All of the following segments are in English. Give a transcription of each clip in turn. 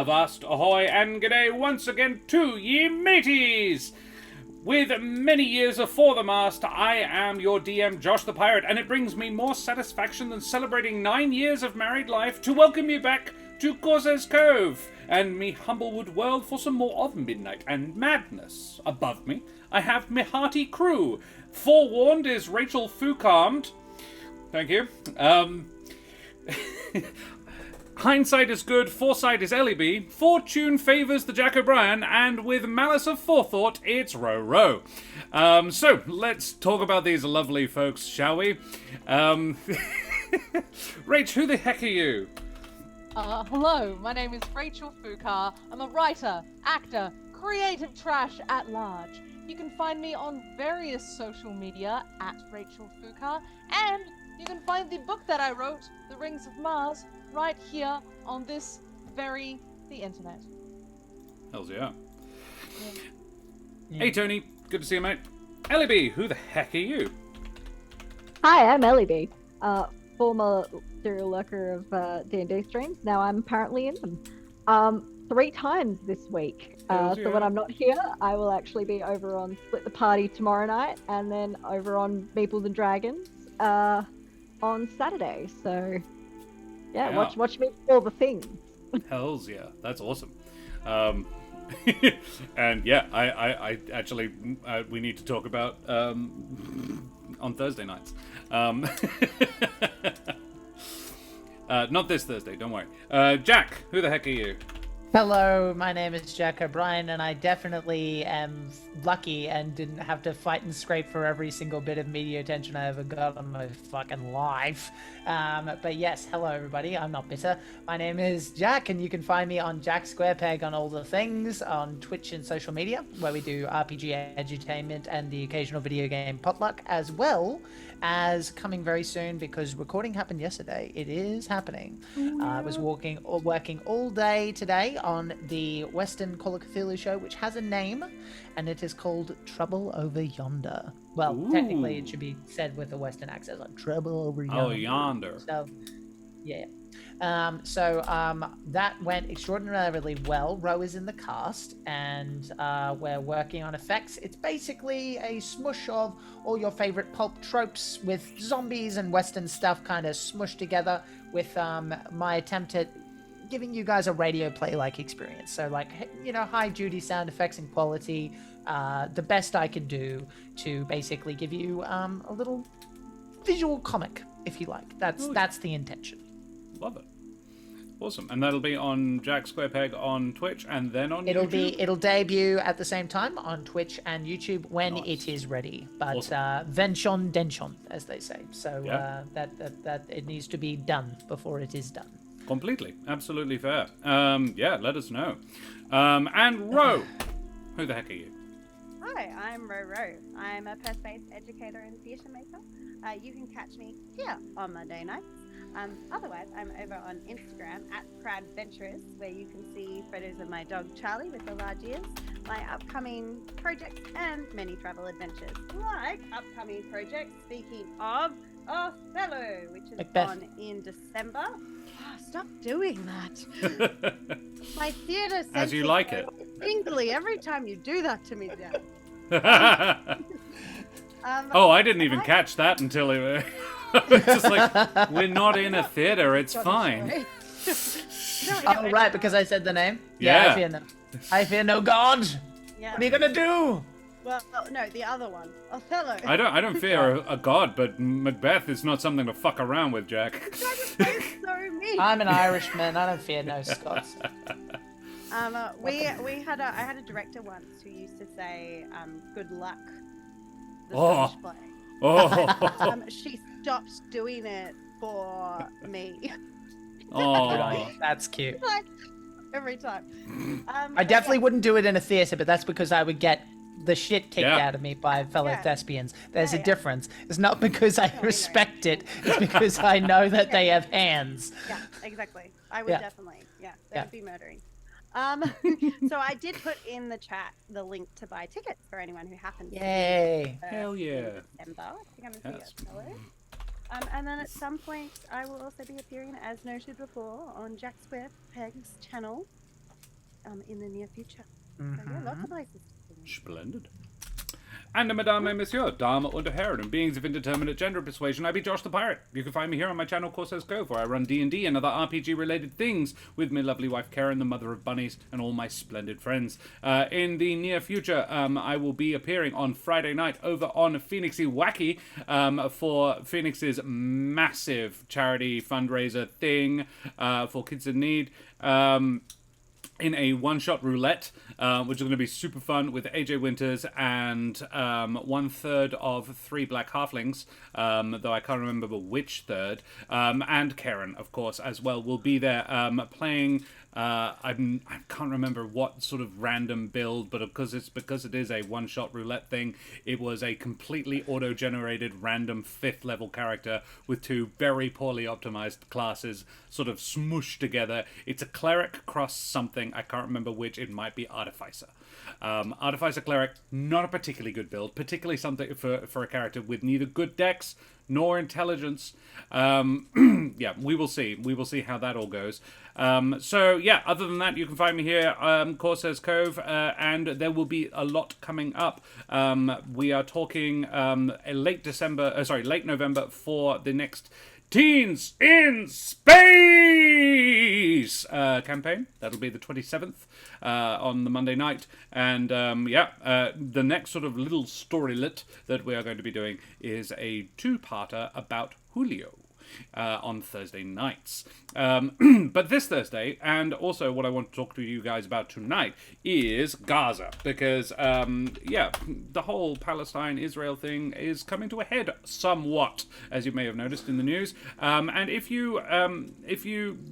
Avast, ahoy, and g'day once again to ye mateys! With many years afore the mast, I am your DM, Josh the Pirate, and it brings me more satisfaction than celebrating 9 years of married life to welcome you back to Corsair's Cove and me Humblewood world for some more of midnight and madness. Above me, I have me hearty crew. Forewarned is Rachel Foucarmed. Thank you. Hindsight is good, foresight is Ellie B, fortune favours the Jack O'Brien, and with malice of forethought, it's Ro. So, let's talk about these lovely folks, shall we? Rach, who the heck are you? Hello, my name is Rachel Foucar. I'm a writer, actor, creative trash at large. You can find me on various social media at Rachel Foucar, and you can find the book that I wrote, The Rings of Mars, right here on the internet. Hells yeah. Hey Tony, good to see you, mate. Ellie B, who the heck are you? Hi, I'm Ellie B, former serial lurker of D&D streams. Now I'm apparently in them 3 times this week. So when I'm not here, I will actually be over on Split the Party tomorrow night, and then over on Meeples and Dragons on Saturday. So yeah. Watch me for all the things. Hells yeah, that's awesome. And yeah, I actually we need to talk about on Thursday nights. Not this Thursday, don't worry. Jack, who the heck are you? Hello, my name is Jack O'Brien, and I definitely am lucky and didn't have to fight and scrape for every single bit of media attention I ever got on my fucking life. But yes, hello everybody, I'm not bitter. My name is Jack, and you can find me on Jack Squarepeg on all the things, on Twitch and social media, where we do RPG edutainment and the occasional video game potluck, as well as coming very soon, because recording happened yesterday. It is happening. I was working all day today on the Western Call of Cthulhu show, which has a name, and it is called Trouble Over Yonder. Well, technically it should be said with a Western accent, like Trouble Over Yonder. Oh, yonder. So, yeah. That went extraordinarily well. Ro is in the cast, and we're working on effects. It's basically a smush of all your favorite pulp tropes with zombies and Western stuff kind of smushed together with my attempt at giving you guys a radio play-like experience. So, like, you know, high duty sound effects and quality, the best I could do to basically give you a little visual comic, if you like. That's the intention. Love it. Awesome. And that'll be on Jack Squarepeg on Twitch, and then on YouTube? It'll debut at the same time on Twitch and YouTube when it is ready. But awesome. Venchon Denchon, as they say. So yeah. that it needs to be done before it is done. Completely. Absolutely fair. Yeah, let us know. And Ro, who the heck are you? Hi, I'm Ro. I'm a Perth-based educator and theatre maker. You can catch me here on Monday nights. Otherwise, I'm over on Instagram at Proudventurers, where you can see photos of my dog Charlie with the large ears, my upcoming projects, and many travel adventures. Like upcoming projects, speaking of Othello, which is on in December. Oh, stop doing that. My theatre sense as you like it. Tingly every time you do that to me, Dad. I didn't even catch that until it. It's just like, we're not in a theater, it's fine. Oh, right, because I said the name? Yeah. I fear no god! Yeah. What are you gonna do? Well, no, the other one. Othello. I don't fear a god, but Macbeth is not something to fuck around with, Jack. So mean. I'm an Irishman, I don't fear no Scots. I had a director once who used to say, good luck. Oh. Play. Oh. She stopped doing it for me. Oh, that's cute. Like, every time. I definitely wouldn't do it in a theater, but that's because I would get the shit kicked out of me by fellow thespians. There's a difference. It's not because I respect it. It's because I know that they have hands. Yeah, exactly. I would definitely. Yeah, they would be murdering. So I did put in the chat the link to buy tickets for anyone who happens to be Hell yeah. December. I think I'm going to see Othello. And then at some point I will also be appearing, as noted before, on Jack Squarepeg's channel. in the near future. So yeah, lots of places. Splendid. And Madame et Monsieur, Dame und Herren, and beings of indeterminate gender persuasion, I be Josh the Pirate. You can find me here on my channel, Corsair's Cove, where I run D&D and other RPG-related things with my lovely wife Karen, the mother of bunnies, and all my splendid friends. In the near future, I will be appearing on Friday night over on Phoenixy Wacky for Phoenix's massive charity fundraiser thing for kids in need. In a one-shot roulette, which is going to be super fun with AJ Winters and 1/3 of 3 black halflings, though I can't remember which third, and Karen, of course, as well, will be there playing. I can't remember what sort of random build, but because it is a one-shot roulette thing, it was a completely auto-generated random 5th level character with 2 very poorly optimized classes sort of smooshed together. It's a cleric cross something, I can't remember which. It might be Artificer. Artificer cleric, not a particularly good build, particularly something for a character with neither good dex nor intelligence. Yeah, we will see. We will see how that all goes. So, yeah, other than that, you can find me here, Corsair's Cove, and there will be a lot coming up. We are talking late November for the next Teens in Space campaign. That'll be the 27th on the Monday night. And the next sort of little storylet that we are going to be doing is a 2-parter about Julio. On Thursday nights. But this Thursday, and also what I want to talk to you guys about tonight, is Gaza. Because, the whole Palestine-Israel thing is coming to a head somewhat, as you may have noticed in the news. And if you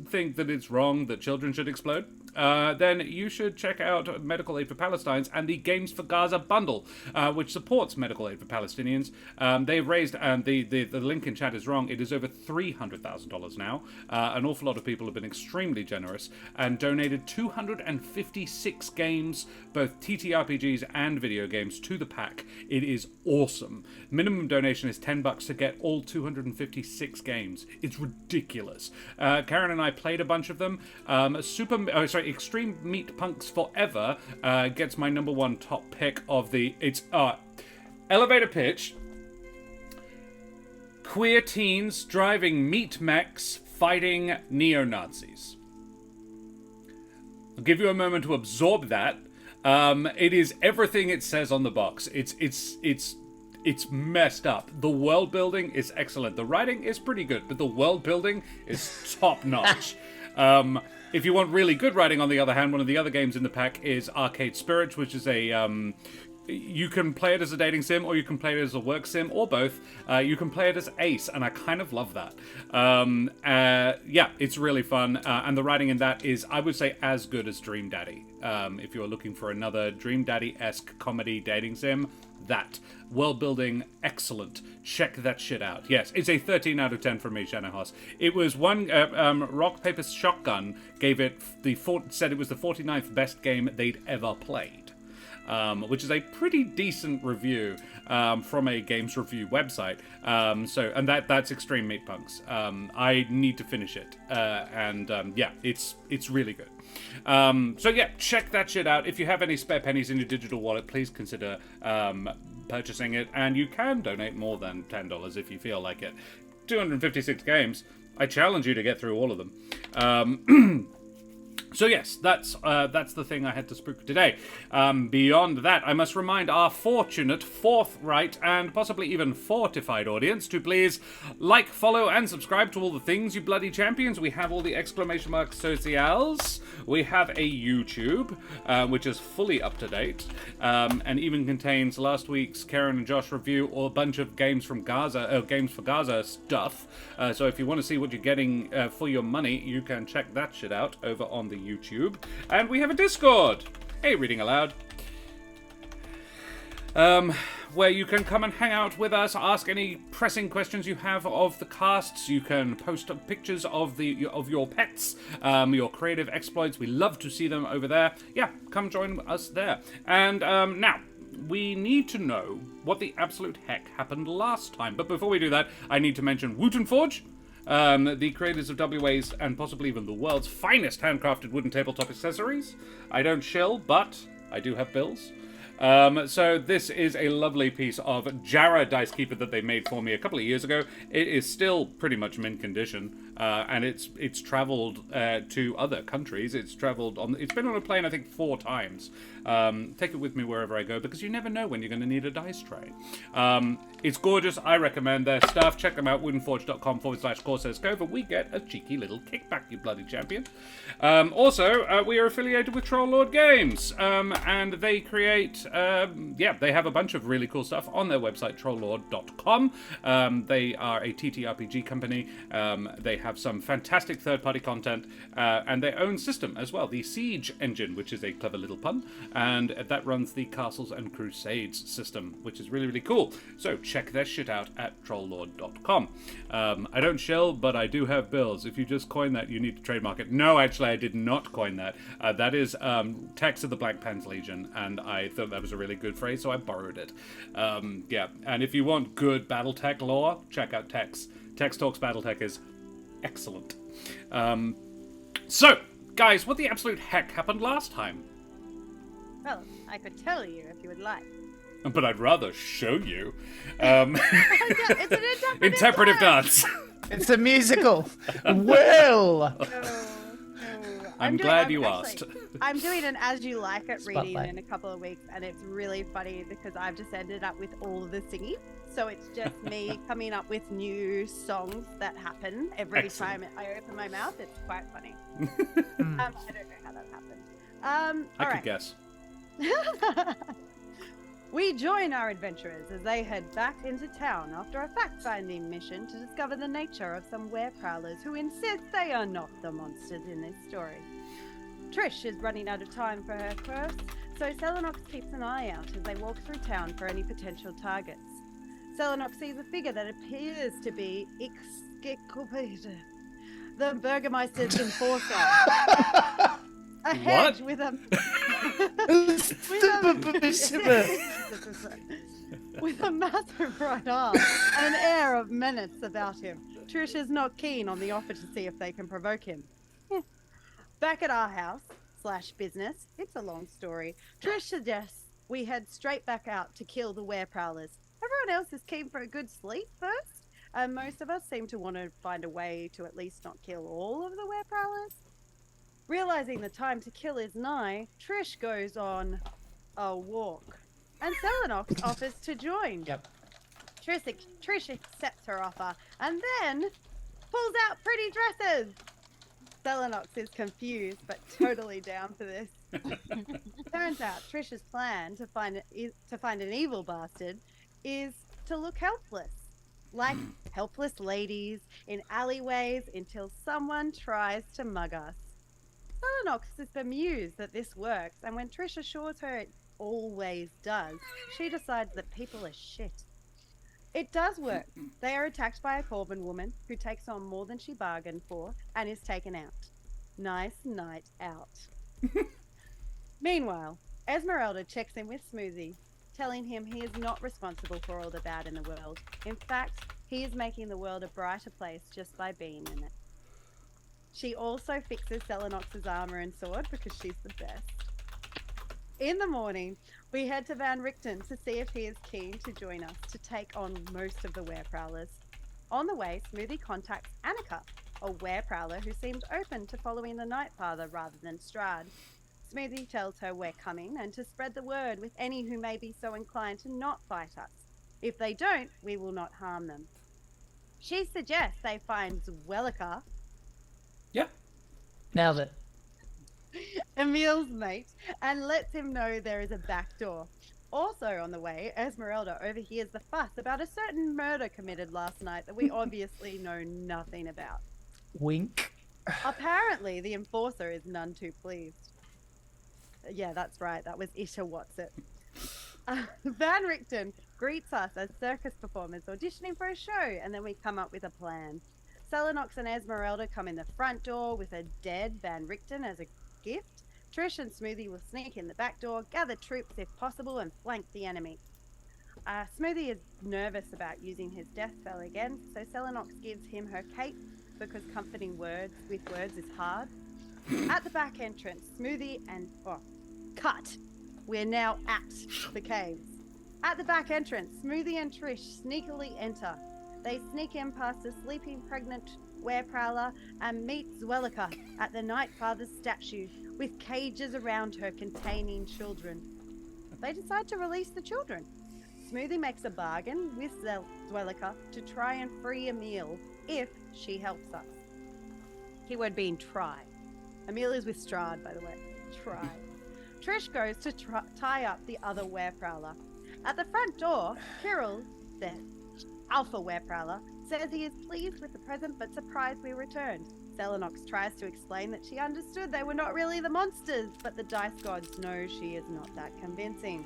think that it's wrong that children should explode, then you should check out Medical Aid for Palestinians and the Games for Gaza bundle, which supports Medical Aid for Palestinians. They've raised, the link in chat is wrong, it is over $300,000 now. An awful lot of people have been extremely generous and donated 256 games, both TTRPGs and video games, to the pack. It is awesome. Minimum donation is $10 to get all 256 games. It's ridiculous. Karen and I played a bunch of them. Extreme Meat Punks Forever gets my #1 top pick of it's elevator pitch. Queer teens driving meat mechs fighting neo-Nazis. I'll give you a moment to absorb that. It is everything it says on the box. It's messed up. The world building is excellent. The writing is pretty good, but the world building is top notch. If you want really good writing, on the other hand, one of the other games in the pack is Arcade Spirits, which is a you can play it as a dating sim, or you can play it as a work sim, or both. You can play it as Ace, and I kind of love that. It's really fun, and the writing in that is, I would say, as good as Dream Daddy. If you're looking for another Dream Daddy-esque comedy dating sim, that. World building, excellent. Check that shit out. Yes, it's a 13 out of 10 from me, Shanahoss. It was one, Rock, Paper, Shotgun gave it said it was the 49th best game they'd ever played. Which is a pretty decent review from a games review website. And that's Extreme Meat Punks. I need to finish it, it's really good. Check that shit out. If you have any spare pennies in your digital wallet, please consider purchasing it, and you can donate more than $10 if you feel like it. 256 games. I challenge you to get through all of them. So yes, that's the thing I had to spook today. Beyond that, I must remind our fortunate, forthright, and possibly even fortified audience to please like, follow, and subscribe to all the things, you bloody champions. We have all the exclamation mark socials. We have a YouTube, which is fully up to date, and even contains last week's Karen and Josh review, or a bunch of Games for Gaza stuff. So if you want to see what you're getting for your money, you can check that shit out over on the YouTube. And we have a Discord. Hey, Reading Aloud. Where you can come and hang out with us, ask any pressing questions you have of the casts. You can post pictures of your pets, your creative exploits. We love to see them over there. Yeah, come join us there. And now, we need to know what the absolute heck happened last time. But before we do that, I need to mention Wooten Forge. the creators of WA's and possibly even the world's finest handcrafted wooden tabletop accessories. I don't shill, but I do have bills. So this is a lovely piece of Jarrah Dice Keeper that they made for me a couple of years ago. It is still pretty much mint condition, and it's traveled to other countries. It's been on a plane, I think, 4 times. Take it with me wherever I go, because you never know when you're going to need a dice tray. It's gorgeous. I recommend their stuff. Check them out, woodenforge.com/Corsairs Cove, and we get a cheeky little kickback, you bloody champion. Also, we are affiliated with Troll Lord Games, and they create, they have a bunch of really cool stuff on their website, trolllord.com. They are a TTRPG company. They have some fantastic third-party content, and their own system as well, the Siege engine, which is a clever little pun, and that runs the Castles and Crusades system, which is really, really cool. So check their shit out at trolllord.com. I don't shill, but I do have bills. If you just coin that, you need to trademark it. No, actually, I did not coin that. That is Tex of the Black Pants Legion, and I thought that was a really good phrase, so I borrowed it. And if you want good Battletech lore, check out Tex. Tex Talks Battletech is excellent. So, guys, what the absolute heck happened last time? Well, I could tell you if you would like. But I'd rather show you. It's an Interpretive dance. It's a musical. Well. I'm glad you asked. I'm doing an As You Like It reading Spotlight. in a couple of weeks, and it's really funny because I've just ended up with all of the singing. So it's just me coming up with new songs that happen every time I open my mouth. It's quite funny. I don't know how that happened. I could guess. We join our adventurers as they head back into town after a fact-finding mission to discover the nature of some were-prowlers who insist they are not the monsters in this story. Trish is running out of time for her quest, so Selenox keeps an eye out as they walk through town for any potential targets. Selenox sees a figure that appears to be Ixkikopator, the Burgermeister's enforcer. A hedge with a with a massive right arm and an air of menace about him. Trish is not keen on the offer to see if they can provoke him. Back at our house / business, it's a long story. Trish suggests we head straight back out to kill the were-prowlers. Everyone else is keen for a good sleep first, and most of us seem to want to find a way to at least not kill all of the were-prowlers. Realizing the time to kill is nigh, Trish goes on a walk, and Selenox offers to join. Yep. Trish accepts her offer, and then pulls out pretty dresses. Selenox is confused, but totally down for this. Turns out Trish's plan to find an evil bastard is to look helpless. Like helpless ladies in alleyways until someone tries to mug us. Selenox is bemused that this works, and when Trish assures her it always does, she decides that people are shit. It does work. They are attacked by a Corban woman who takes on more than she bargained for and is taken out. Nice night out. Meanwhile, Esmeralda checks in with Smoothie, telling him he is not responsible for all the bad in the world. In fact, he is making the world a brighter place just by being in it. She also fixes Selenox's armor and sword because she's the best. In the morning, we head to Van Richten to see if he is keen to join us to take on most of the were-prowlers. On the way, Smoothie contacts Annika, a were-prowler who seems open to following the Night Father rather than Strahd. Smoothie tells her we're coming and to spread the word with any who may be so inclined to not fight us. If they don't, we will not harm them. She suggests they find Zuleika, Nailed it. Emil's mate, and lets him know there is a back door. Also on the way, Esmeralda overhears the fuss about a certain murder committed last night that we obviously know nothing about. Wink. Apparently, the enforcer is none too pleased. Yeah, that's right. That was Isha Watson. Van Richten greets us as circus performers auditioning for a show, and then we come up with a plan. Selenox and Esmeralda come in the front door with a dead Van Richten as a gift. Trish and Smoothie will sneak in the back door, gather troops if possible, and flank the enemy. Smoothie is nervous about using his death spell again, so Selenox gives him her cape because comforting words with words is hard. At the back entrance, Smoothie and... cut! We're now at the caves. At the back entrance, Smoothie and Trish sneakily enter. They sneak in past a sleeping pregnant were-prowler and meet Zuleika at the Night Father's statue with cages around her containing children. They decide to release the children. Smoothie makes a bargain with Zuleika to try and free Emil if she helps us. Keyword being try. Emil is with Strahd, by the way. Try. Trish goes to tie up the other were-prowler. At the front door, Kirill, the alpha were-prowler, says he is pleased with the present but surprised we returned. Selenox tries to explain that she understood they were not really the monsters, but the dice gods know she is not that convincing.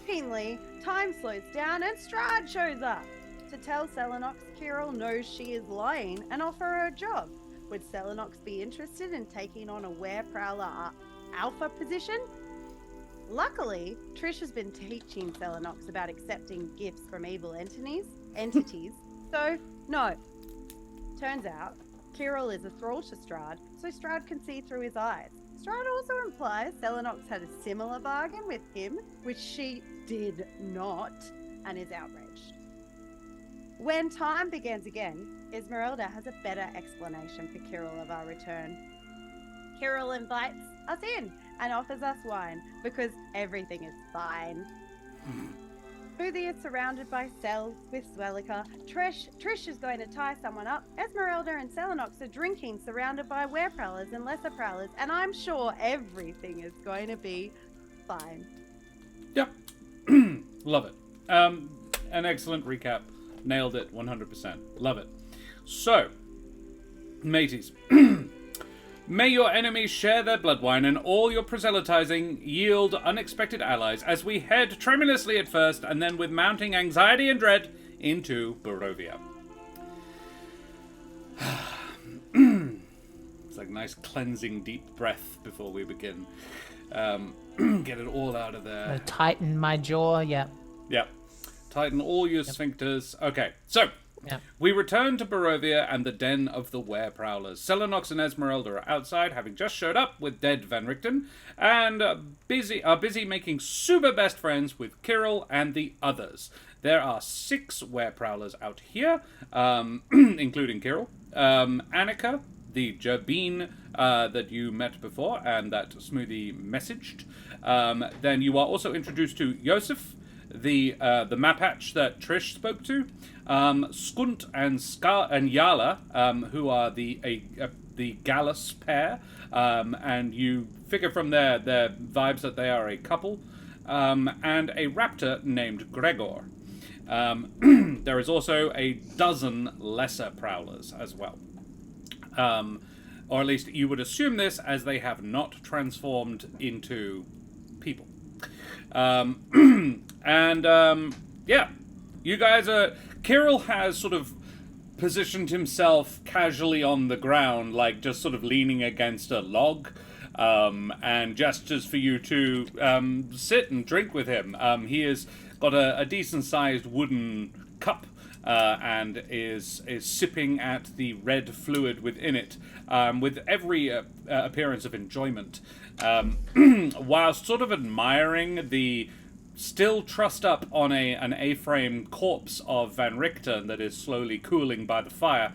Shockingly, time slows down and Strahd shows up. To tell Selenox Kirill knows she is lying and offer her a job. Would Selenox be interested in taking on a were-prowler alpha position? Luckily, Trish has been teaching Selenox about accepting gifts from evil entities, so no. Turns out, Kirill is a thrall to Strahd, so Strahd can see through his eyes. Strahd also implies Selenox had a similar bargain with him, which she did not, and is outraged. When time begins again, Esmeralda has a better explanation for Kirill of our return. Kirill invites us in and offers us wine because everything is fine. Smoothie is surrounded by cells with Zuleika. Trish is going to tie someone up. Esmeralda and Selenox are drinking, surrounded by were-prowlers and lesser prowlers, and I'm sure everything is going to be fine. Yep. Love it. An excellent recap. Nailed it 100%. Love it. So, mateys, may your enemies share their blood wine and all your proselytizing yield unexpected allies as we head tremulously at first and then with mounting anxiety and dread into Barovia. It's like nice cleansing deep breath before we begin. Get it all out of there. Tighten my jaw, yeah. Yep. Tighten all your sphincters. Okay, so we return to Barovia and the den of the were-prowlers. Selenox and Esmeralda are outside, having just showed up with dead Van Richten, and are busy making super best friends with Kirill and the others. There are 6 were-prowlers out here, including Kirill, Annika, the Jabin that you met before and that Smoothie messaged. Then you are also introduced to Yosef, the Mapatch that Trish spoke to, Skunt and Yala, who are the Gallus pair, and you figure from their vibes that they are a couple, and a raptor named Gregor. There is also a dozen lesser prowlers as well. Or at least you would assume this, as they have not transformed into people. You guys are... Kirill has sort of positioned himself casually on the ground, like just sort of leaning against a log, and gestures for you to sit and drink with him. He has got a decent-sized wooden cup, and is sipping at the red fluid within it, with every appearance of enjoyment, while sort of admiring the still trussed up on an A-frame corpse of Van Richten that is slowly cooling by the fire.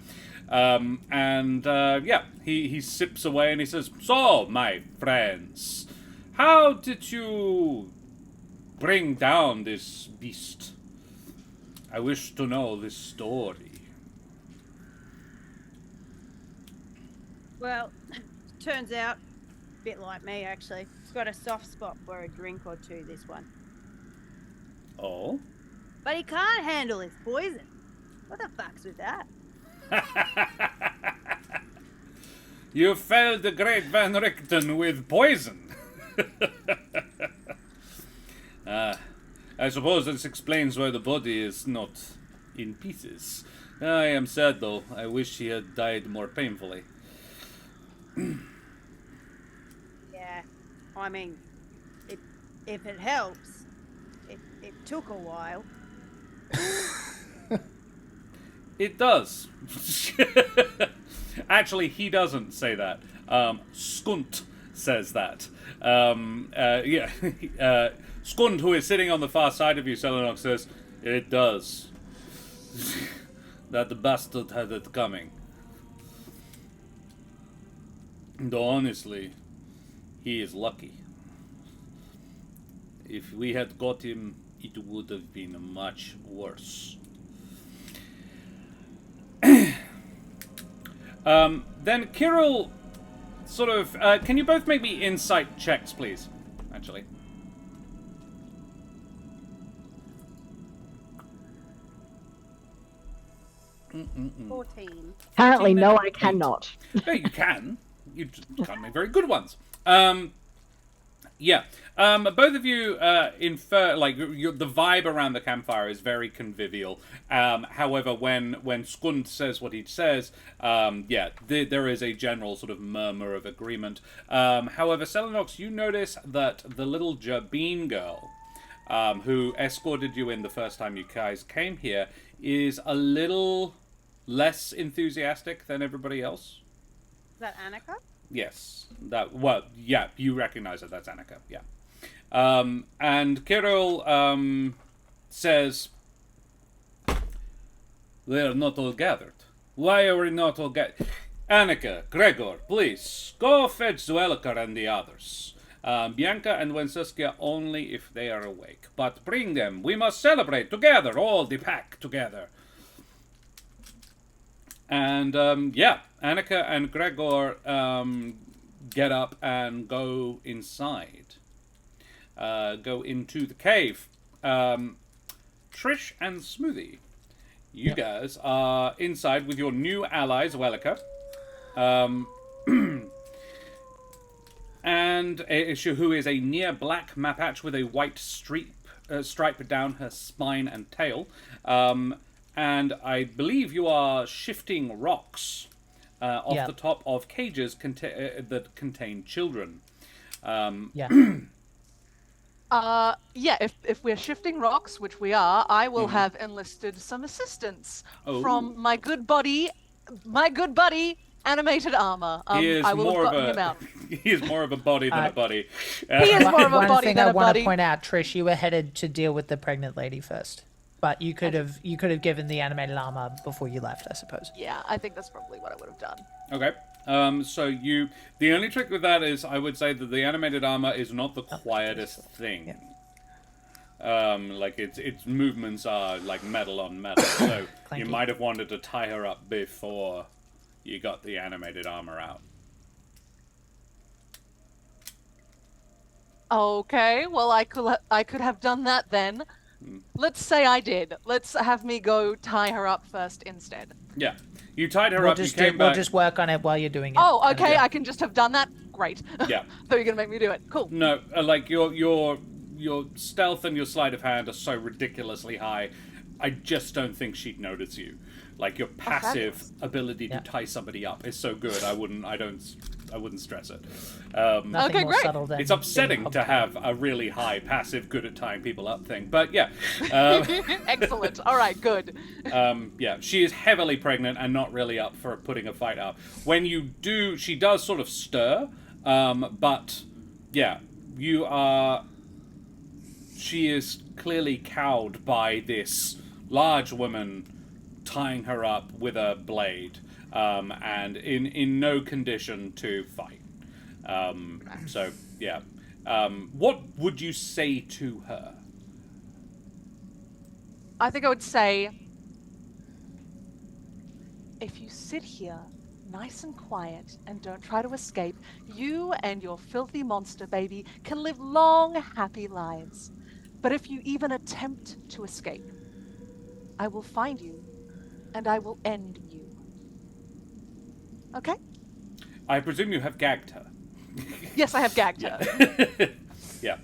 He sips away and he says, "So, my friends, how did you bring down this beast? I wish to know this story." Well, turns out, a bit like me actually, it's got a soft spot for a drink or two, this one. Oh? But he can't handle his poison. What the fuck's with that? You felled the great Van Richten with poison. I suppose this explains why the body is not in pieces. I am sad, though. I wish he had died more painfully. Yeah, I mean, if it helps, It took a while. It does. Actually, he doesn't say that. Skunt says that. Yeah. Skund, who is sitting on the far side of you, Selenok, says, it does. That bastard had it coming. Though honestly, he is lucky. If we had got him, it would have been much worse. Then Kirill sort of... can you both make me insight checks, please? Actually. Mm-mm-mm. 14. Apparently, no, I 8. cannot. No, you can. You just can't make very good ones. Yeah. Both of you infer, like, the vibe around the campfire is very convivial. However, when Skund says what he says, yeah, there is a general sort of murmur of agreement. However, Selenox, you notice that the little Jabin girl, who escorted you in the first time you guys came here, is a little less enthusiastic than everybody else. Is that Annika? Yes. Well, yeah, you recognize that. That's Annika. Yeah. And Kirill says, they're not all gathered. Why are we not all gathered? Annika, Gregor, please, go fetch Zuleika and the others. Bianca and Wenceskia only if they are awake. But bring them. We must celebrate together, all the pack together. And, yeah, Annika and Gregor get up and go inside. Go into the cave. Trish and Smoothie, you guys are inside with your new ally, Zuleika. And who is a near black Mapatch with a white stripe down her spine and tail. And I believe you are shifting rocks off the top of cages that contain children. Yeah. Yeah, if we're shifting rocks, which we are, I will have enlisted some assistance from my good buddy, Animated Armor. I will have gotten him out. He is more of a body than a buddy. He is more of a One body thing than I a want buddy. to point out, Trish, you were headed to deal with the pregnant lady first, but you could have given the animated armor before you left, I suppose. Yeah, I think that's probably what I would have done. Okay. So the only trick with that is I would say that the animated armor is not the quietest thing. Yeah. Like its movements are like metal on metal, so you might have wanted to tie her up before you got the animated armor out. Okay, well I could have done that then. Let's say I did. Let's have me go tie her up first instead. Yeah, you tied her We'll up. just You came back. we'll just work on it while you're doing it. Oh, okay, I can just have done that. Great. Yeah. Thought you were gonna make me do it. Cool. No, like your stealth and your sleight of hand are so ridiculously high. I just don't think she'd notice you. Like your passive ability to tie somebody up is so good. I wouldn't stress it. Nothing Okay, more great. subtle than It's upsetting being to have a really high passive, good at tying people up thing. But yeah, Excellent. All right, good. yeah, she is heavily pregnant and not really up for putting a fight up. When you do, she does sort of stir. But yeah, she is clearly cowed by this large woman tying her up with a blade, and in no condition to fight. So yeah, what would you say to her? I think I would say, if you sit here nice and quiet and don't try to escape, you and your filthy monster baby can live long, happy lives. But if you even attempt to escape, I will find you and I will end you. Okay? I presume you have gagged her. Yes, I have gagged her. Yeah.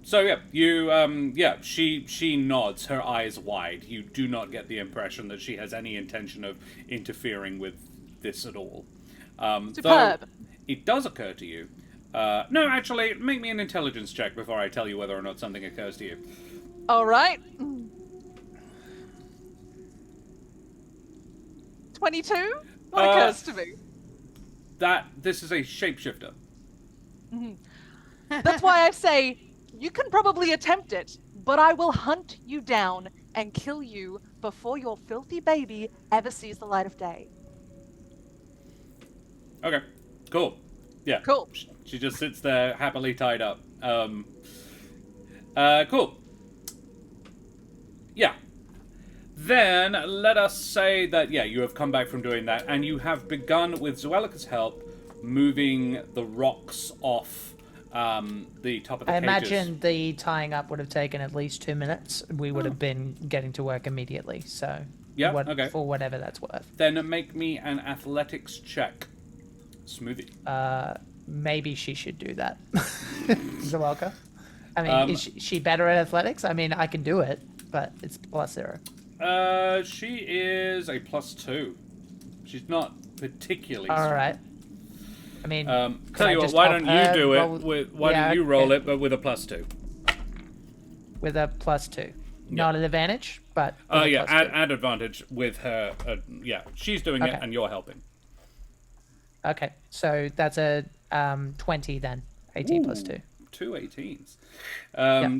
So yeah, she nods, her eyes wide. You do not get the impression that she has any intention of interfering with this at all. Superb. Though it does occur to you No, actually, make me an intelligence check before I tell you whether or not something occurs to you. All right. 22? What occurs to me? This is a shapeshifter. That's why I say you can probably attempt it, but I will hunt you down and kill you before your filthy baby ever sees the light of day. Okay, cool. Yeah. Cool. She just sits there happily tied up. Cool. Yeah. Then let us say that, yeah, you have come back from doing that, and you have begun, with Zuleika's help, moving the rocks off the top of the I cages. imagine the tying up would have taken at least 2 minutes. We would have been getting to work immediately, so Yeah, okay. for whatever that's worth. Then make me an athletics check. Smoothie. Maybe she should do that. Zuleika. I mean, is she better at athletics? I mean, I can do it, but it's +0. She is a +2. She's not particularly All strong. right. I mean, Tell you what, why don't you do it? Why don't you roll it, but with a +2? With a +2. Not an advantage, but. Oh, yeah, add advantage with her. Yeah, she's doing it, and you're helping. Okay, so that's a 20 then. 18 plus 2. 2 18s.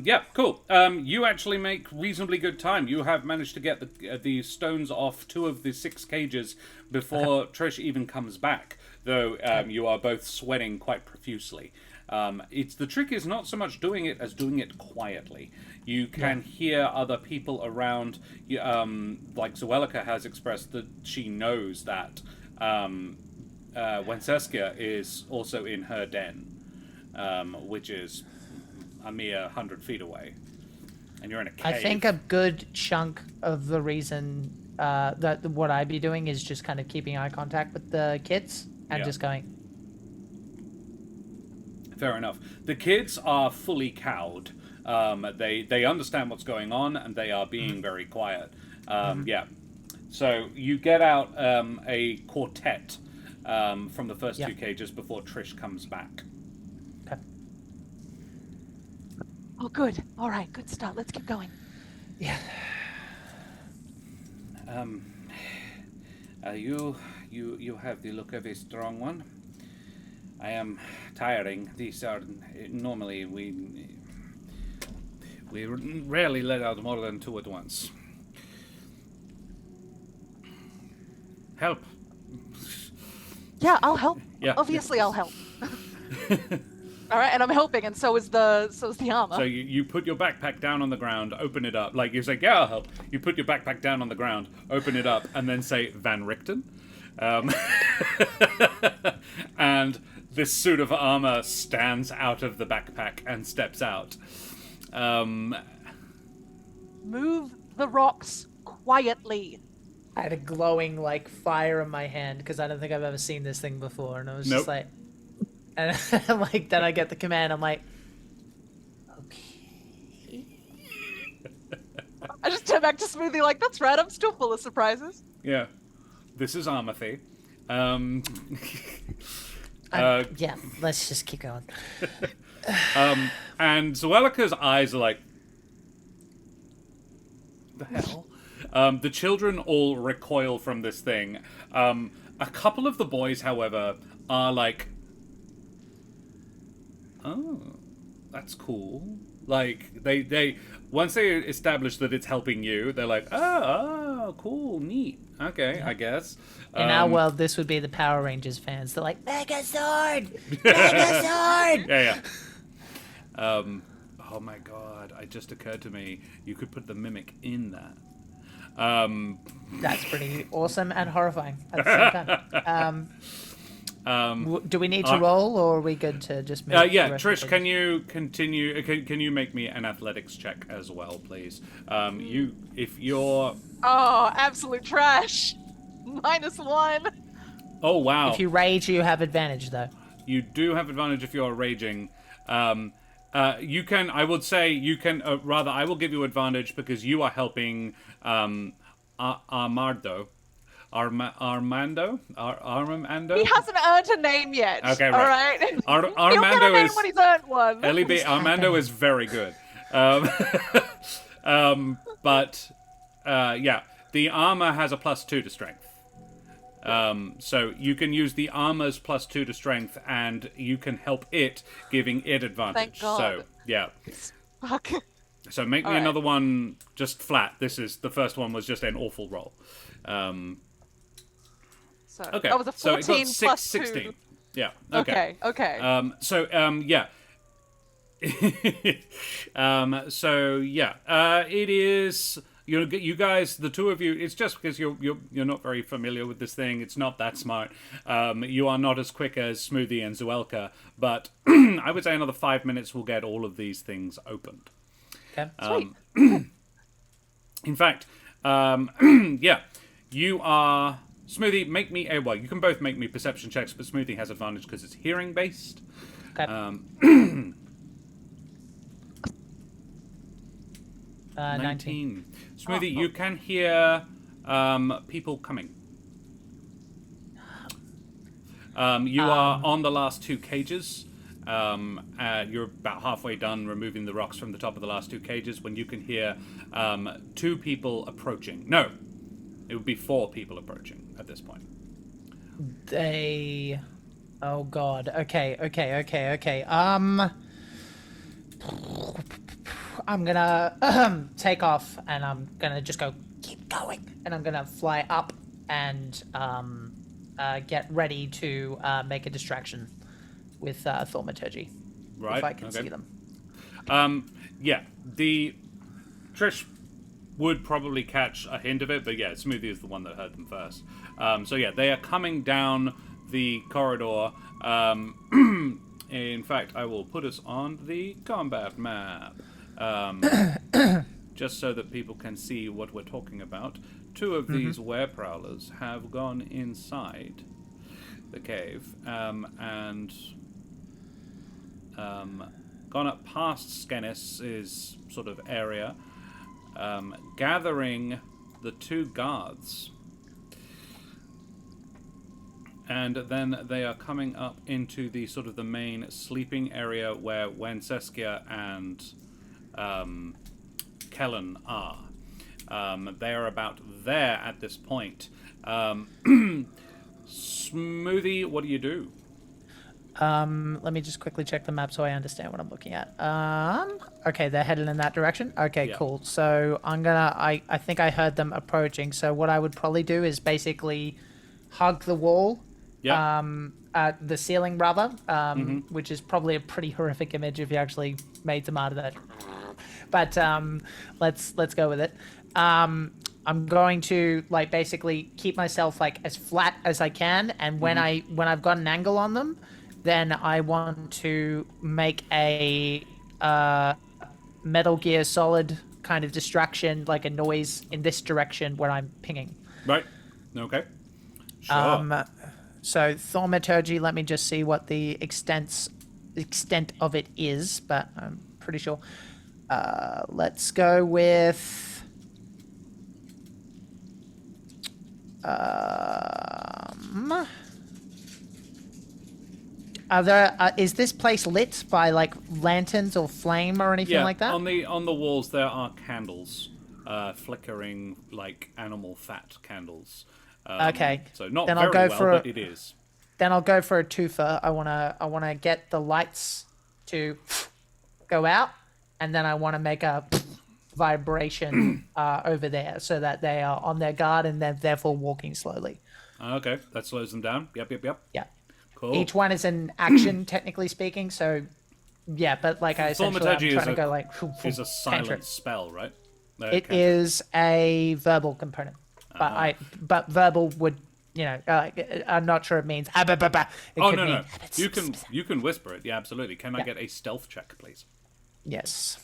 Yeah, cool. You actually make reasonably good time. You have managed to get the stones off 2 of the 6 cages before Trish even comes back, though you are both sweating quite profusely. The trick is not so much doing it as doing it quietly. You can hear other people around. Like Zuleika has expressed that she knows that Wencesca is also in her den, which is a mere 100 feet away, and you're in a cave. I think a good chunk of the reason that what I'd be doing is just kind of keeping eye contact with the kids and just going. Fair enough. The kids are fully cowed. They understand what's going on, and they are being very quiet. Yeah. So you get out a quartet from the first 2 cages before Trish comes back. Okay. Oh, good. All right, good start. Let's keep going. Yeah. You have the look of a strong one. I am tiring. These are normally we rarely let out more than 2 at once. Help. Yeah, I'll help. Yeah. Obviously, I'll help. All right, and I'm helping, and so is the armor. So you put your backpack down on the ground, open it up. Like, you say, yeah, I'll help. You put your backpack down on the ground, open it up, and then say, Van Richten. And this suit of armor stands out of the backpack and steps out. Move the rocks quietly. I had a glowing like fire in my hand because I don't think I've ever seen this thing before, and I was just like, and like then I get the command. I'm like, okay. I just turn back to Smoothie like, that's right. I'm still full of surprises. Yeah, this is Amethy. Yeah, let's just keep going. And Zuleika's eyes are like, the hell? The children all recoil from this thing. A couple of the boys, however, are like, oh, that's cool. Like, they once they establish that it's helping you, they're like, oh, cool, neat. Okay, I guess. In our world, this would be the Power Rangers fans. They're like, Megazord! Megazord! Yeah. Oh my god, it just occurred to me, you could put the mimic in that. That's pretty awesome and horrifying at the same time. Do we need to roll, or are we good to just move? Yeah, Trish, can you continue? Can you make me an athletics check as well, please? If you're... Oh, absolute trash. -1. Oh, wow. If you rage, you have advantage, though. You do have advantage if you're raging. You can, I would say, you can, rather, I will give you advantage because you are helping Armando. Armando. He hasn't earned a name yet. Okay, All right. right. Armando He'll get a name is when he's earned one. Armando is very good. But yeah, the armor has a +2 to strength. So you can use the armor's +2 to strength, and you can help it, giving it advantage. Thank God. So yeah. Fuck. So make me All right. another one just flat. The first one was just an awful roll. So Okay. that was a so 14 it got plus 16. 2. Yeah. Okay. Okay. Yeah. So yeah. It is. You guys, the two of you. It's just because you're not very familiar with this thing. It's not that smart. You are not as quick as Smoothie and Zuleika, but I would say another 5 minutes will get all of these things opened. Okay. Sweet. In fact, yeah, you are Smoothie. Make me a well. You can both make me perception checks, but Smoothie has advantage because it's hearing based. Okay. 19. Smoothie, you can hear people coming. You are on the last 2 cages. You're about halfway done removing the rocks from the top of the last 2 cages when you can hear 2 people approaching. No, it would be 4 people approaching at this point. Oh God. Okay. I'm gonna take off, and I'm gonna just go, keep going, and I'm gonna fly up and get ready to make a distraction with thaumaturgy. Right. If I can see them. Yeah, the Trish would probably catch a hint of it, but yeah, Smoothie is the one that heard them first. So yeah, they are coming down the corridor. In fact, I will put us on the combat map. Just so that people can see what we're talking about. 2 of these were-prowlers have gone inside the cave and gone up past Skenis's sort of area, gathering the 2 guards. And then they are coming up into the sort of the main sleeping area where Wenceskia and Kellen are. They are about there at this point. Smoothie, what do you do? Let me just quickly check the map so I understand what I'm looking at. Okay, they're headed in that direction. Okay, Yeah. cool. So I think I heard them approaching. So what I would probably do is basically hug the wall. Yeah. The ceiling rather, which is probably a pretty horrific image if you actually made some out of that. But let's go with it. I'm going to like basically keep myself like as flat as I can, and when I've got an angle on them, then I want to make a Metal Gear Solid kind of distraction, like a noise in this direction where I'm pinging. Right. Okay. Sure. So thaumaturgy, let me just see what the extent of it is, but I'm pretty sure. Let's go with is this place lit by like lanterns or flame or anything like that? On the walls there are candles, flickering like animal fat candles. Okay. So not then very I'll go well, for but it is. Then I'll go for a twofer. I wanna get the lights to go out, and then I want to make a vibration over there so that they are on their guard and they're therefore walking slowly. Okay, that slows them down. Yep. Yeah. Cool. Each one is an action, technically speaking. So, yeah, but like I essentially, I'm trying to go like. Is a silent cantrip. spell, right? It is a verbal component, but verbal would, I'm not sure it means. It could no. mean, You can whisper it. Yeah, absolutely. Can I get a stealth check, please? Yes.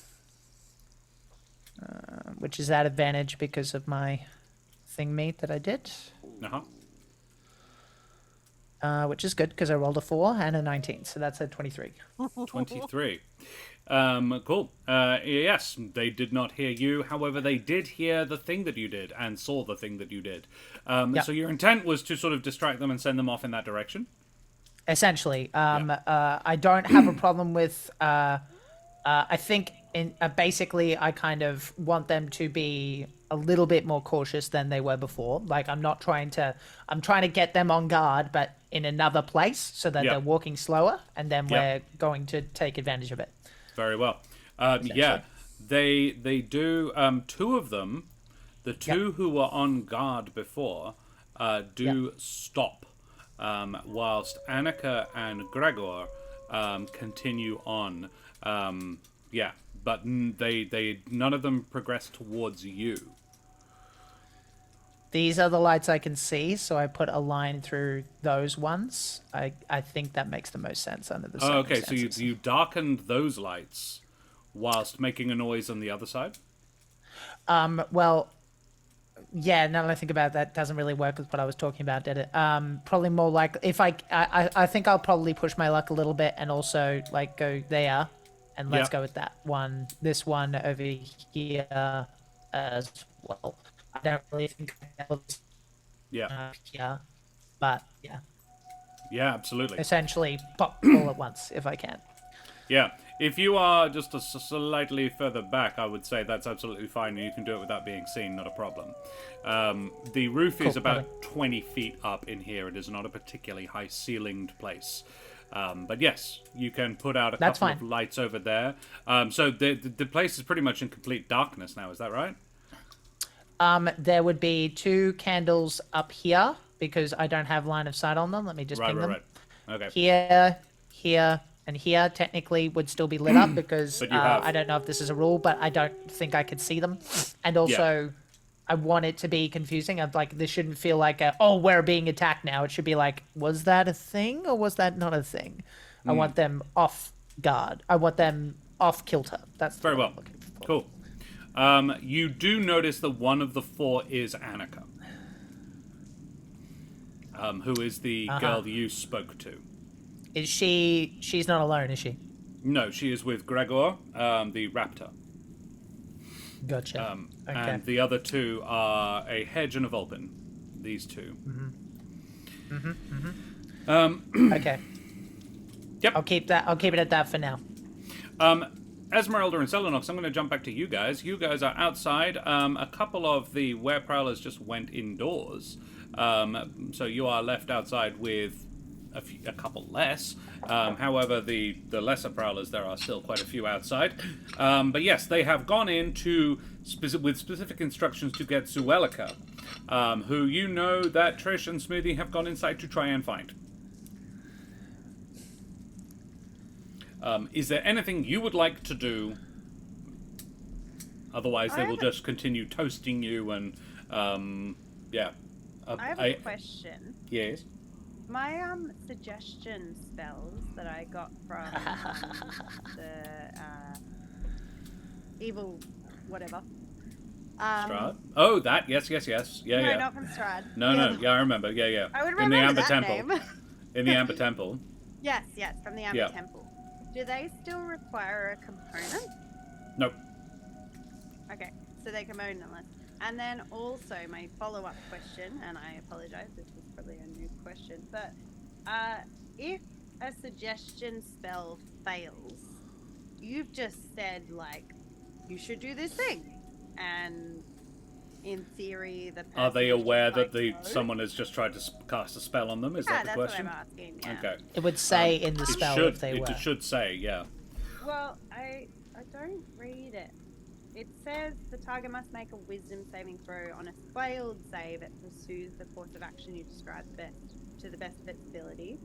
Which is at advantage because of my thing meat that I did. which is good because I rolled a 4 and a 19, so that's a 23. 23. Cool. Yes, they did not hear you. However, they did hear the thing that you did and saw the thing that you did. Yep. So your intent was to sort of distract them and send them off in that direction? Essentially, I don't have a problem with. I think basically I kind of want them to be a little bit more cautious than they were before. Like I'm trying to get them on guard, but in another place so that they're walking slower, and then we're going to take advantage of it. Very well. Yeah, they do. Two of them, the two who were on guard before, do stop. Whilst Annika and Gregor continue on. But they none of them progress towards you. These are the lights I can see, so I put a line through those ones. I think that makes the most sense under the circumstances. Okay, so you darkened those lights whilst making a noise on the other side? Well, yeah, now that I think about it, that doesn't really work with what I was talking about, did it? Probably more like if I think I'll probably push my luck a little bit and also like go there, and let's go with that one. This one over here as well. I don't really think I was here, but yeah. Yeah, absolutely. Essentially, pop all at once if I can. Yeah, if you are just slightly further back, I would say that's absolutely fine, and you can do it without being seen, not a problem. The roof is about 20 feet up in here. It is not a particularly high-ceilinged place. But yes, you can put out a couple of lights over there. So the place is pretty much in complete darkness now, is that right? There would be 2 candles up here, because I don't have line of sight on them. Let me just ping them. Right. Okay. Here, and here technically would still be lit up because I don't know if this is a rule, but I don't think I could see them. And also, I want it to be confusing. I'm like, this shouldn't feel like we're being attacked now. It should be like, was that a thing or was that not a thing? I want them off guard. I want them off kilter. That's very well. I'm looking for. Cool. You do notice that one of the 4 is Annika, who is the girl you spoke to. Is she's not alone, is she? No, she is with Gregor, the raptor. Gotcha. Okay. And the other 2 are a hedge and a vulpin. These 2. Okay. Yep. I'll keep it at that for now. Esmeralda and Selenox, I'm going to jump back to you guys. You guys are outside. A couple of the Prowlers just went indoors. So you are left outside with a couple less. However, the lesser Prowlers, there are still quite a few outside. But yes, they have gone in with specific instructions to get Zuleika, who you know that Trish and Smoothie have gone inside to try and find. Is there anything you would like to do? Otherwise, they will just continue toasting you and, I have a question. Yes? My suggestion spells that I got from the evil whatever. Strahd? Oh, that? Yes. Yeah, no, not from Strahd. No. Yeah, I remember. Yeah. I would remember that Temple. name. In the Amber Temple. Yes, from the Amber Temple. Do they still require a component? Nope. Okay, so they componentless. And then also my follow-up question, and I apologize, this is probably a new question, but if a suggestion spell fails, you've just said, like, you should do this thing, and in theory, the person are they aware that no? someone has just tried to cast a spell on them? Is that the question? That's what I'm asking, yeah. Okay. It would say in the spell if they were. It should say, yeah. Well, I don't read it. It says the target must make a wisdom saving throw on a failed save that pursues the course of action you described to the best of its ability.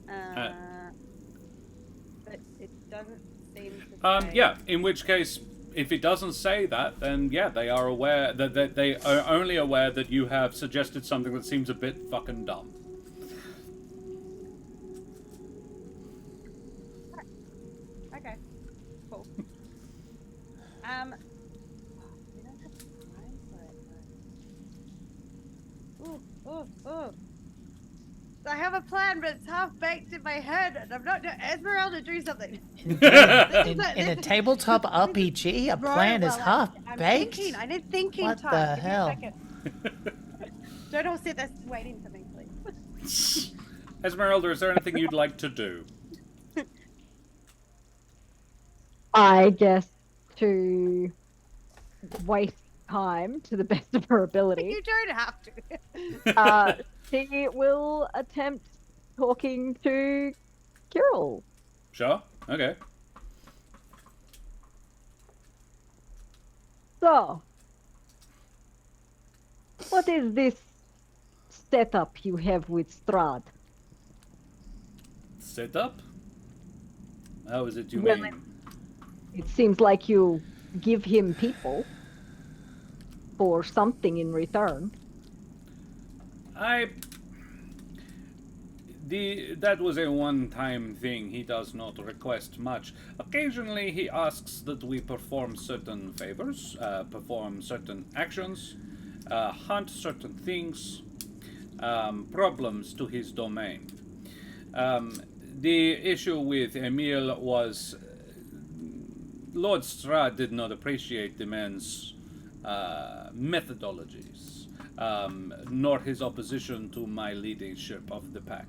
But it doesn't seem to say... Yeah, in which case, if it doesn't say that, then yeah, they are aware that they are only aware that you have suggested something that seems a bit fucking dumb. Okay, cool. We don't have time for it though. I have a plan, but it's half baked in my head, and I'm not. Esmeralda, do something. In a tabletop RPG, a plan is half baked. I need thinking What time. the Give me a hell? second. Don't all sit there waiting for me, please. Esmeralda, is there anything you'd like to do? I guess to waste time to the best of her ability. You don't have to. She will attempt talking to Kirill. Sure. Okay. So, what is this setup you have with Strahd? Set up? How is it you Well, mean? It seems like you give him people for something in return. That was a one-time thing. He does not request much. Occasionally he asks that we perform certain favors, perform certain actions, hunt certain things, problems to his domain. The issue with Emil was Lord Strahd did not appreciate the man's methodologies, nor his opposition to my leadership of the pack.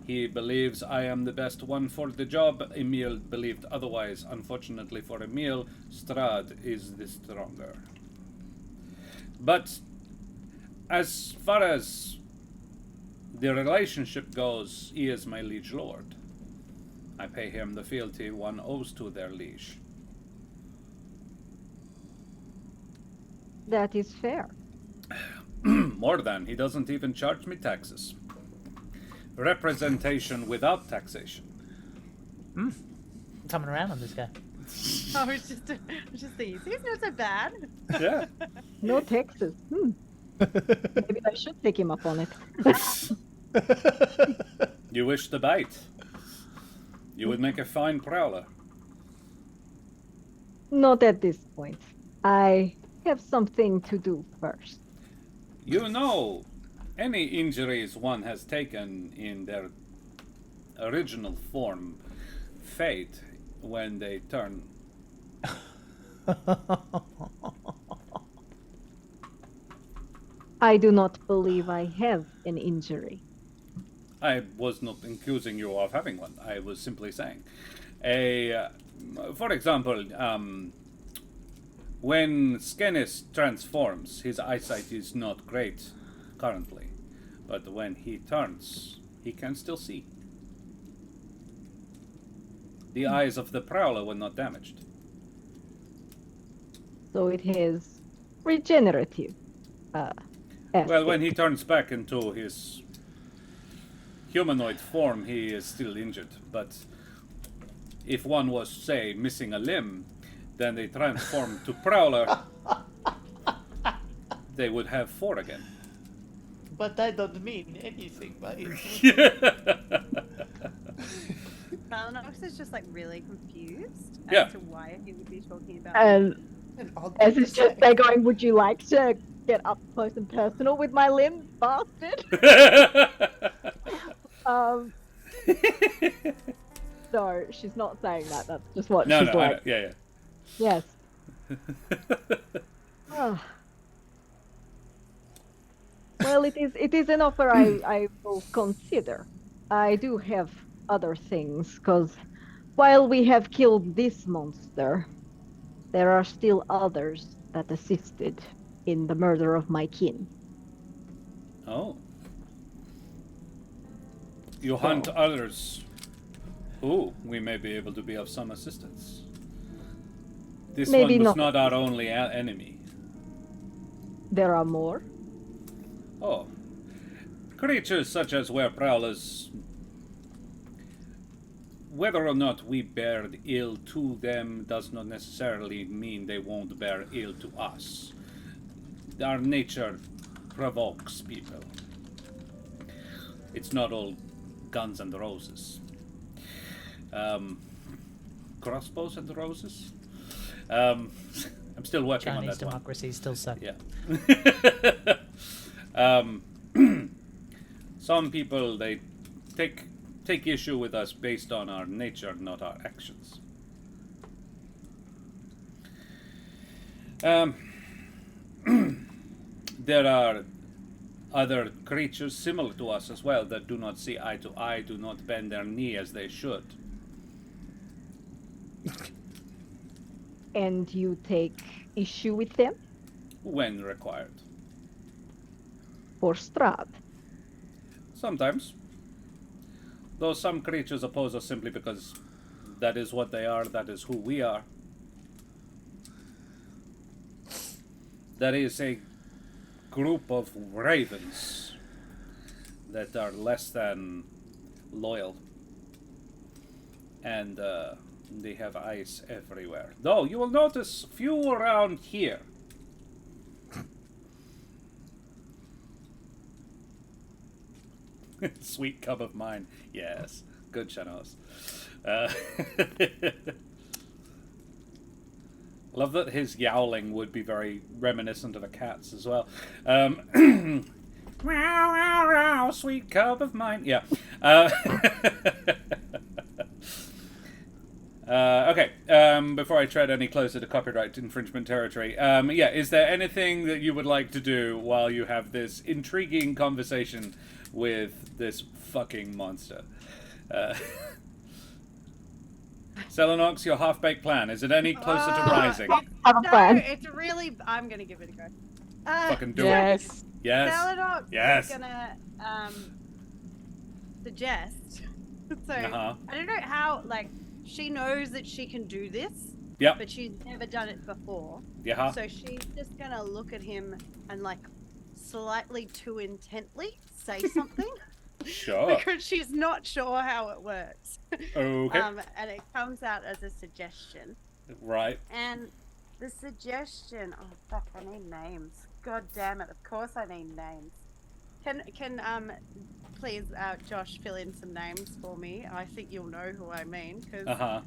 He believes I am the best one for the job. Emil believed otherwise. Unfortunately for Emil, Strahd is the stronger. But as far as the relationship goes, he is my liege lord. I pay him the fealty one owes to their liege. That is fair. More than. He doesn't even charge me taxes. Representation without taxation. Coming around on this guy. Oh, it's just these. He's not so bad. Yeah. No taxes. Maybe I should take him up on it. You wish to bite. You would make a fine prowler. Not at this point. I have something to do first. You know, any injuries one has taken in their original form fade when they turn. I do not believe I have an injury. I was not accusing you of having one. I was simply saying. For example, when Skenis transforms, his eyesight is not great currently. But when he turns, he can still see. The eyes of the Prowler were not damaged. So it has regenerative Well, when aspect. he turns back into his humanoid form, he is still injured. But if one was, say, missing a limb, then they transform to Prowler, they would have 4 again. But that doesn't mean anything, but Balanox is just like really confused Yeah. as to why he would be talking about. And as it's just they're going, would you like to get up close and personal with my limbs, bastard? No, she's not saying that. That's just what No, she's no, like. yeah. Yes. Ah. Well, it is an offer I will consider. I do have other things, because while we have killed this monster, there are still others that assisted in the murder of my kin. Oh. You hunt others who we may be able to be of some assistance. This Maybe one was not. not our only enemy. There are more. Oh. Creatures such as prowlers, whether or not we bear ill to them does not necessarily mean they won't bear ill to us. Our nature provokes people. It's not all guns and roses. Crossbows and roses? I'm still working on Chinese that one. democracy still suck. Yeah. Some people, they take issue with us based on our nature, not our actions. There are other creatures similar to us as well that do not see eye to eye, do not bend their knee as they should. And you take issue with them? When required. For Strahd. Sometimes. Though some creatures oppose us simply because that is what they are, that is who we are. There is a group of ravens that are less than loyal. And they have eyes everywhere. Though you will notice few around here. Sweet cup of mine. Yes. Good, Shanos. Love that his yowling would be very reminiscent of a cat's as well. Meow, meow, meow, sweet cup of mine. Yeah. Okay. Before I tread any closer to copyright infringement territory, yeah, is there anything that you would like to do while you have this intriguing conversation with this fucking monster? Selenox, your half-baked plan. Is it any closer to rising? Have a plan. It's really. I'm gonna give it a go. Fucking do it. Yes. Yes. Selenox Yes. is gonna suggest. So Uh-huh. I don't know how. Like, she knows that she can do this, Yep. but she's never done it before. Yeah. So she's just gonna look at him and like slightly too intently say something Sure. because she's not sure how it works. Okay. And it comes out as a suggestion. Right. And the suggestion, oh fuck, I need names. God damn it! Of course I need names. Can please Josh fill in some names for me? I think you'll know who I mean because Uh-huh.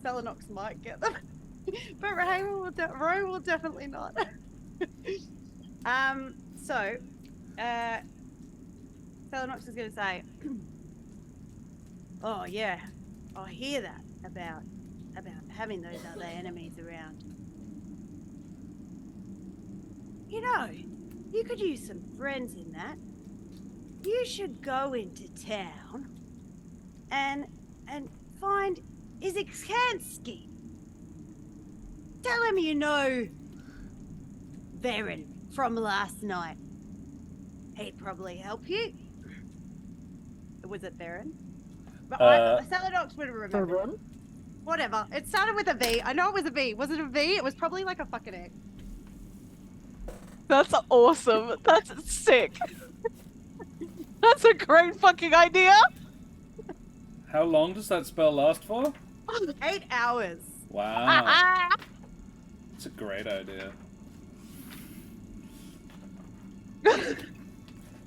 Selenox might get them, but Ro will definitely not. So, Selenox is going to say, "Oh yeah, I hear that about having those other enemies around. You know, you could use some friends in that. You should go into town and find Izikansky. Tell him you know Varen from last night. He'd probably help you." Was it Varen? But Selenox would have remembered. Varun? Whatever. It started with a V. I know it was a V. Was it a V? It was probably like a fucking egg. That's awesome. That's sick. That's a great fucking idea. How long does that spell last for? 8 hours. Wow. It's a great idea.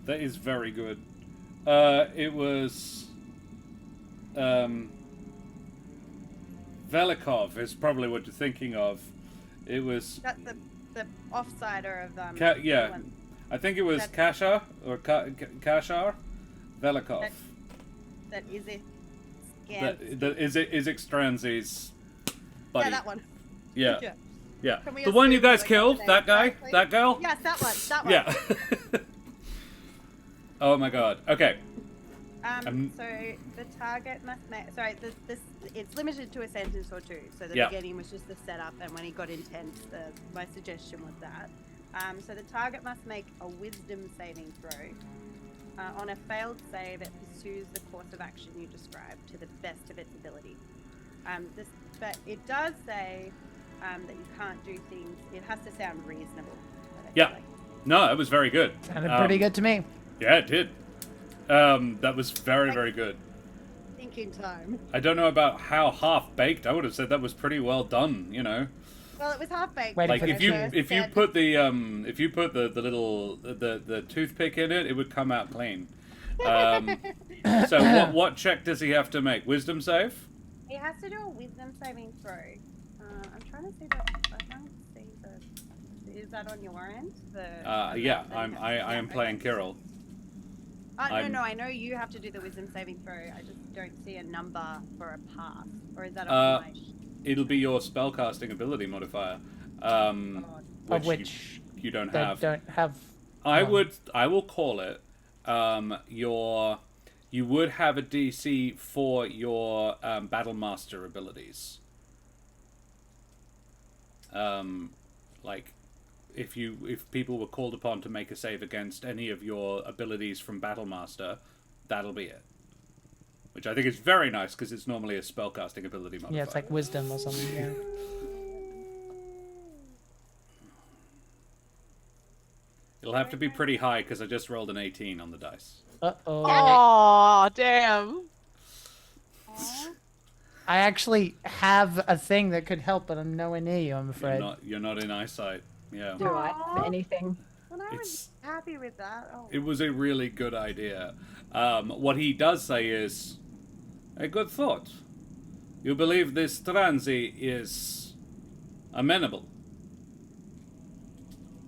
That is very good. It was... Velikov is probably what you're thinking of. It was... That's the offsider of yeah. one. I think it was Kashar, or Kashar? Velikov. That is it. Izek Stranzi's buddy. Yeah, that one. Yeah. Yeah. Yeah. Can we The one you assume guys like killed? the That name guy? correctly? That girl? Yes, that one. That one. Yeah. Oh my god. Okay. So the target must make. Sorry, this it's limited to a sentence or two. So the Yeah. beginning was just the setup, and when he got intense, my suggestion was that. So the target must make a wisdom saving throw. On a failed save, it pursues the course of action you described to the best of its ability. But it does say that you can't do things. It has to sound reasonable. Yeah. No, it was very good. Sounded pretty good to me. Yeah, it did. That was very, very good. Thinking time. I don't know about how half-baked. I would have said that was pretty well done, you know. Well, it was half baked. Wait, Like for if the you first if you put the little the toothpick in it, it would come out clean. So what check does he have to make? Wisdom save? He has to do a wisdom saving throw. I'm trying to see that. I don't see the. Is that on your end? Yeah, I am playing Kirill. No, I know you have to do the wisdom saving throw. I just don't see a number for a pass. Or is that on my... It'll be your spellcasting ability modifier, which you don't have. Don't have. I will call it. You would have a DC for your battle master abilities. Like, if people were called upon to make a save against any of your abilities from battle master, that'll be it. Which I think is very nice because it's normally a spellcasting ability modifier. Yeah, it's like wisdom or something. Yeah. It'll have to be pretty high because I just rolled an 18 on the dice. Uh-oh. Oh, damn. I actually have a thing that could help, but I'm nowhere near you, I'm afraid. You're not in eyesight. Yeah. Do I have anything? Well, I was happy with that. Oh. It was a really good idea. What he does say is, a good thought. You believe this Transi is amenable?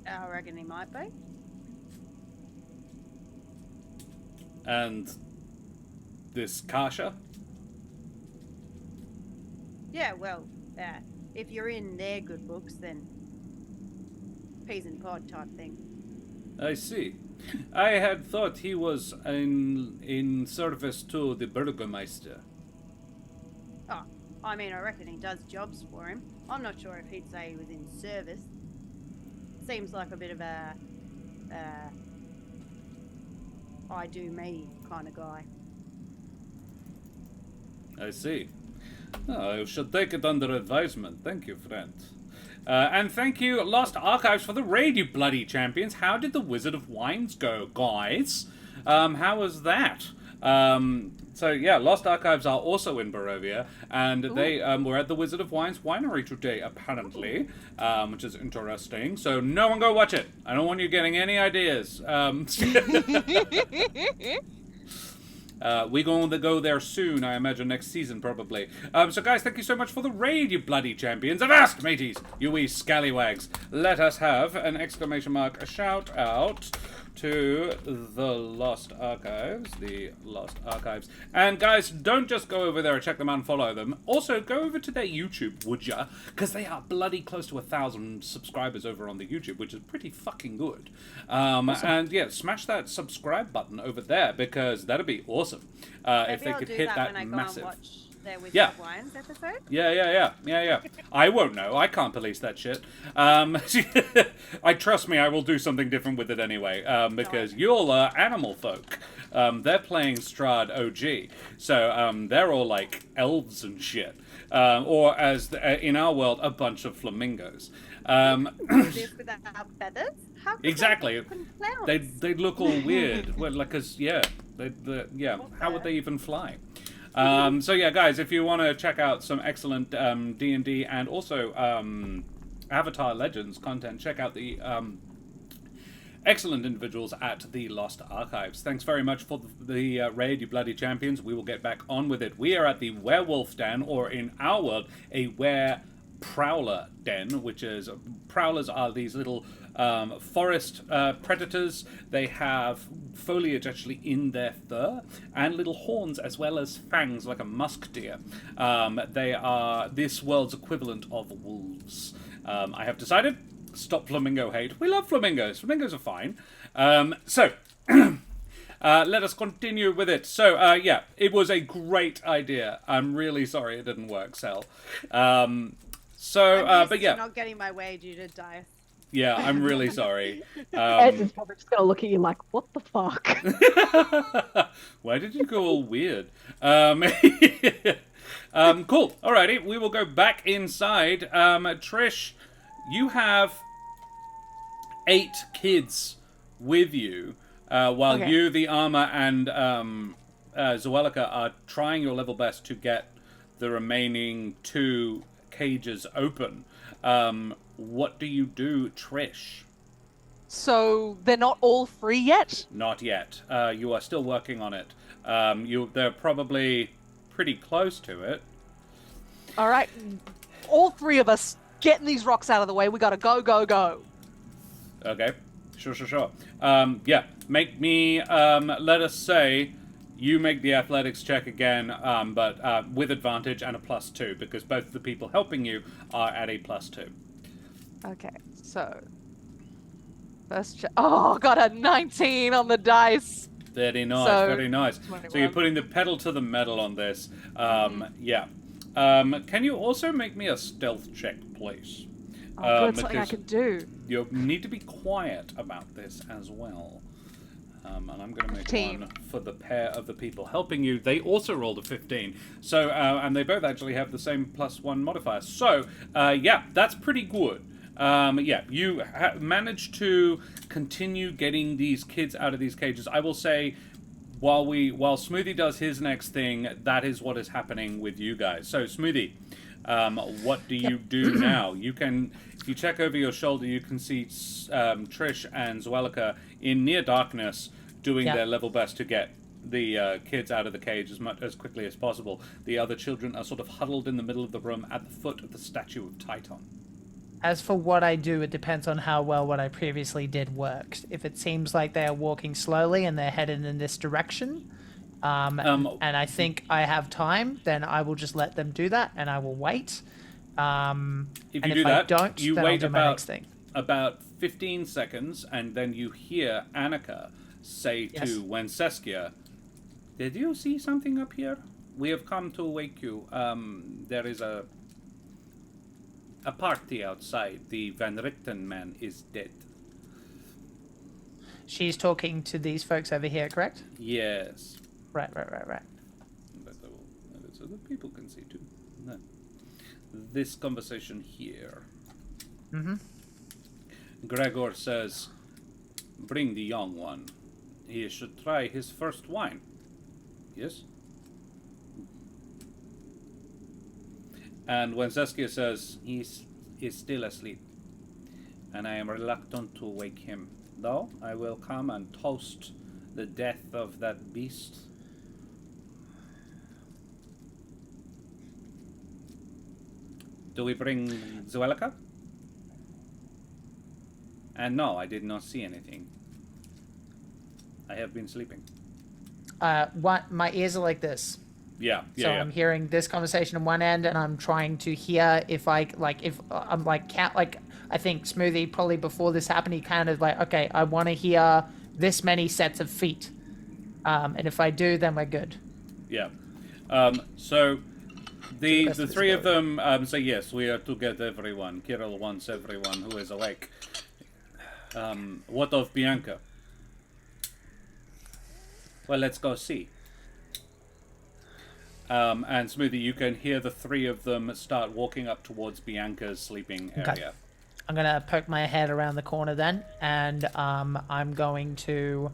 I reckon he might be. And this Kasha? Yeah, well, if you're in their good books, then peas and pod type thing. I see. I had thought he was in service to the Burgermeister. Oh, I mean, I reckon he does jobs for him. I'm not sure if he'd say he was in service. Seems like a bit of a I do me kind of guy. I see. Oh, I should take it under advisement. Thank you, friend. And thank you, Lost Archives, for the raid, you bloody champions. How did the Wizard of Wines go, guys? How was that? So, yeah, Lost Archives are also in Barovia, and they were at the Wizard of Wines winery today, apparently, which is interesting. So no one go watch it. I don't want you getting any ideas. We're going to go there soon, I imagine next season, probably. So guys, thank you so much for the raid, you bloody champions. Avast, mateys, you wee scallywags. Let us have an exclamation mark, a shout out to the Lost Archives. And guys, don't just go over there and check them out and follow them. Also, go over to their YouTube, would ya? Because they are bloody close to 1,000 subscribers over on the YouTube, which is pretty fucking good. Awesome. And yeah, smash that subscribe button over there, because that'd be awesome. If they could hit that massive. Their Wizard of Wines episode? Yeah. I won't know. I can't police that shit. Trust me, I will do something different with it anyway, because you're animal folk. They're playing Strahd OG, so they're all like elves and shit. Or as in our world, a bunch of flamingos. This without feathers? How exactly. They'd look all weird. Well, like, cause how would they even fly? So yeah, guys, if you want to check out some excellent D&D and also Avatar Legends content, check out the excellent individuals at the Lost Archives. Thanks very much for the raid, you bloody champions. We will get back on with it. We are at the Werewolf Den, or in our world, a Prowler Den, which is, prowlers are these little forest predators. They have foliage actually in their fur and little horns as well as fangs like a musk deer. They are this world's equivalent of wolves. I have decided, stop flamingo hate. We love flamingos. Flamingos are fine. So let us continue with it. So yeah, it was a great idea. I'm really sorry it didn't work, Sel. But yeah, not getting my way due to dice. Yeah, I'm really sorry. Ed is probably just gonna look at you like, what the fuck? Why did you go all weird? Cool. Alrighty, we will go back inside. Trish, you have 8 kids with you, while you, the armor, and Zuleika are trying your level best to get the remaining 2 cages open. What do you do, Trish? So they're not all free yet? Not yet. You are still working on it. They're probably pretty close to it. All right. All 3 of us getting these rocks out of the way. We gotta go. Okay. Sure. Yeah, make me, let us say, you make the athletics check again, but with advantage and a +2, because both of the people helping you are at a +2. Okay, so first check. Oh, got a 19 on the dice. Very nice, So, very nice. 21. So you're putting the pedal to the metal on this. Yeah. Can you also make me a stealth check, please? Oh, good, something I can do. You need to be quiet about this as well. And I'm going to make 15. one for the pair of the people helping you. They also rolled a 15. So, and they both actually have the same +1 modifier. So, yeah, that's pretty good. Yeah, you managed to continue getting these kids out of these cages. I will say, while Smoothie does his next thing, that is what is happening with you guys. So, Smoothie, what do you do now? You can, if you check over your shoulder, you can see Trish and Zuleika in near darkness doing their level best to get the kids out of the cage as quickly as possible. The other children are sort of huddled in the middle of the room at the foot of the statue of Titan. As for what I do, it depends on how well what I previously did worked. If it seems like they are walking slowly and they're headed in this direction, and I think I have time, then I will just let them do that, and I will wait. If and you do if that, I don't, you then wait I'll do my next thing. about 15 seconds, and then you hear Annika say to Wenceskia, "Did you see something up here? We have come to wake you. There is a party outside. The Van Richten man is dead." She's talking to these folks over here, correct? Yes. Right. But I will let it so that people can see too. No. This conversation here. Mm-hmm. Gregor says, "Bring the young one. He should try his first wine." Yes? And when Saskia says, "He is still asleep, and I am reluctant to wake him. Though I will come and toast the death of that beast." Do we bring Zuleika? And no, I did not see anything. I have been sleeping. My ears are like this. Yeah. So I'm hearing this conversation on one end, and I'm trying to hear if I think Smoothie probably before this happened, he kind of like, okay, I want to hear this many sets of feet, and if I do, then we're good. Yeah. So the three of them say, "Yes, we are to get everyone. Kirill wants everyone who is awake." What of Bianca? Well, let's go see. And Smoothie, you can hear the three of them start walking up towards Bianca's sleeping area. Okay. I'm gonna poke my head around the corner then, and I'm going to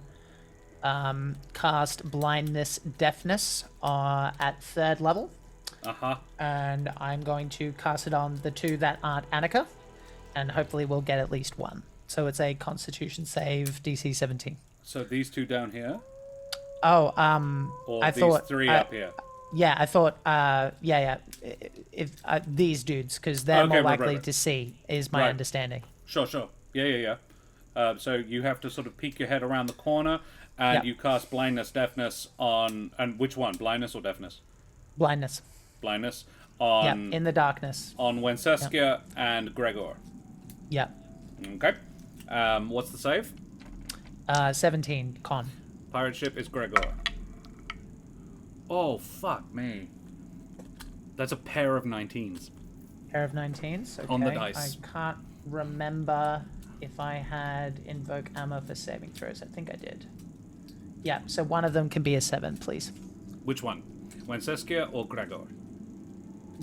cast blindness, deafness at 3rd level. And I'm going to cast it on the two that aren't Annika, and hopefully we'll get at least one. So it's a Constitution save, DC 17. So these two down here? Oh, or I these thought three up here? Yeah, I thought, if these dudes, because they're more likely to see, is my understanding. Sure. Yeah. So you have to sort of peek your head around the corner, and you cast blindness, deafness on, and which one? Blindness or deafness? Blindness. Blindness on. In the darkness. On Wenceskia and Gregor. Yeah. Okay. What's the save? 17, con. Pirate ship is Gregor. Oh, fuck me. That's a pair of 19s. Pair of 19s? Okay. On the dice. I can't remember if I had invoke ammo for saving throws. I think I did. Yeah, so one of them can be a 7, please. Which one? Wenceskia or Gregor?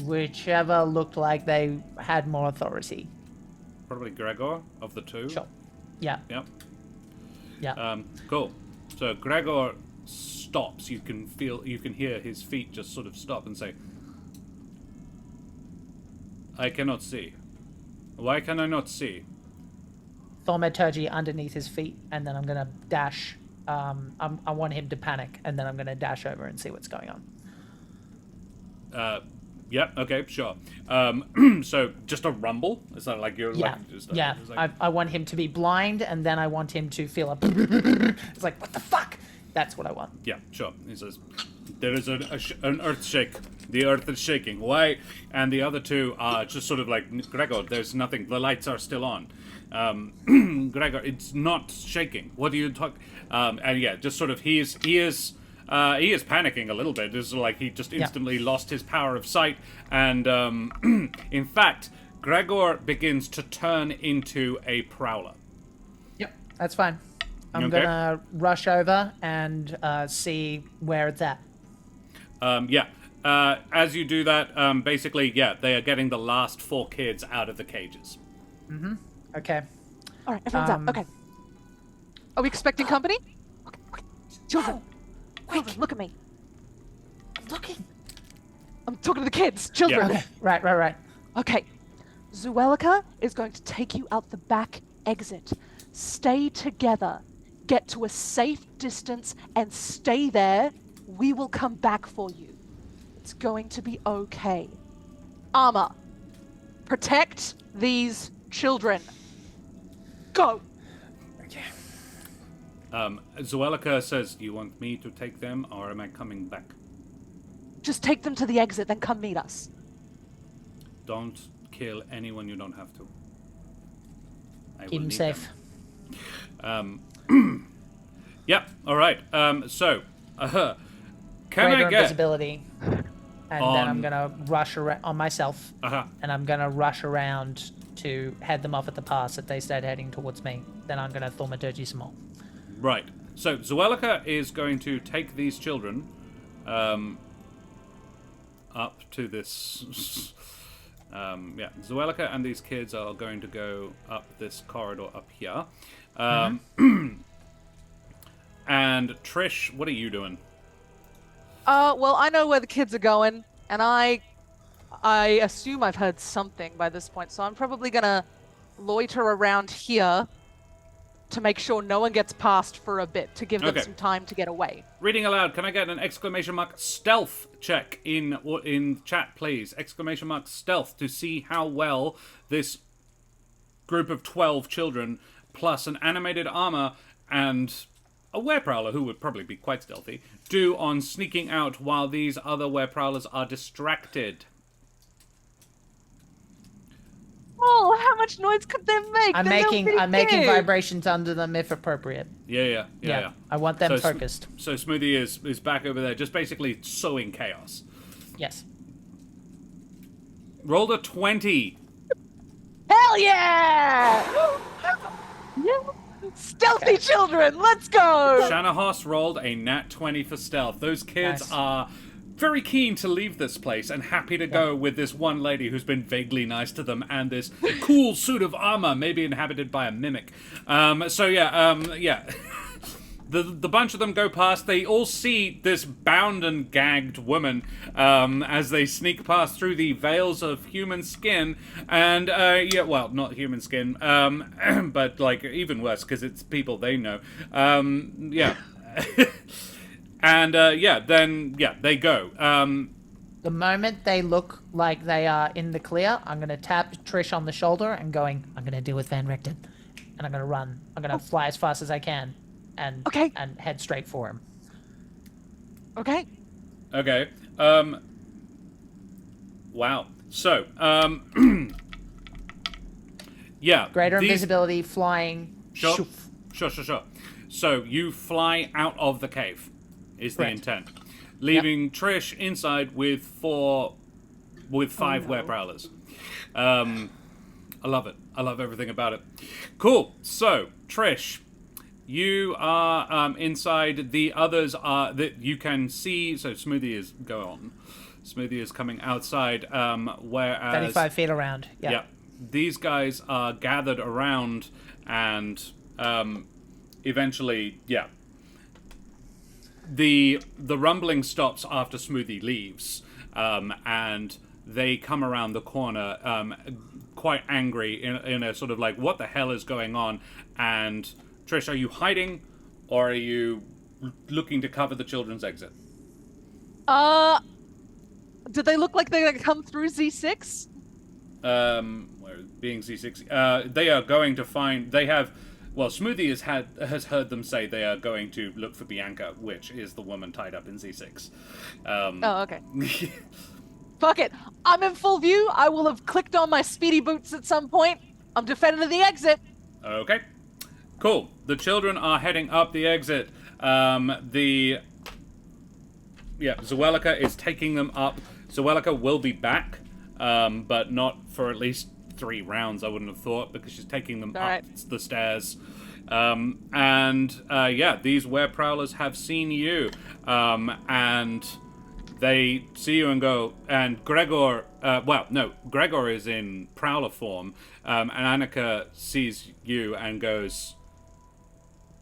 Whichever looked like they had more authority. Probably Gregor of the two. Sure. Yeah. Yep. Yeah. Cool. So Gregor stops. You can hear his feet just sort of stop and say, "I cannot see. Why can I not see?" Thaumaturgy underneath his feet, and then I'm gonna dash. I want him to panic, and then I'm gonna dash over and see what's going on. Yep. Okay. Sure. So just a rumble. Is that like you're Yeah, like just yeah. it's like, I want him to be blind, and then I want him to feel a. It's like, what the fuck? That's what I want. yeah. Sure. He says, "There is an earth shake. The earth is shaking. Why?" And the other two are just sort of like, Gregor, there's nothing. The lights are still on. Gregor, it's not shaking. What are you talking? And yeah, just sort of he is panicking a little bit. It's like he just instantly lost his power of sight, and in fact, Gregor begins to turn into a prowler. Yep, that's fine. I'm Okay. gonna rush over and see where it's at. As you do that, basically, they are getting the last 4 kids out of the cages. Okay. All right, everyone's out. Okay. Are we expecting company? Okay. Children. Children, look at me. I'm looking. I'm talking to the kids. Children. Yeah. Okay. Right. Okay. Zuleika is going to take you out the back exit. Stay together. Get to a safe distance and stay there. We will come back for you. It's going to be okay. Armor. Protect these children. Go. Okay. Zuleika says, "You want me to take them, or am I coming back? Just take them to the exit, then come meet us. Don't kill anyone you don't have to. I Keep will him need safe. them." Yep. All right. So, can Greater I get? invisibility, and then On- I'm gonna rush around on myself, Uh-huh. and I'm gonna rush around to head them off at the pass if they start heading towards me. Then I'm gonna thaumaturgy some more. Right. So Zuleika is going to take these children up to this. Zuleika and these kids are going to go up this corridor up here. And Trish, what are you doing? Well, I know where the kids are going, and I assume I've heard something by this point, so I'm probably gonna loiter around here to make sure no one gets past for a bit, to give them Okay. some time to get away. Reading aloud, can I get an exclamation mark stealth check in chat, please? Exclamation mark stealth to see how well this group of 12 children, plus an animated armor and a were-prowler, who would probably be quite stealthy, do on sneaking out while these other were-prowlers are distracted. Oh, how much noise could they make? I'm They're little making bitty kids. vibrations under them if appropriate. Yeah. I want them So focused. So Smoothie is back over there, just basically sowing chaos. Yes. Rolled a 20. Hell yeah! Yeah. Stealthy children, let's go! Shanahos rolled a nat 20 for stealth. Those kids Nice. are very keen to leave this place and happy to go with this one lady who's been vaguely nice to them and this cool suit of armor, maybe inhabited by a mimic. The bunch of them go past. They all see this bound and gagged woman as they sneak past through the veils of human skin. And, not human skin, but, like, even worse, because it's people they know. And, they go. The moment they look like they are in the clear, I'm going to tap Trish on the shoulder and going, I'm going to deal with Van Richten. And I'm going to run. I'm going to fly as fast as I can and head straight for him. Okay. Okay. Wow. So, Greater these- invisibility, flying. Sure. Shoof. Sure. So you fly out of the cave, is the Correct. intent, leaving Trish inside with 5 were-prowlers. I love it. I love everything about it. Cool. So Trish, you are inside. The others are that you can see. So Smoothie is Smoothie is coming outside. Whereas 35 feet around. Yeah. these guys are gathered around and eventually, the rumbling stops after Smoothie leaves, and they come around the corner, quite angry, in a sort of like, what the hell is going on? And Trish, are you hiding, or are you looking to cover the children's exit? Did they look like they're gonna come through Z6? Where being Z6, they are going to find. They have. Well, Smoothie has heard them say they are going to look for Bianca, which is the woman tied up in Z6. Oh, okay. Fuck it. I'm in full view. I will have clicked on my speedy boots at some point. I'm defending the exit. Okay. Cool. The children are heading up the exit. Zuleika is taking them up. Zuleika will be back, but not for at least 3 rounds, I wouldn't have thought, because she's taking them up the stairs. These were-prowlers have seen you, and they see you and go, and Gregor, Gregor is in Prowler form, and Annika sees you and goes,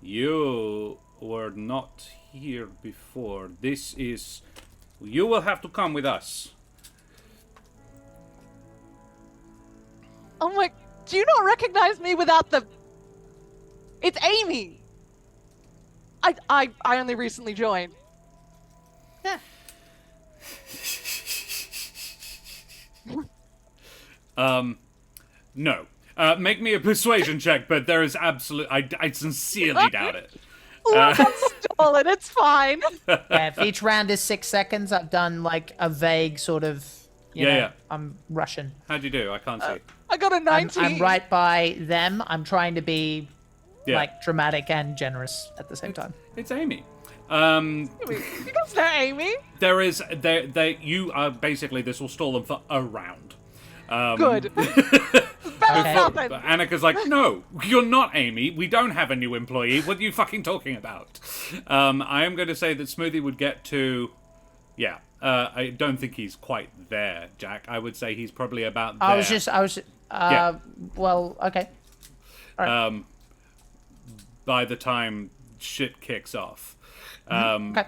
you were not here before. You will have to come with us. Oh my, do you not recognize me without the... It's Amy! I only recently joined. No. Make me a persuasion check, but there is I sincerely doubt it. Look, I'm stolen, it's fine. Yeah, if each round is 6 seconds, I've done like a vague sort of, you know, I'm Russian. How'd you do? I can't see. I got a 19. I'm right by them. I'm trying to be like dramatic and generous at the same time. It's Amy. You guys know Amy? You are basically, this will stall them for a round. Good. Better nothing. But Annika's like, no, you're not Amy. We don't have a new employee. What are you fucking talking about? I am going to say that Smoothie would get to, I don't think he's quite there, Jack. I would say he's probably about there. Well, okay. All right. By the time shit kicks off. Okay.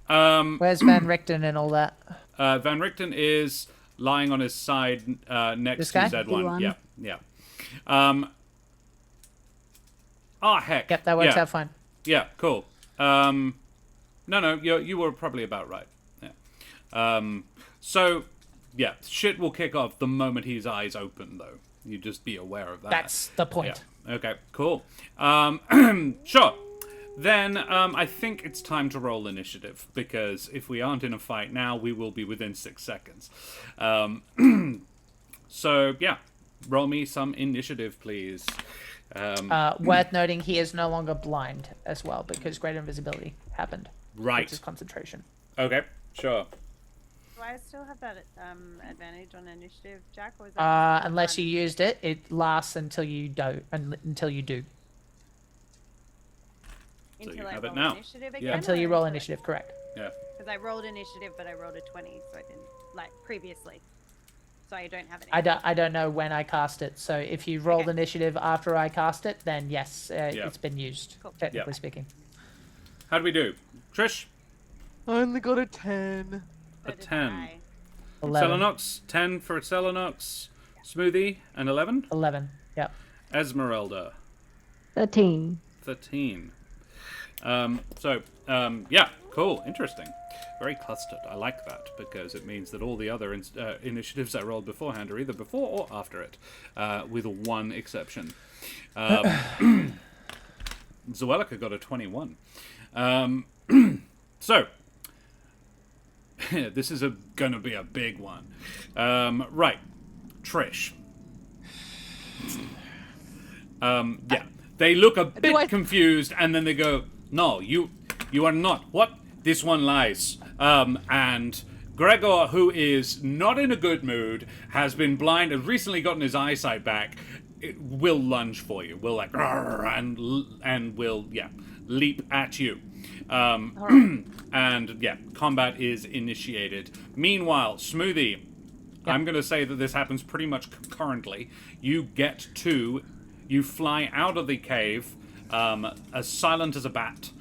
Where's Van Richten and all that? Van Richten is lying on his side next to Z1. Z1. Yeah. Heck. Yep, that works out fine. Yeah, cool. No, you were probably about right. Yeah. Shit will kick off the moment his eyes open, though. You just be aware of that. That's the point. Yeah. Okay, cool. Sure. Then I think it's time to roll initiative, because if we aren't in a fight now, we will be within 6 seconds. Roll me some initiative, please. Worth noting, he is no longer blind as well, because greater invisibility happened. Right. Which is concentration. Okay, sure. Do I still have that advantage on initiative, Jack? Or is that Unless you used it, it lasts until you do. Until you do. So you I have it roll now. initiative Yeah. again? Until you roll initiative, correct. Yeah. Because I rolled initiative, but I rolled a 20, so I didn't, previously. So I don't have it. I don't know when I cast it, so if you rolled initiative after I cast it, then yes, it's been used, technically speaking. How do we do? Trish? I only got a 10. A 10. 11. Selenox, 10 for Selenox. Smoothie, and 11? 11, yep. Esmeralda, 13. 13. Cool, interesting. Very clustered. I like that, because it means that all the other initiatives I rolled beforehand are either before or after it, with one exception. Zuleika got a 21. This is gonna be a big one. Right. Trish. They look a bit confused, and then they go, no, you are not. What? This one lies. And Gregor, who is not in a good mood, has been blind, has recently gotten his eyesight back, will lunge for you. Will and will leap at you. Combat is initiated. Meanwhile, Smoothie, I'm going to say that this happens pretty much concurrently. You fly out of the cave, as silent as a bat,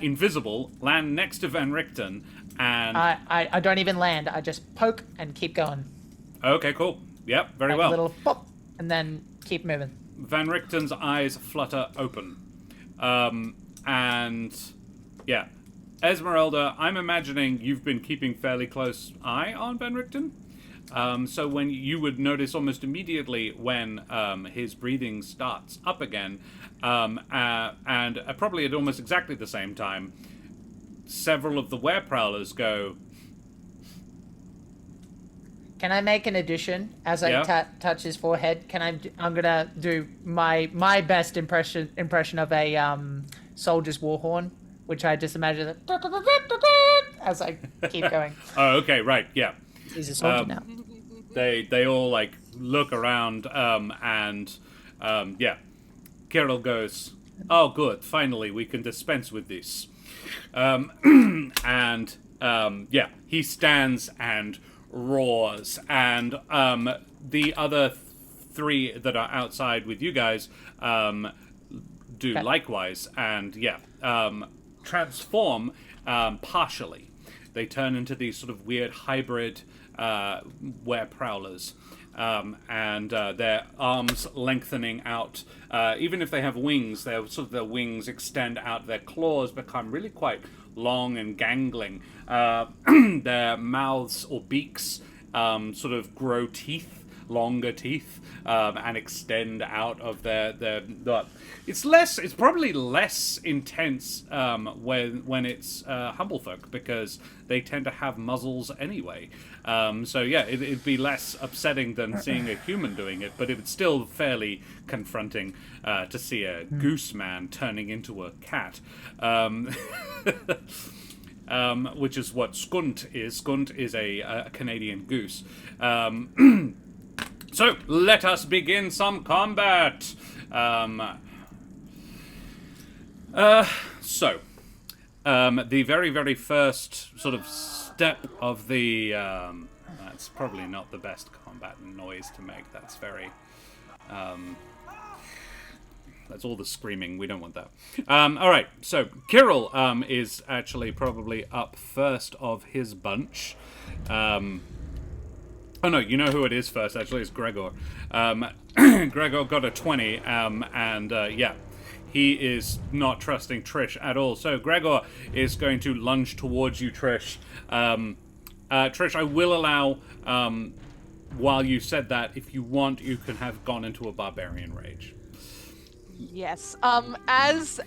invisible, land next to Van Richten, and... I don't even land. I just poke and keep going. Okay, cool. Yep, very well. A little pop, and then keep moving. Van Richten's eyes flutter open. And Yeah. Esmeralda, I'm imagining you've been keeping fairly close eye on Ben Richten. So when you would notice almost immediately when his breathing starts up again, and probably at almost exactly the same time, several of the Prowlers go. Can I make an addition as I touch his forehead? I'm gonna do my best impression of a soldier's war horn, which I just imagine as I keep going. Oh, okay, right, yeah. He's a soldier now. They all like look around, and Kirill goes, "Oh, good! Finally, we can dispense with this." He stands and roars, and the other three that are outside with you guys do likewise, and transform partially. They turn into these sort of weird hybrid prowlers, and their arms lengthening out. Even if they have wings, their wings extend out. Their claws become really quite long and gangling. Their mouths or beaks sort of grow teeth, longer teeth, and extend out of their. It's probably less intense when it's Humblefolk, because they tend to have muzzles anyway. It'd be less upsetting than seeing a human doing it, but it's still fairly confronting to see a goose man turning into a cat. Which is what skunt is. Skunt is a Canadian goose. So, let us begin some combat. The very, very first sort of step of the... that's probably not the best combat noise to make. That's very... that's all the screaming. We don't want that. Alright, so Kirill is actually probably up first of his bunch. Oh no, you know who it is first, actually. It's Gregor. Gregor got a 20, he is not trusting Trish at all. So Gregor is going to lunge towards you, Trish. Trish, I will allow, while you said that, if you want, you can have gone into a barbarian rage. Yes. As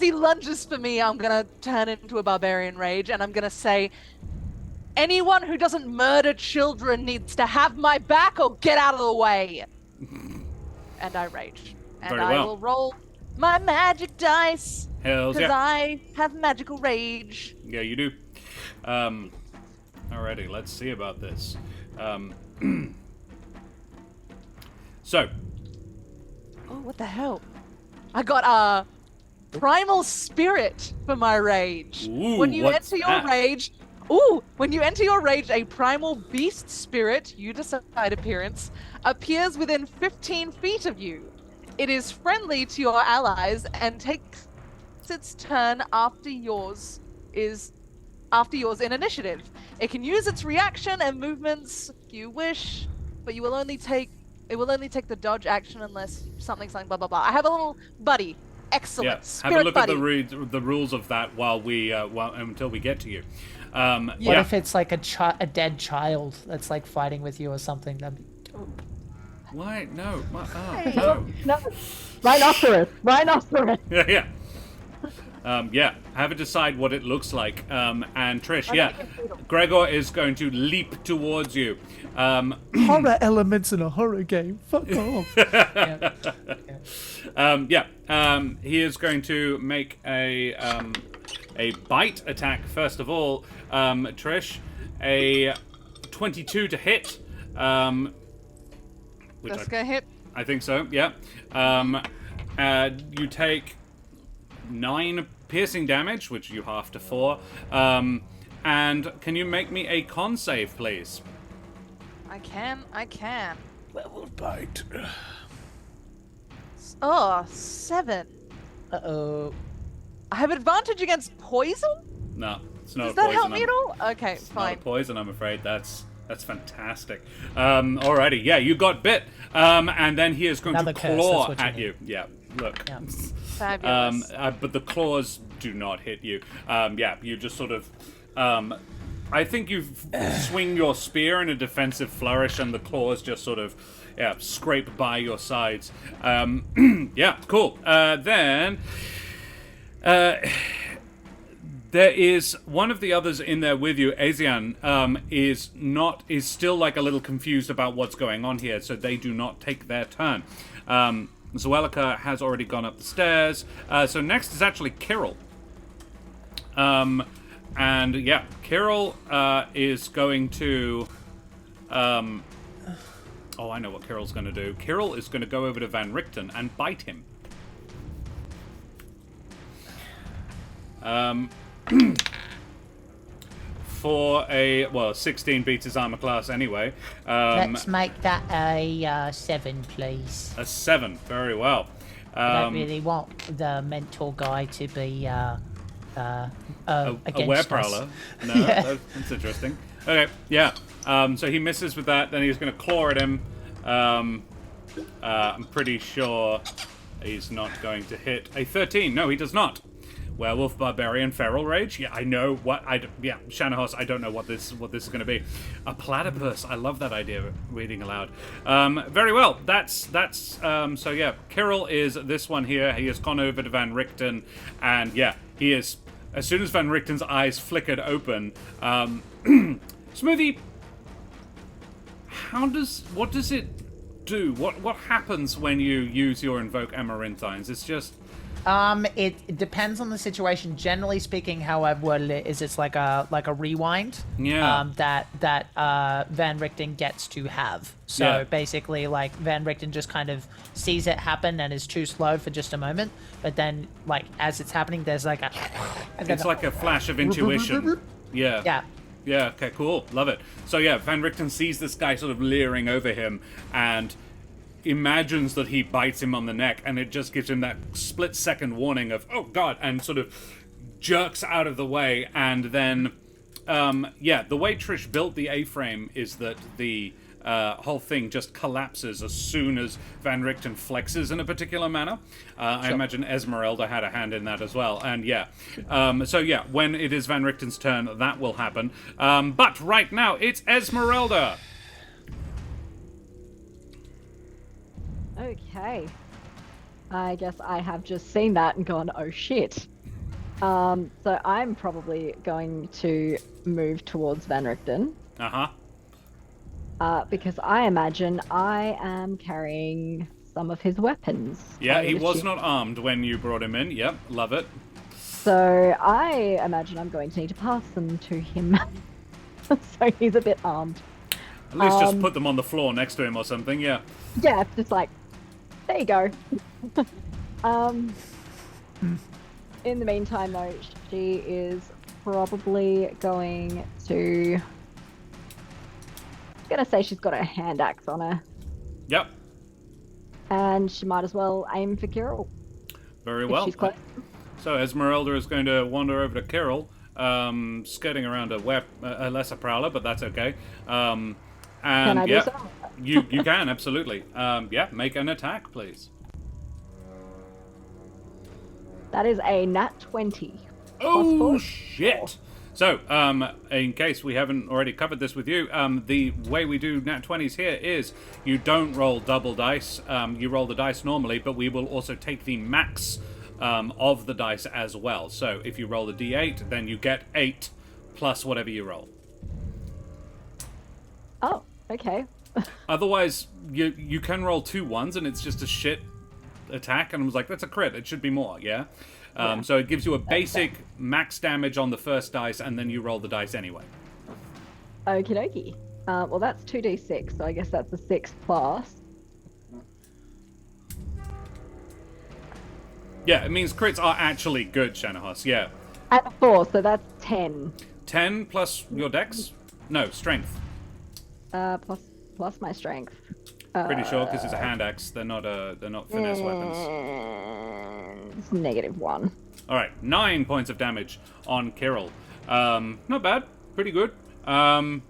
he lunges for me, I'm gonna turn into a barbarian rage, and I'm gonna say, anyone who doesn't murder children needs to have my back or get out of the way. And I rage. And Very I well. will roll my magic dice. Hells Because yeah. I have magical rage. Yeah, you do. Alrighty, let's see about this. So. Oh, what the hell? I got primal spirit for my rage. Ooh, when you what's enter your that? rage, a primal beast spirit, you decide appearance, appears within 15 feet of you. It is friendly to your allies and takes its turn after yours in initiative. It can use its reaction and movements if you wish, but it will only take the dodge action unless something blah blah blah. I have a little buddy. Excellent. Yeah, Spirit have a look buddy. at the rules of that until we get to you. What if it's like a dead child that's like fighting with you or something? That'd be dope. Why? No. No. Rhinoceros. Yeah. Have it decide what it looks like. And Trish, Gregor is going to leap towards you. Horror elements in a horror game. Fuck off. He is going to make a bite attack first of all. Trish, a 22 to hit. That's gonna hit. I think so. Yeah. You take 9 piercing damage, which you half to 4. And can you make me a con save, please? I can. Level bite. Oh, 7. Uh-oh. I have advantage against poison? No, it's not Does a that poison. help me at all? Okay, It's not fine. a poison, I'm afraid. That's fantastic. Alrighty, yeah, you got bit. And then he is going Another to curse, claw that's what you at need. you. Yeah, look. Yeah. Fabulous. But the claws do not hit you. Yeah, you just sort of... I think you swing your spear in a defensive flourish, and the claws just sort of scrape by your sides. Yeah, cool. Then there is one of the others in there with you. Asian is still like a little confused about what's going on here, so they do not take their turn. Zuleika has already gone up the stairs. So next is actually Kirill. And yeah, Kirill is going to... oh, I know what Kirill's going to do. Kirill is going to go over to Van Richten and bite him. For a... Well, 16 beats his armor class anyway. Let's make that a 7, please. A 7, very well. I don't really want the mentor guy to be... a against were us. prowler. No, Yeah. that's interesting. Okay, yeah. So he misses with that. Then he's going to claw at him. I'm pretty sure he's not going to hit a 13. No, he does not. Werewolf, barbarian, feral rage. Yeah, I know what yeah, Shanahos. I don't know what this is going to be. A platypus. I love that idea of reading aloud. Very well. That's so yeah. Kirill is this one here. He has gone over to Van Richten, and yeah, he is. As soon as Van Richten's eyes flickered open, Smoothie. What does it do? What happens when you use your invoke amaranthines? It's just. It depends on the situation. Generally speaking, how I've worded it is it's like a rewind. Yeah. That Van Richten gets to have. So Yeah. basically, like Van Richten just kind of sees it happen and is too slow for just a moment. But then, like as it's happening, there's like a. It's like a flash of intuition. Yeah. Yeah. Yeah, okay, cool. Love it. So yeah, Van Richten sees this guy sort of leering over him and imagines that he bites him on the neck, and it just gives him that split-second warning of, oh god, and sort of jerks out of the way, and then, yeah, the way Trish built the A-frame is that the whole thing just collapses as soon as Van Richten flexes in a particular manner. I imagine Esmeralda had a hand in that as well, and yeah. So yeah, when it is Van Richten's turn, that will happen. But right now, it's Esmeralda! Okay. I guess I have just seen that and gone, oh shit. So I'm probably going to move towards Van Richten. Uh-huh. Because I imagine I am carrying some of his weapons. Yeah, he was not armed when you brought him in. Yep, love it. So I imagine I'm going to need to pass them to him. So he's a bit armed. At least just put them on the floor next to him or something, yeah. Yeah, just like, there you go. In the meantime, though, she is probably going to... I'm going to say she's got a hand axe on her. Yep. And she might as well aim for Kirill. Very well. She's close. So Esmeralda is going to wander over to Kirill, skirting around a lesser prowler, but that's okay. And Can I do yeah, so? you can, absolutely. Yeah, make an attack, please. That is a nat 20. Oh, Plus 4. shit! So, in case we haven't already covered this with you, the way we do nat 20s here is you don't roll double dice. You roll the dice normally, but we will also take the max of the dice as well. So, if you roll the d8, then you get 8 plus whatever you roll. Oh, okay. Otherwise, you can roll 2 1s and it's just a shit attack, and I was like, that's a crit, it should be more, yeah? So it gives you a basic max damage on the first dice, and then you roll the dice anyway. Okie dokie. Well, that's 2d6, so I guess that's a 6 plus. Yeah, it means crits are actually good, Shanahos, yeah. At 4, so that's 10. 10 plus your dex? No, strength. Plus my strength. Pretty sure, because it's a hand axe. They're not finesse weapons. It's -1. All right, 9 points of damage on Kirill. Not bad. Pretty good. Yeah,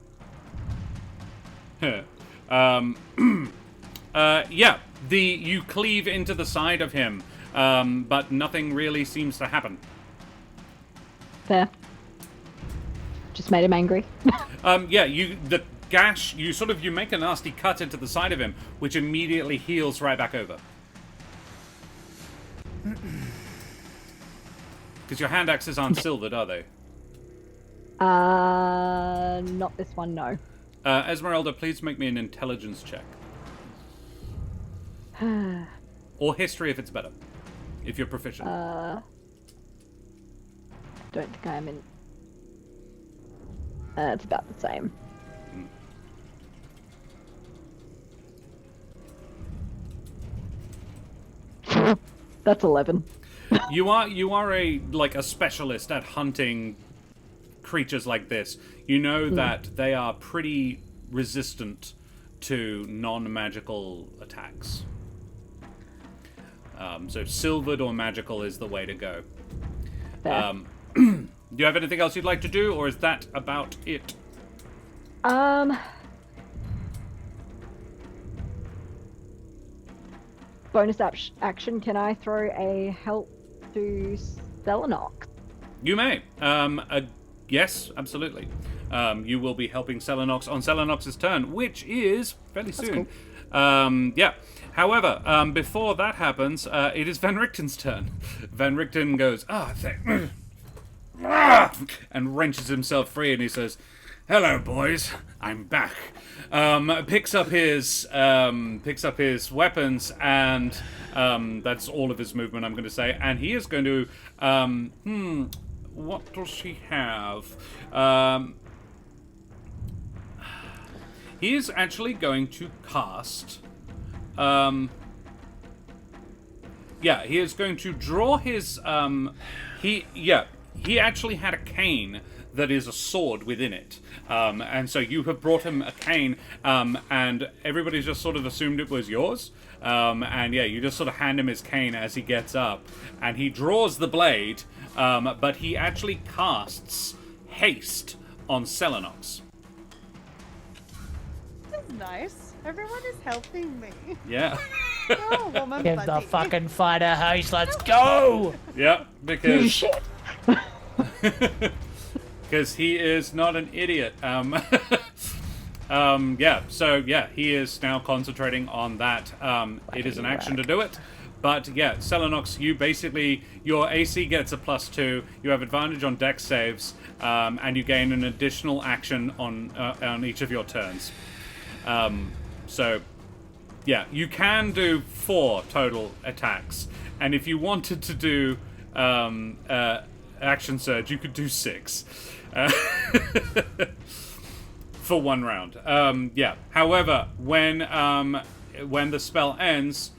you cleave into the side of him, but nothing really seems to happen. Fair. Just made him angry. Yeah, the gash, you make a nasty cut into the side of him, which immediately heals right back over. Because your hand axes aren't silvered, are they? Not this one, no. Esmeralda, please make me an intelligence check. Or history if it's better. If you're proficient. Don't think I'm in. It's about the same. That's 11. You are a specialist at hunting creatures like this. You know that they are pretty resistant to non-magical attacks. So silvered or magical is the way to go. Do you have anything else you'd like to do, or is that about it? Bonus action, can I throw a help to Selenox? You may. Yes, absolutely. You will be helping Selenox on Selenox's turn, which is fairly soon. Cool. Yeah. However, before that happens, it is Van Richten's turn. Van Richten goes, and wrenches himself free, and he says, "Hello, boys. I'm back." Picks up his weapons, and that's all of his movement, I'm going to say. And he is going to, what does he have? He is actually going to cast. Yeah, he is going to draw his. He actually had a cane that is a sword within it. And so you have brought him a cane, and everybody's just sort of assumed it was yours. And yeah, you just sort of hand him his cane as he gets up, and he draws the blade, but he actually casts haste on Selenox. This is nice. Everyone is helping me. Yeah. Oh, woman Give the buddy. fucking fighter haste, let's go! Yeah, because... Shit. Because he is not an idiot. Yeah, so yeah, he is now concentrating on that. It is an action to do it. But yeah, Selenox, your AC gets a +2, you have advantage on dex saves, and you gain an additional action on each of your turns. So yeah, you can do 4 total attacks. And if you wanted to do action surge, you could do 6. For 1 round. Yeah. However, when the spell ends,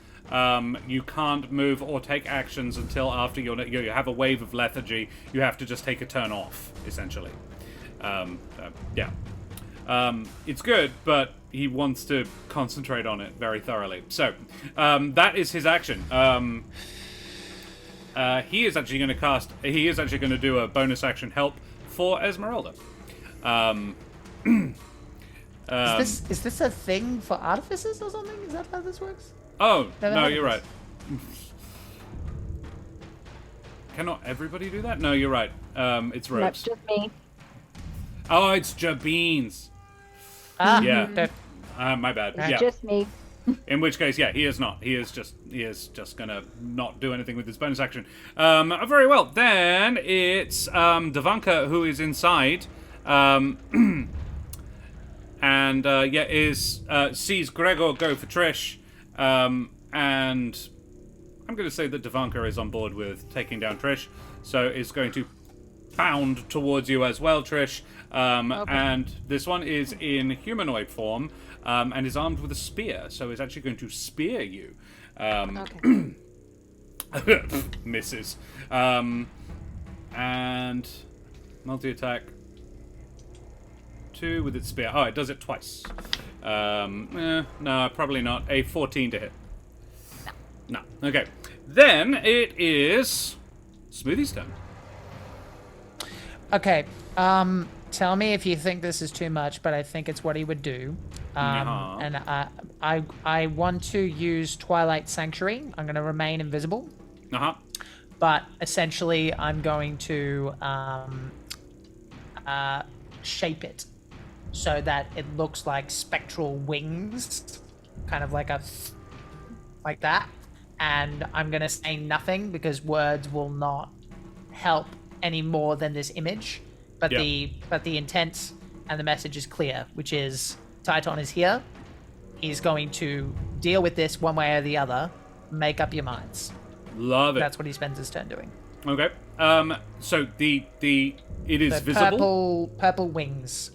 you can't move or take actions until after you have a wave of lethargy. You have to just take a turn off, essentially. Yeah. It's good, but he wants to concentrate on it very thoroughly. So, that is his action. He is actually going to do a bonus action help for Esmeralda. Is this a thing for artificers or something? Is that how this works? Oh, no, you're right. Cannot everybody do that? No, you're right. It's Nope, rogues. just me. Oh, it's Jabines. Yeah. Okay. My bad. Yeah. Just me. In which case, yeah, he is not. He is just gonna not do anything with his bonus action. Very well. Then it's Davanka who is inside, and sees Gregor go for Trish, and I'm going to say that Davanka is on board with taking down Trish, so is going to bound towards you as well, Trish. Okay. And this one is in humanoid form. And is armed with a spear, so is actually going to spear you. Okay. Misses. And multi-attack 2 with its spear. Oh, it does it twice. No, probably not. A 14 to hit. No. Okay. Then it is Smoothie's turn. Okay, tell me if you think this is too much, but I think it's what he would do. And I want to use Twilight Sanctuary. I'm going to remain invisible. Uh-huh. but essentially I'm going to shape it so that it looks like spectral wings, kind of like that. And I'm going to say nothing because words will not help any more than this image. But the intent and the message is clear, which is Titan is here. He's going to deal with this one way or the other. Make up your minds. Love it. That's what he spends his turn doing. Okay. So it is visible. Purple wings.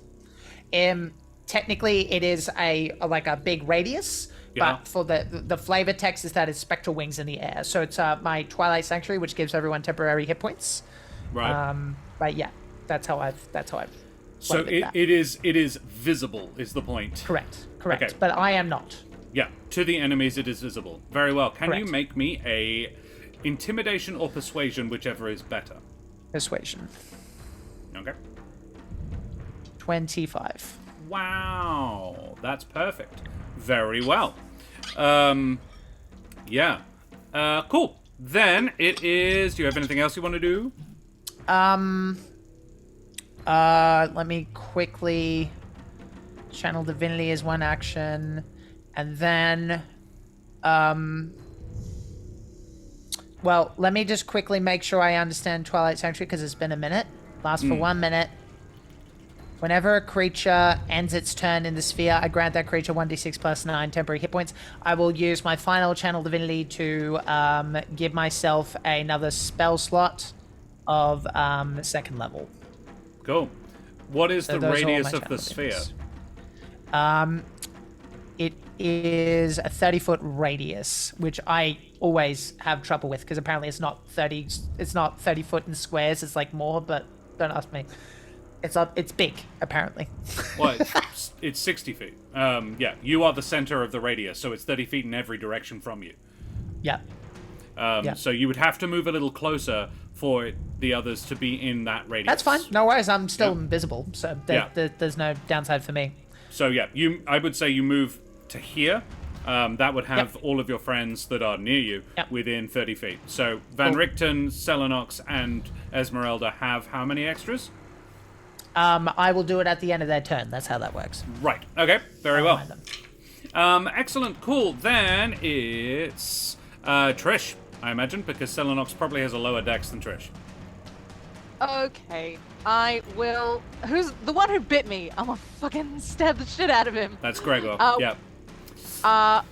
Technically, it is a big radius. Yeah. But for the flavor text is that it's spectral wings in the air. So it's my Twilight Sanctuary, which gives everyone temporary hit points. Right. But yeah, that's how I've. So it is visible. Is the point? Correct. Okay. But I am not. Yeah. To the enemies, it is visible. Very well. Can Correct. you make me a intimidation or persuasion, whichever is better? Persuasion. Okay. 25. Wow, that's perfect. Very well. Yeah. Cool. Then it is. Do you have anything else you want to do? Let me quickly channel divinity as one action, and then, well, let me just quickly make sure I understand Twilight Sanctuary because it's been a minute. Lasts for 1 minute. Whenever a creature ends its turn in the sphere, I grant that creature 1d6 plus 9 temporary hit points. I will use my final channel divinity to give myself another spell slot of second level. Cool. What is So the those are all radius my of the channel sphere? divinities. It is a 30-foot radius, which I always have trouble with because apparently it's not 30. It's not 30 foot in squares. It's like more, but don't ask me. It's big, apparently. Well, it's 60 feet. Yeah, you are the center of the radius, so it's 30 feet in every direction from you. Yeah. So you would have to move a little closer for the others to be in that radius. That's fine. No worries. I'm still invisible, so there's no downside for me. So yeah, I would say you move to here. That would have all of your friends that are near you within 30 feet. So Van Richten, Selenox, and Esmeralda have how many extras? I will do it at the end of their turn. That's how that works. Right. Okay. Very well. Them. Excellent. Cool. Then it's Trish, I imagine, because Selenox probably has a lower dex than Trish. Okay, I will. Who's the one who bit me? I'm gonna fucking stab the shit out of him. That's Gregor. Oh. Yeah.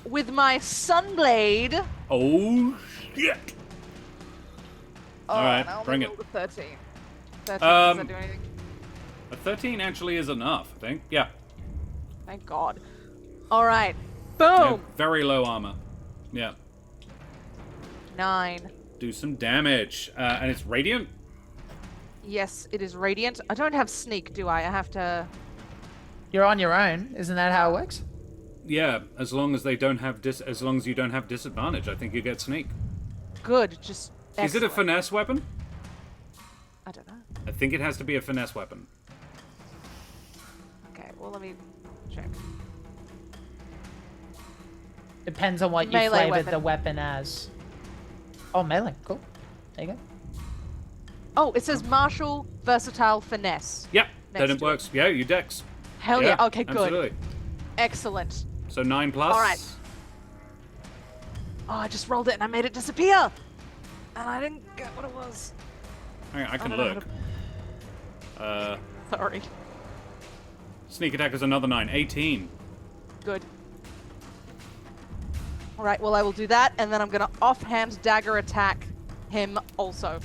With my Sunblade. Oh shit! All right, I only bring it. rolled a 13. 13 does that do anything? A 13 actually is enough, I think. Yeah. Thank God. All right. Boom. Yeah, very low armor. Yeah. 9. Do some damage, and it's radiant. Yes, it is radiant. I don't have sneak, do I? I have to. You're on your own. Isn't that how it works? Yeah, as long as they don't have as long as you don't have disadvantage, I think you get sneak. Good. Just. Is it a finesse weapon? I don't know. I think it has to be a finesse weapon. Okay. Well, let me check. Depends on what you Melee flavored weapon. the weapon as. Oh, melee. Cool. There you go. Oh, it says martial, versatile, finesse. Yep, then Next it to works. Yeah, you dex. Hell yeah. Okay, good. Absolutely. Excellent. So 9 plus. All right. Oh, I just rolled it and I made it disappear. And I didn't get what it was. Hang on, I can don't know look. Sorry. Sneak attack is another 9. 18. Good. All right, well, I will do that, and then I'm going to offhand dagger attack him also.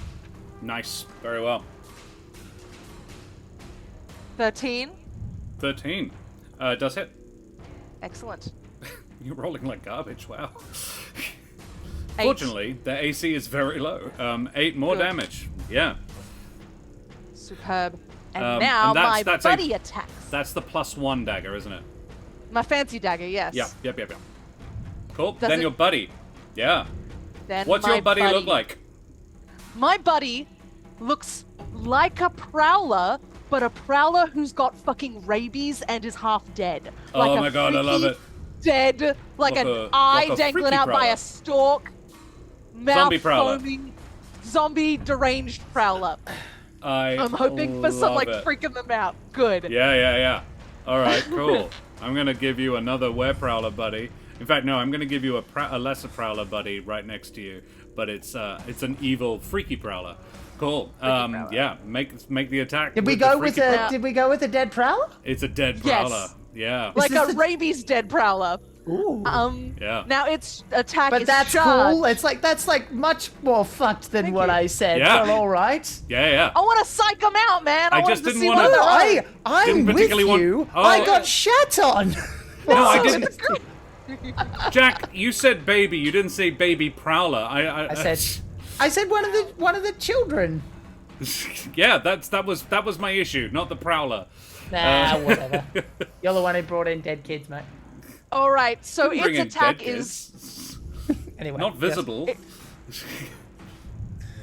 Nice. Very well. 13. 13. Does hit. Excellent. You're rolling like garbage. Wow. 8. Fortunately, the AC is very low. 8 more Good. damage. Yeah. Superb. And And now my that's buddy attacks. That's the +1 dagger, isn't it? My fancy dagger, yes. Yep. Cool. Does then it- your buddy. Yeah. Then What's my your buddy look like? My buddy looks like a prowler, but a prowler who's got fucking rabies and is half dead. Like Oh a my god, I love freaky, it. Dead, like Like an a eye freaky dangling out by prowler. a stalk, mouth Zombie prowler. foaming. zombie deranged Prowler. I'm hoping for some, like, freaking them out. Good. Yeah. All right, cool. I'm going to give you another Prowler buddy. In fact, no, I'm going to give you a lesser Prowler buddy right next to you. But it's an evil, freaky Prowler. Cool. Prowler. Yeah, make the attack. Did we go with a dead Prowler? It's a dead Prowler. Yeah. Like a rabies dead Prowler. Ooh. Yeah. Now its attack But is that's charged. cool. That's like much more fucked than what I said. Yeah. Well, all right. Yeah. I want to psych them out, man. I just wanted to didn't see wanna- what No, they're like. I'm Didn't with particularly you. want- Oh. I got shat on. No, I didn't. Jack, you said baby. You didn't say baby Prowler. I said one of the children. Yeah, that was my issue, not the Prowler. Nah, whatever. You're the one who brought in dead kids, mate. All right, so Didn't bring in its attack dead is kids. Anyway, Not visible.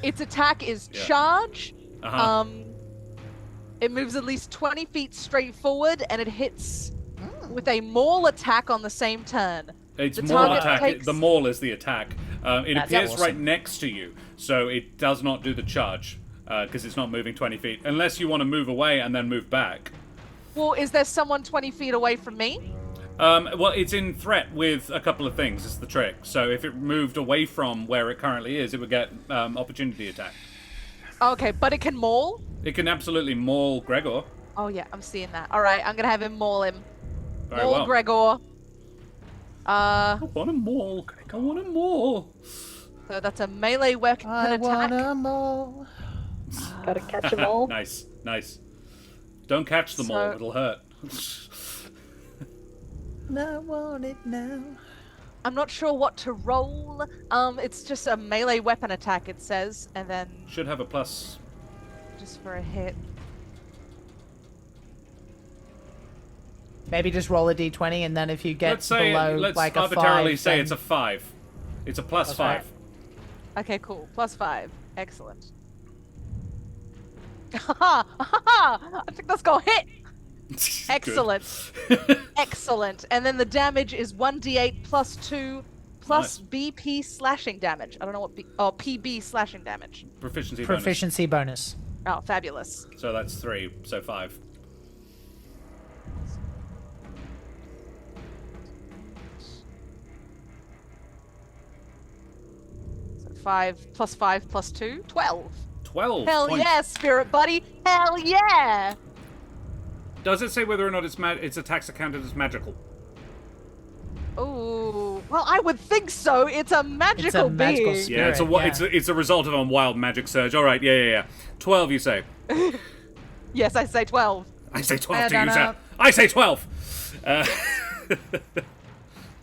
its attack is Yeah. charge. Uh-huh. It moves at least 20 feet straight forward, and it hits with a maul attack on the same turn. It's The maul target attack. takes- The maul is the attack. It That's appears awesome. right next to you, so it does not do the charge because it's not moving 20 feet. Unless you want to move away and then move back. Well, is there someone 20 feet away from me? Well, it's in threat with a couple of things. Is the trick. So if it moved away from where it currently is, it would get opportunity attack. Okay, but it can maul? It can absolutely maul Gregor. Oh, yeah, I'm seeing that. All right, I'm going to have him maul him. Very Maul well. Gregor. I want a maul. I want a maul. So that's a melee weapon attack. more. Gotta catch them all. Nice. Don't catch them all. So- It'll hurt. I want it now. I'm not sure what to roll. It's just a melee weapon attack, it says, and then Should have a plus. just for a hit. Maybe just roll a d20, and then if you get Let's say. below Let's like a arbitrarily 5, say then... it's a 5. It's a plus That's 5. Okay, cool. +5. Excellent. Haha! I think that's gonna hit! Excellent. Excellent. And then the damage is 1d8 plus 2 plus Nice. BP slashing damage. I don't know what PB slashing damage. Proficiency bonus. Proficiency bonus. Oh, fabulous. So that's 3. So 5. So 5 plus 5 plus 2, 12. 12. Hell points. yeah, spirit buddy! Hell yeah! Does it say whether or not its attacks are counted as magical? Ooh, well, I would think so. It's a magical magical being. spirit. Yeah, it's a result of a wild magic surge. All right, yeah. 12, you say. Yes, I say 12. I say 12 I to you, don't sir. know. I say 12.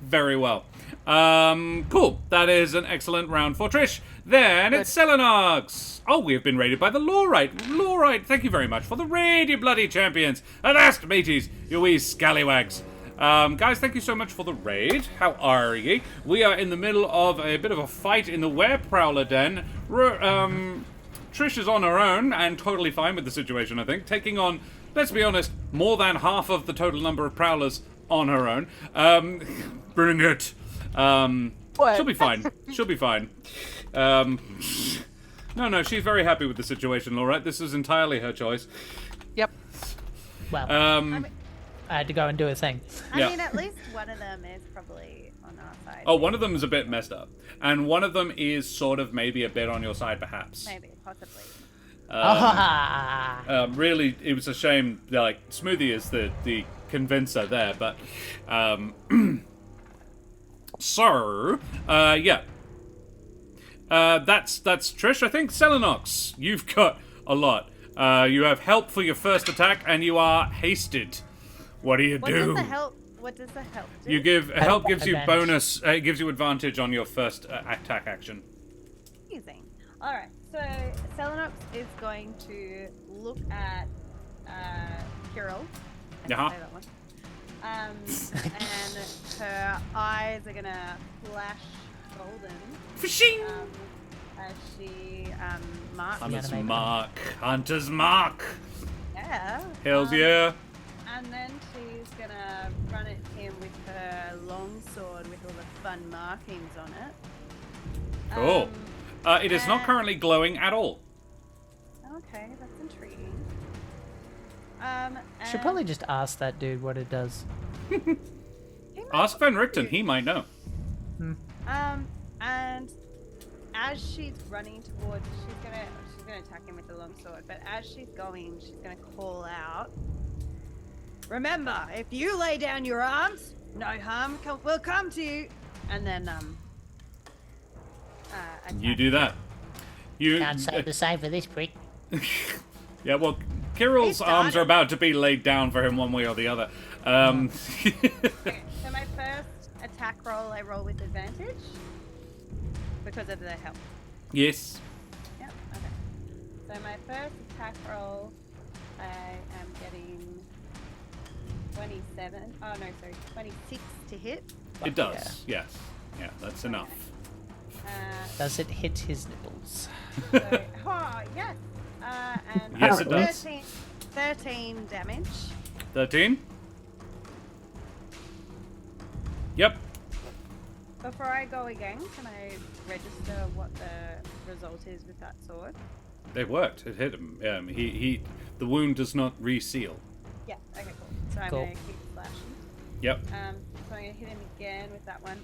Very well. Cool. That is an excellent round for Trish. Then it's Selenox. Oh, we have been raided by the Lawrite. Lawrite, thank you very much for the raid, you bloody champions. Avast, mateys, you wee scallywags. Guys, thank you so much for the raid. How are ye? We are in the middle of a bit of a fight in the Prowler den. Trish is on her own and totally fine with the situation, I think. Taking on, let's be honest, more than half of the total number of Prowlers on her own. Bring it. What? She'll be fine. She'll be fine. No, she's very happy with the situation, Laura. This is entirely her choice. Yep. Well, I had to go and do a thing. Yeah. I mean, at least one of them is probably on our side. Oh, one of them is a bit messed up. And one of them is sort of maybe a bit on your side, perhaps. Maybe, possibly. Really, it was a shame. Like, Smoothie is the convincer there, but... So, yeah. That's Trish, I think. Selenox, you've got a lot. You have help for your first attack, and you are hasted. What do you What do? does the help? What does the help do? You give help gives you Advantage. bonus. It gives you advantage on your first attack action. Amazing. All right. So Selenox is going to look at Kirill. I can Uh-huh. say that one. And her eyes are gonna flash golden Fishing. as she marks. Hunter's Animate. mark. Hunter's mark. Yeah. Hells yeah. And then she's gonna run at him with her long sword with all the fun markings on it. Cool. It is not currently glowing at all. Okay, that's intriguing. Should probably just ask that dude what it does. Ask Van Richten, he might know. And as she's running towards, she's gonna attack him with the longsword. But as she's going, she's gonna call out. Remember, if you lay down your arms, no harm will come to you. And then You do that. You Can't say the same for this prick. Yeah, well, Kirill's arms are about to be laid down for him one way or the other. Okay, so my first attack roll, I roll with advantage because of the health. Yes. Yep. Okay. So my first attack roll, I am getting 27. Oh no, sorry, 26 to hit. It does. Yes. Yeah, that's enough. Does it hit his nipples? So, oh yes. And Yes, it does. 13 damage. 13? Yep. Before I go again, can I register what the result is with that sword? It worked. It hit him. The wound does not reseal. Yeah. Okay. Cool. So I'm Cool. gonna keep slashing. Yep. So I'm gonna hit him again with that one.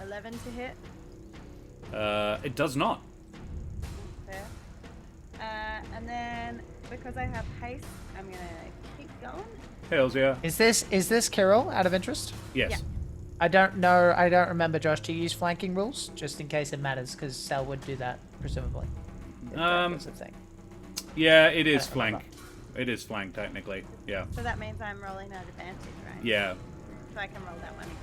11 to hit. It does not. Fair. And then because I have haste, I'm gonna keep going. Hells yeah. Is this Kirill out of interest? Yes. Yeah. I don't know. I don't remember, Josh. Do you use flanking rules just in case it matters? Because Sal would do that presumably. If that was a thing. Yeah, it is I don't flank. remember. It is flank technically. Yeah. So that means I'm rolling at advantage, right? Yeah. So I can roll that one again.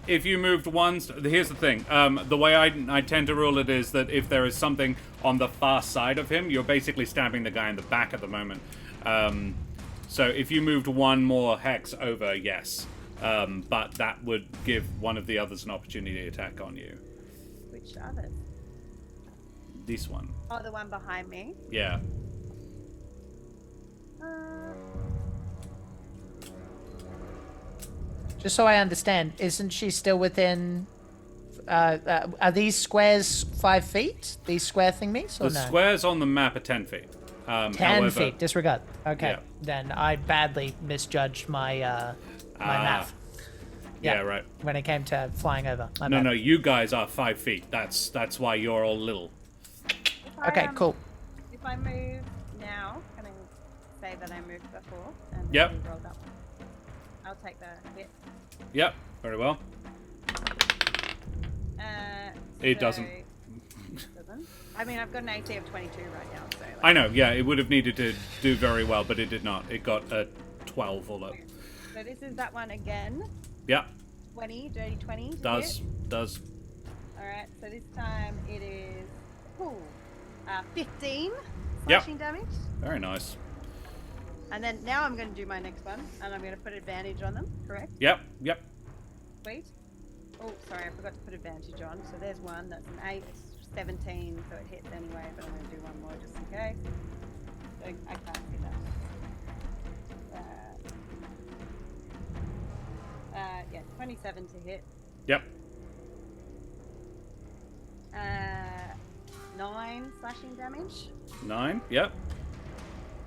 If you moved ones, here's the thing. The way I tend to rule it is that if there is something on the far side of him, you're basically stabbing the guy in the back at the moment. So if you moved one more hex over, yes. But that would give one of the others an opportunity to attack on you. Which others? This one. Oh, the one behind me. Yeah. Just so I understand, isn't she still within? Are these squares 5 feet? These square thingies, or The no? squares on the map are 10 feet. 10 however, feet. Disregard. Okay. Yeah. Then I badly misjudged my my math. Yeah, right. When it came to flying over. My No, bad. no, you guys are 5 feet. That's why you're all little. Okay, cool. If I move now, can I say that I moved before? And Yep. then roll that one? I'll take the hit. Yep, very well. It doesn't. Doesn't. I mean, I've got an AC of 22 right now, so. I know, yeah, it would have needed to do very well, but it did not. It got a 12 all up. So this is that one again. Yeah, 20, dirty 20. to does. hit. Alright, so this time it is 15 Yep. slashing damage. Very nice. And then now I'm going to do my next one, and I'm going to put advantage on them, correct? Yep. Sweet. Oh, sorry, I forgot to put advantage on. So there's one, that's an 8, 17, so it hits anyway, but I'm going to do one more just in case. So I can't see that. Yeah, 27 to hit. Yep. 9 slashing damage. 9. Yep.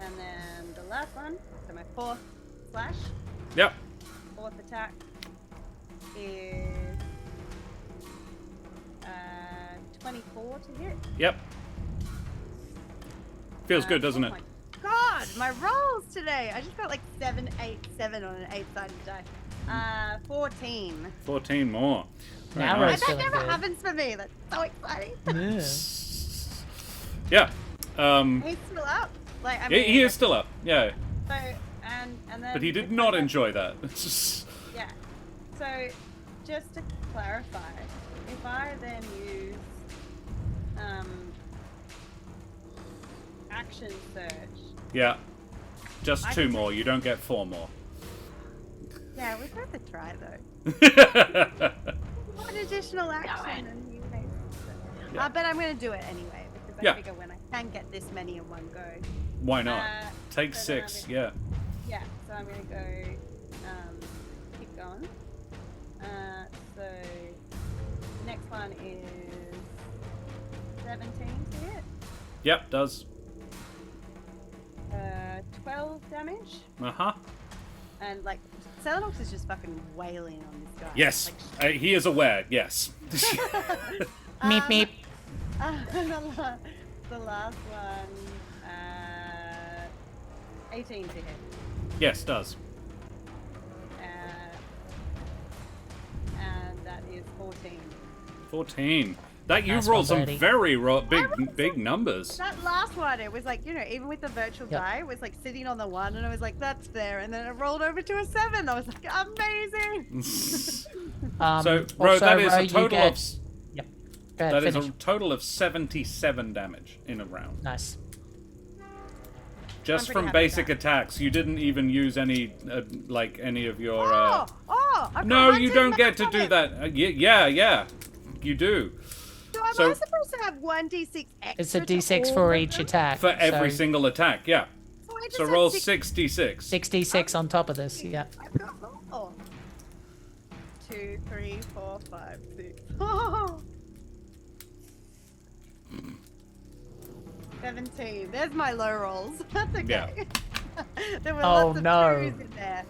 And then the last one, so my 4th slash, Yep. 4th attack is 24 to hit. Yep. Feels good, doesn't oh it? My God, my rolls today. I just got like 7, 8, 7 on an 8-sided die. 14. 14 more. Very Now nice. And that feeling never good. happens for me. That's so exciting. Yeah. Yeah. He's still up. Like I He mean, is still up. Yeah. So and then. But he did if not I- enjoy that. Yeah. So, just to clarify, if I then use action search, Yeah. Just I 2 can more. You don't get 4 more. yeah, we've got to try though. One additional action and you may. Yeah. But I'm going to do it anyway because I Yeah. figure when I can get this many in one go. Why not? Take so then 6. I'm Yeah. Yeah, so I'm going to go keep going. So next one is 17 to hit. Yep, does. 12 damage. Uh-huh. And, like, Selenox is just fucking wailing on this guy. Yes, he is aware, yes. Meep meep. The last one, 18 to hit. Yes, does. And that is 14. 14. That you Nice rolled one, some Birdie. very big numbers. That last one, it was like, you know, even with the virtual die, it was like sitting on the 1, and I was like, that's fair. And then it rolled over to a 7. I was like, amazing. So, Ro, that is a total of Yep. Go ahead, that is finish. a total of 77 damage in a round. Nice. Just pretty from happy with basic that. attacks. You didn't even use any like any of your I've No, got you one don't to get to max do on it. that. Yeah. You do. So am So- I supposed to have 1d6 extra? It's a to d6 all for of each them? attack. For every so single attack, yeah. So, I just So had roll 6. 66. 66 on top of this, yeah. I've got more. 2, 3, 4, 5, 6. Oh. 17. There's my low rolls. That's okay. Yeah. There were Oh, lots of no. 2s in there.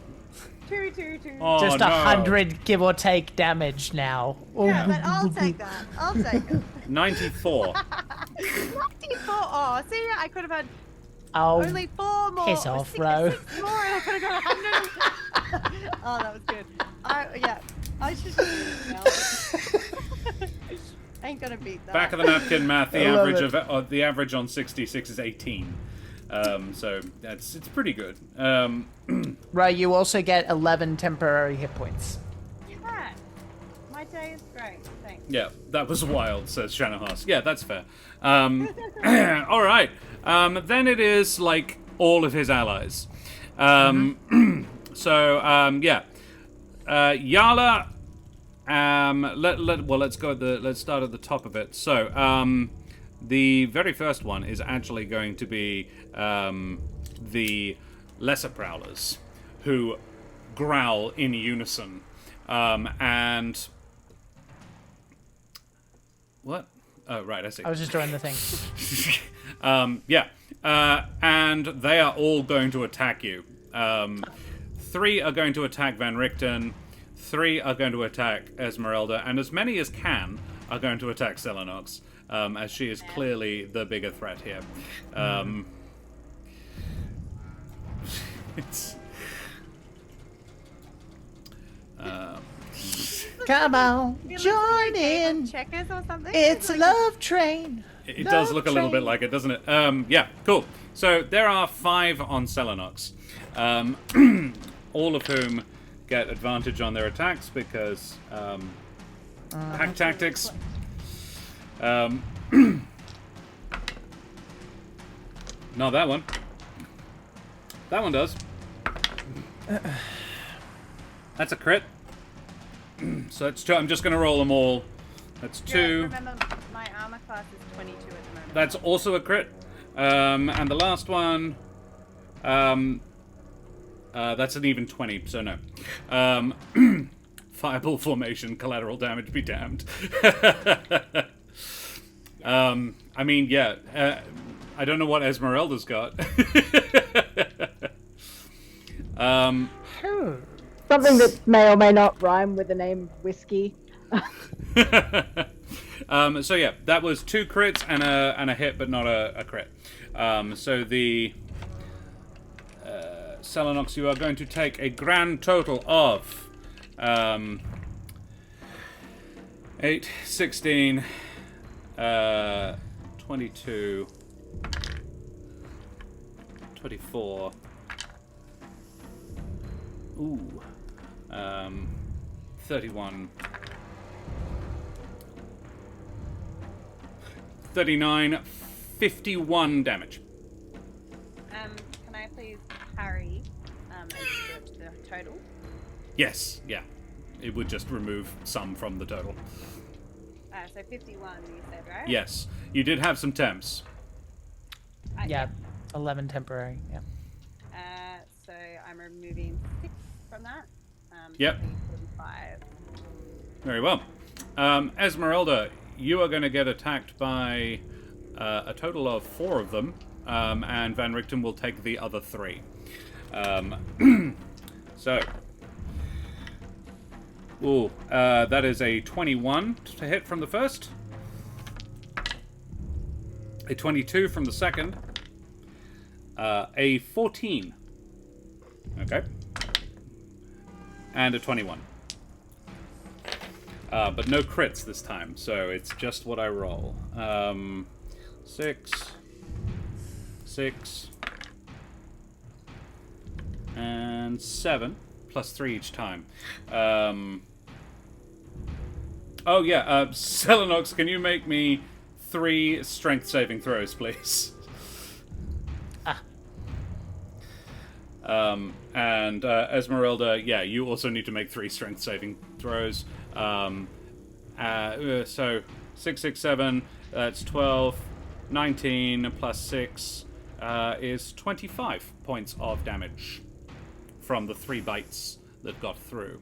2, 2, 2. Oh, Just no. 100 give or take damage now. Yeah, but I'll take that. I'll take it. 94. 94. Oh, see, I could have had Oh, only 4 more. piss or off, 6, bro. 6 more, and I could have got 100. Oh, that was good. I should ain't gonna beat that. Back of the napkin math. The I love average it. of the average on 66 is 18. So it's pretty good. right, you also get 11 temporary hit points. Yeah. My day is great. Thanks. Yeah, that was wild, says Shannahas. Yeah, that's fair. All right. Then it is like all of his allies. So yeah, Yala. Let's go at let's start at the top of it. So the very first one is actually going to be the lesser prowlers, who growl in unison, and what? Oh, right, I see. I was just doing the thing. Yeah, and they are all going to attack you. 3 are going to attack Van Richten, 3 are going to attack Esmeralda, and as many as can are going to attack Selenox, as she is clearly the bigger threat here. It's... Come on, You look join like Game in. of Checkers or something. It's a love train. It does Love look a little bit train. like it, doesn't it? Yeah, cool. So there are 5 on Selenox, all of whom get advantage on their attacks because hack tactics. Not that one. That one does. That's a crit. So that's 2. I'm just going to roll them all. That's 2. Yeah, remember, my armor class is 22 at the moment. That's also a crit. And the last one, that's an even 20, so no. Fireball formation, collateral damage be damned. I mean, yeah, I don't know what Esmeralda's got. Something that may or may not rhyme with the name whiskey. So yeah, that was 2 crits and a hit, but not a crit. So the Selenox, you are going to take a grand total of 8, 16, 22, 24. Ooh. 31. 39, 51 damage. Can I please parry the total? Yes, yeah. It would just remove some from the total. So 51, you said, right? Yes. You did have some temps. Yeah, 11 temporary. Yeah. So I'm removing 6 from that. Yep. 45. Very well. Esmeralda, you are going to get attacked by a total of 4 of them, and Van Richten will take the other 3. So, that is a 21 to hit from the first, a 22 from the second, a 14, okay, and a 21. But no crits this time, so it's just what I roll. 6, and 7, plus 3 each time. Selenox, can you make me 3 strength saving throws, please? And Esmeralda, you also need to make 3 strength saving throws. So 6, 6, 7, that's 12, 19 plus 6 is 25 points of damage from the 3 bites that got through.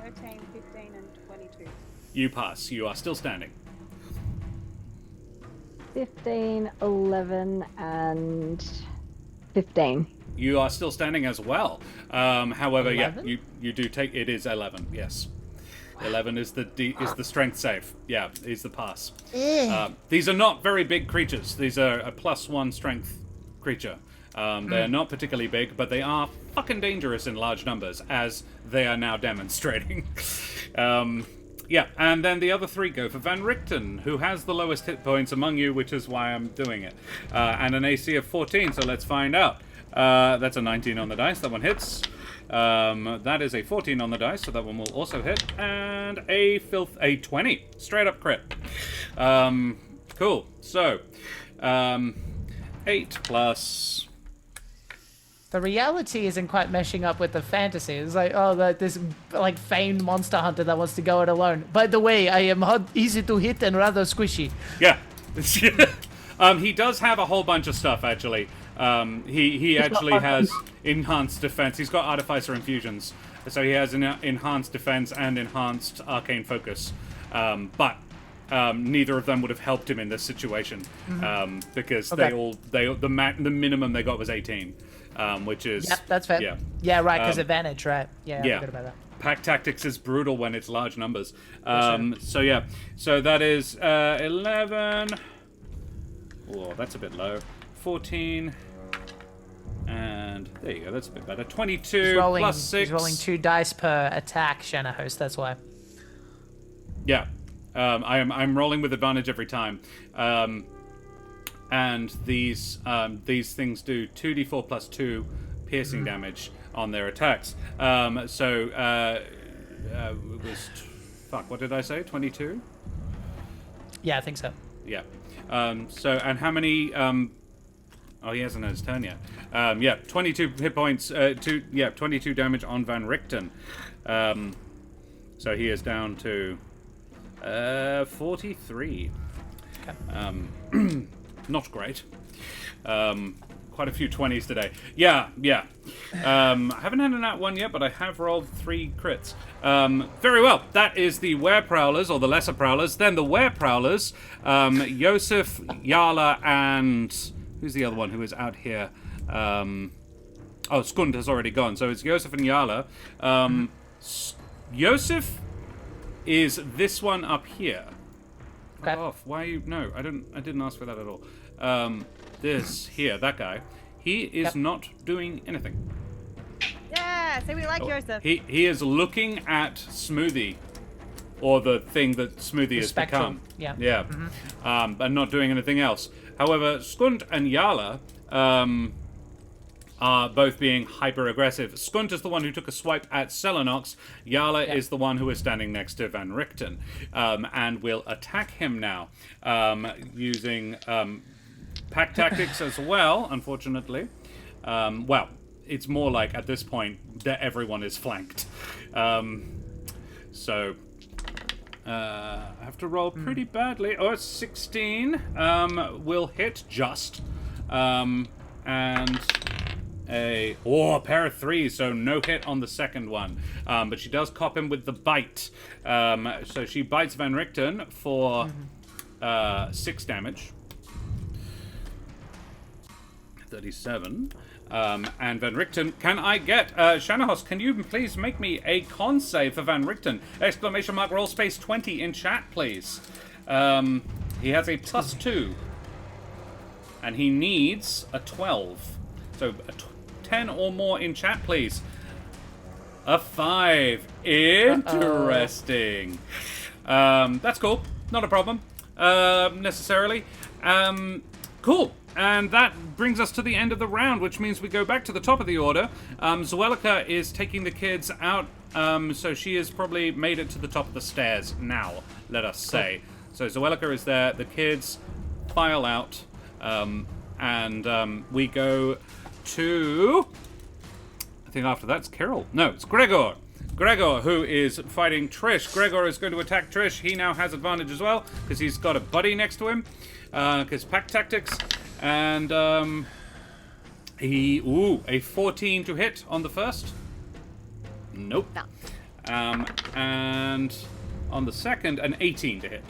13, 15, and 22. You pass. You are still standing. 15, 11, and 15. You are still standing as well. However, 11? you do take. It is 11. Yes, 11 is the strength save. Yeah, is the pass. These are not very big creatures. These are a +1 strength creature. They're not particularly big, but they are fucking dangerous in large numbers, as they are now demonstrating. And then the other 3 go for Van Richten, who has the lowest hit points among you, which is why I'm doing it. And an AC of 14, so let's find out. That's a 19 on the dice, that one hits. That is a 14 on the dice, so that one will also hit. And a 20, straight up crit. Cool, so 8 plus... The reality isn't quite meshing up with the fantasy. It's like, this like famed monster hunter that wants to go it alone. By the way, I am easy to hit and rather squishy. Yeah. He does have a whole bunch of stuff, actually. He actually has enhanced defense. He's got Artificer infusions. So he has an enhanced defense and enhanced arcane focus. But neither of them would have helped him in this situation. Because the minimum they got was 18. Which is... Yep, that's fair. Yeah, right, because advantage, right. Yeah, I forgot about that. Pack tactics is brutal when it's large numbers. So that is 11... Oh, that's a bit low. 14... And there you go, that's a bit better. 22 plus 6... He's rolling 2 dice per attack, Shanahost, that's why. Yeah. I'm rolling with advantage every time. And these things do 2d4 plus 2 piercing damage on their attacks. It was... what did I say? 22? Yeah, I think so. Yeah. And how many... he hasn't had his turn yet. 22 hit points, 22 damage on Van Richten. So he is down to 43. Okay. Not great. Quite a few 20s today. Yeah. I haven't had a nat 1 yet, but I have rolled 3 crits. Very well. That is the Were-Prowlers, or the Lesser Prowlers. Then the Were-Prowlers, Yosef, Yala, and... Who's the other one who is out here? Skund has already gone. So it's Yosef and Yala. Yosef is this one up here. Okay. Off. Why are you... No, I didn't ask for that at all. This here, that guy, he is not doing anything. Yeah, so we like Joseph. He is looking at Smoothie, or the thing that Smoothie has become. Yeah. And not doing anything else. However, Skund and Yala are both being hyper-aggressive. Skund is the one who took a swipe at Selenox. Yala is the one who is standing next to Van Richten, and will attack him now, using pack tactics as well, unfortunately. It's more like, at this point, that everyone is flanked. I have to roll pretty badly. Oh, 16 will hit just. And a pair of 3s, so no hit on the second one. But she does cop him with the bite. So she bites Van Richten for 6 damage. 37. And Van Richten, can I get... Shanahos, can you please make me a con save for Van Richten? Exclamation mark roll space 20 in chat, please. He has a +2. And he needs a 12. So 10 or more in chat, please. A 5. Interesting. That's cool. Not a problem. Necessarily. Cool. And that brings us to the end of the round, which means we go back to the top of the order. Zuleika is taking the kids out, so she has probably made it to the top of the stairs now, let us say. So Zuleika is there, the kids file out, and we go to... I think after that's Kirill. No, it's Gregor. Gregor, who is fighting Trish. Gregor is going to attack Trish. He now has advantage as well, because he's got a buddy next to him, because pack tactics. And a 14 to hit on the first. Nope. No. And on the second, an 18 to hit.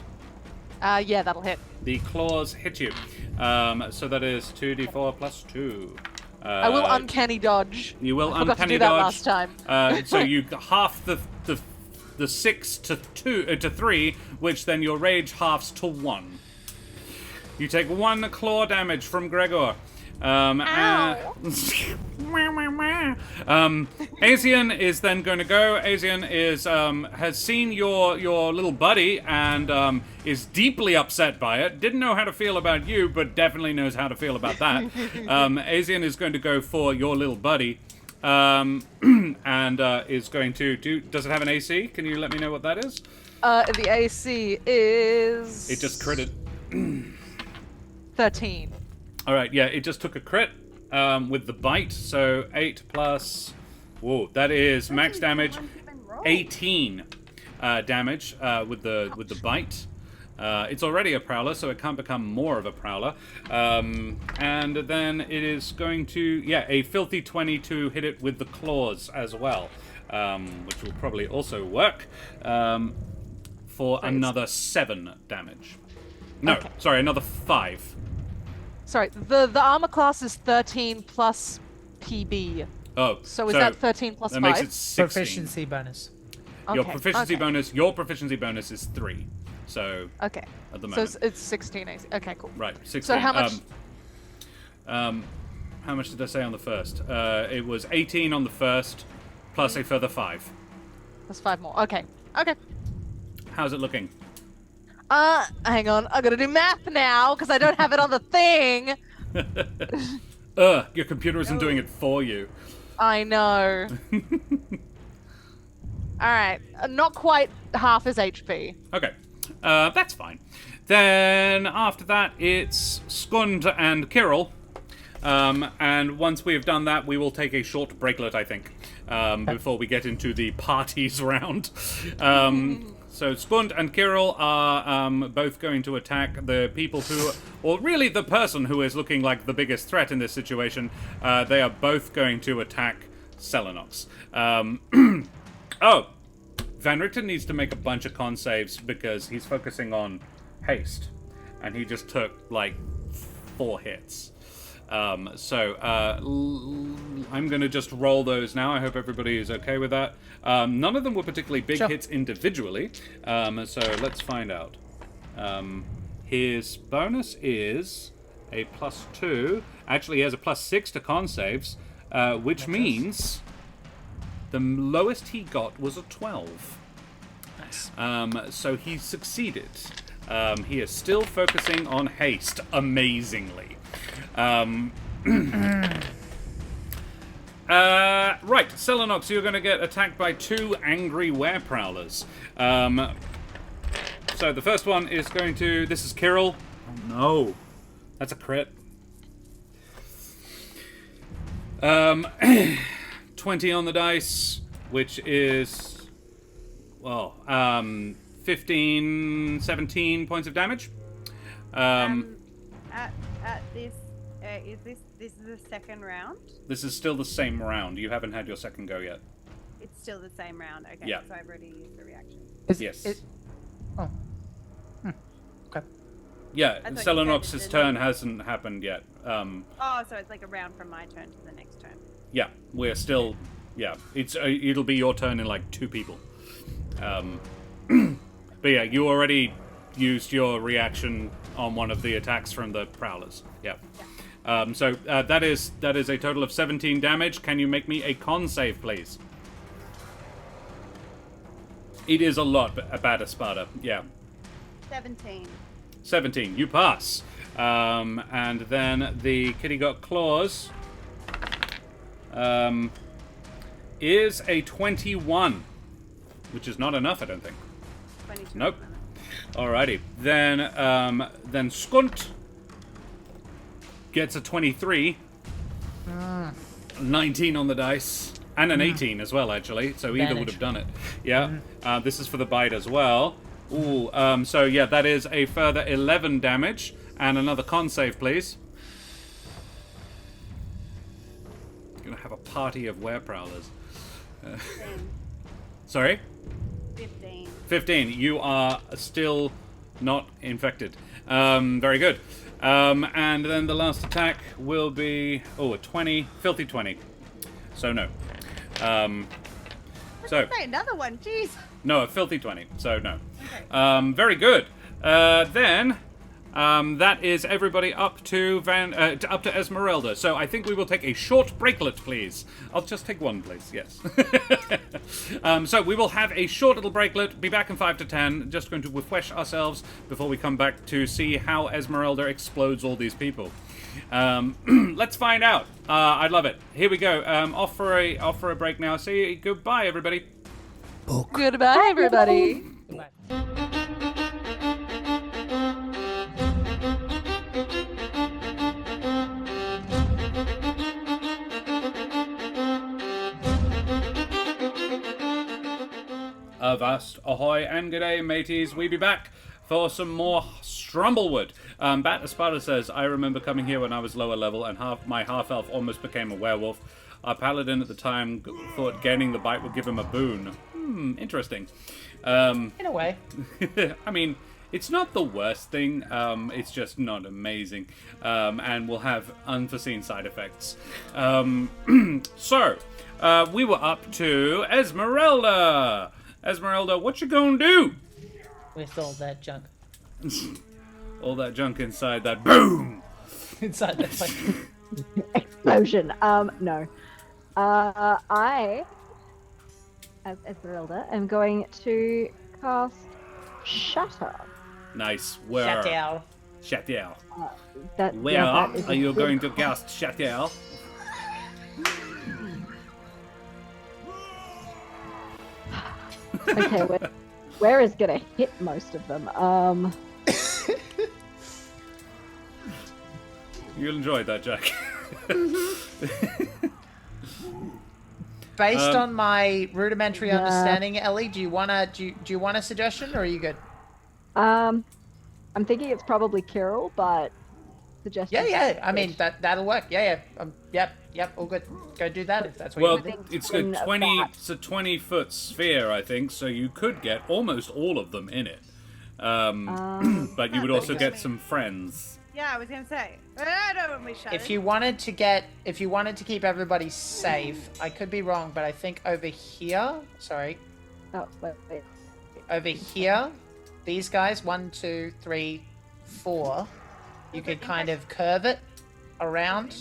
Yeah, that'll hit. The claws hit you. So that is 2d4 plus 2. I will uncanny dodge. You will I forgot uncanny to do that dodge. last time. So you half the 6 to 3, which then your rage halves to 1. You take 1 claw damage from Gregor. Asian is then going to go. Asian is has seen your little buddy and is deeply upset by it. Didn't know how to feel about you, but definitely knows how to feel about that. Asian is going to go for your little buddy, and is going to do. Does it have an AC? Can you let me know what that is? The AC is... It just critted. 13. All right, yeah, it just took a crit with the bite, so 8 plus... Whoa, that is max damage, 18 damage with the bite. It's already a Prowler, so it can't become more of a Prowler. And then it is going to, yeah, a filthy 20 to hit it with the claws as well, which will probably also work for another 7 damage. No, Okay. sorry, another 5. Sorry, the armor class is 13 plus PB. Oh, So is that 13 plus that 5? makes it 16. Proficiency bonus. Your Okay, proficiency okay. bonus. Your proficiency bonus is 3. So Okay. at the So moment, it's 16 AC. Okay, cool. right, 16. So how much... How much did I say on the first? It was 18 on the first, plus a further 5. That's 5 more. Okay. Okay. How's it looking? Hang on. I gotta do math now, because I don't have it on the thing. Your computer isn't doing it for you. I know. Alright. Not quite half his HP. Okay, that's fine. Then after that, it's Skund and Kirill. And once we have done that, we will take a short breaklet, I think, before we get into the parties round. So Skund and Kirill are both going to attack the people who, or really the person who is looking like the biggest threat in this situation. They are both going to attack Selenox. Oh, Van Richten needs to make a bunch of con saves because he's focusing on haste, and he just took like 4 hits. I'm going to just roll those now. I hope everybody is okay with that. None of them were particularly big hits individually, so let's find out. His bonus is a +2. Actually, he has a +6 to con saves, which means the lowest he got was a 12. Nice. So he succeeded. He is still focusing on haste, amazingly. Right, Selenox, you're going to get attacked by 2 angry were-prowlers. So the first one is going to... This is Kirill. Oh, no. That's a crit. 20 on the dice, which is... Well, 15, 17 points of damage. At this, this is the second round? This is still the same round. You haven't had your second go yet. It's still the same round. Okay, Yeah. so I've already used the reaction. Yes. Oh. Okay. Yeah, I thought you said Selenox's it turn didn't. hasn't happened yet. Oh, so it's like a round from my turn to the next turn. Yeah, we're still. Yeah, it'll be your turn in like 2 people. But yeah, you already used your reaction on one of the attacks from the Prowlers. Yeah. So that is a total of 17 damage. Can you make me a con save, please? It is a lot, about Espada. Yeah. 17. 17. You pass. And then the Kitty Got Claws is a 21, which is not enough, I don't think. 22. Nope. Alrighty. Then Skunt gets a 23. 19 on the dice. And an 18 as well, actually. So either would have done it. Yeah. This is for the bite as well. Ooh. So yeah, that is a further 11 damage. And another con save, please. Gonna have a party of were-prowlers. 15. Sorry? 15. 15. You are still not infected. Very good. And then the last attack will be... Oh, a 20. Filthy 20. So no. So... Say another one, jeez. No, a filthy 20. So no. Okay. Very good. Then... that is everybody up to Esmeralda. So I think we will take a short breaklet, please. I'll just take one, please. Yes. So we will have a short little breaklet. Be back in 5 to 10. Just going to refresh ourselves before we come back to see how Esmeralda explodes all these people. Let's find out. I love it. Here we go. Off for a break now. Say goodbye, everybody. Goodbye, everybody. Avast, ahoy, and g'day, mateys. We be back for some more Humblewood. Bat Espada says, I remember coming here when I was lower level and my half-elf almost became a werewolf. Our paladin at the time thought gaining the bite would give him a boon. Interesting. In a way. I mean, it's not the worst thing. It's just not amazing. And will have unforeseen side effects. So, we were up to Esmeralda. Esmeralda, what you gonna do? With all that junk. All that junk inside that boom! Inside that place. Explosion. No. I, as Esmeralda, am going to cast Shatter. Nice. Where? Shatter. Shatter. That is are you a going to good cast Shatter? Okay, where is gonna hit most of them? You'll enjoy that, Jack. Based on my rudimentary understanding, Ellie, do you want a suggestion, or are you good? I'm thinking it's probably Kirill, but suggestion. Yeah. I mean that'll work. Yeah. Yep. All good. Go do that if that's what Well, you want. it's a 20-foot sphere, I think, so you could get almost all of them in it. But you would also get some friends. Yeah, I was gonna say. I don't want me shut If you wanted to keep everybody safe, I could be wrong, but I think over here, Oh, wait. over here, these guys, 1, 2, 3, 4, you could kind of curve it around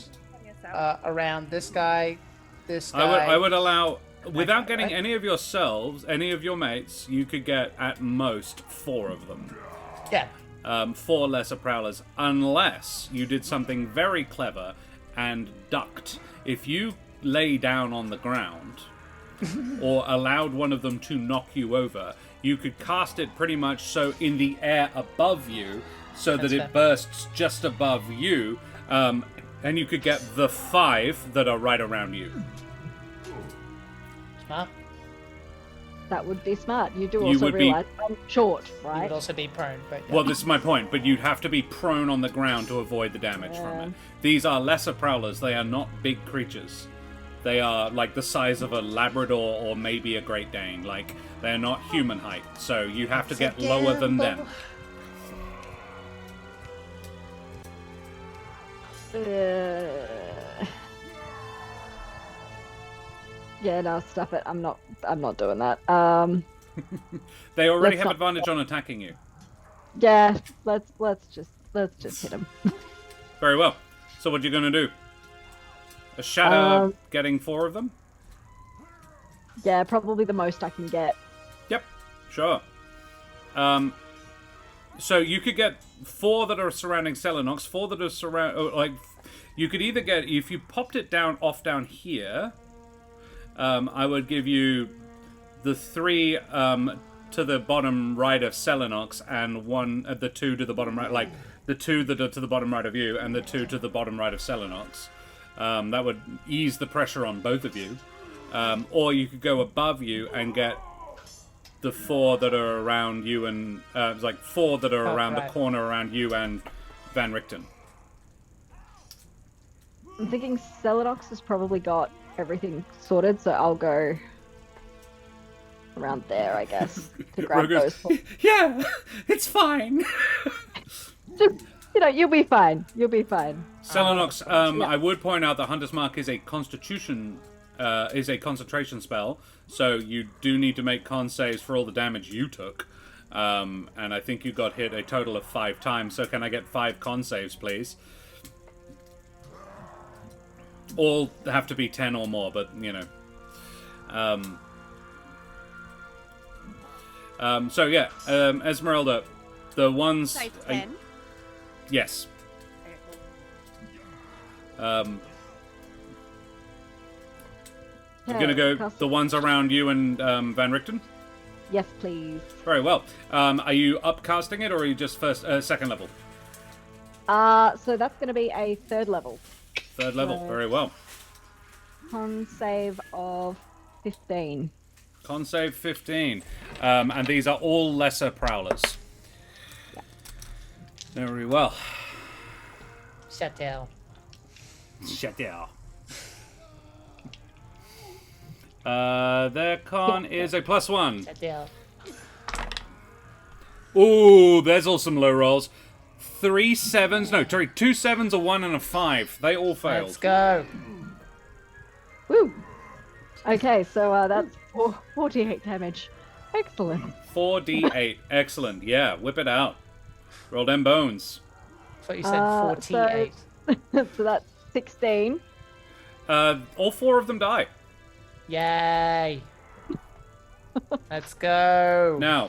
this guy, this guy. I would allow, without getting any of yourselves, any of your mates, you could get at most 4 of them. Yeah. 4 lesser prowlers, unless you did something very clever and ducked. If you lay down on the ground or allowed one of them to knock you over, you could cast it pretty much so in the air above you, so that it bursts just above you, and you could get the 5 that are right around you. Smart. That would be smart. You do You also would be- realize I'm short, You right? would also be prone, but yeah. Well, this is my point, but you'd have to be prone on the ground to avoid the damage from it. These are lesser prowlers. They are not big creatures. They are like the size of a Labrador or maybe a Great Dane. Like, they're not human height, so you have to get lower than them. Yeah, no, stuff it. I'm not doing that. They already Let's have not- advantage on attacking you. Yeah, let's just hit him. Very well. So what are you going to do? A shatter getting 4 of them? Yeah, probably the most I can get. Yep, sure. So you could get 4 that are surrounding Selenox, 4 that are you could either get, if you popped it down here, I would give you the 3 to the bottom right of Selenox and the 2 to the bottom right, like the 2 that are to the bottom right of you and the 2 to the bottom right of Selenox. That would ease the pressure on both of you. Or you could go above you and get the 4 that are around you and 4 that are around the corner around you and Van Richten. I'm thinking Selenox has probably got everything sorted, so I'll go around there, I guess, to grab Roger's, those 4. Yeah, it's fine. Just, you'll be fine. You'll be fine. Selenox, I would point out that Hunter's Mark is a concentration spell, so you do need to make con saves for all the damage you took. And I think you got hit a total of 5 times, so can I get 5 con saves, please? All have to be 10 or more, but, so, yeah, Esmeralda, the ones... Say 10. Yes. You're going to go the ones around you and Van Richten? Yes, please. Very well. Are you upcasting it, or are you just second level? So that's going to be a 3rd level. 3rd level, very well. Con save of 15. Con save 15. And these are all lesser prowlers. Yeah. Very well. Shut down. Shut down. Their con is a +1. Shut down. Ooh, there's all some low rolls. 3 7s. No, sorry, 2 7s, a 1, and a 5. They all failed. Let's go. Woo! Okay, so that's 48 damage. Excellent. 4d8. Excellent. Yeah, whip it out. Roll them bones. I thought you said 48. So that's 16. All 4 of them die. Yay. Let's go. Now,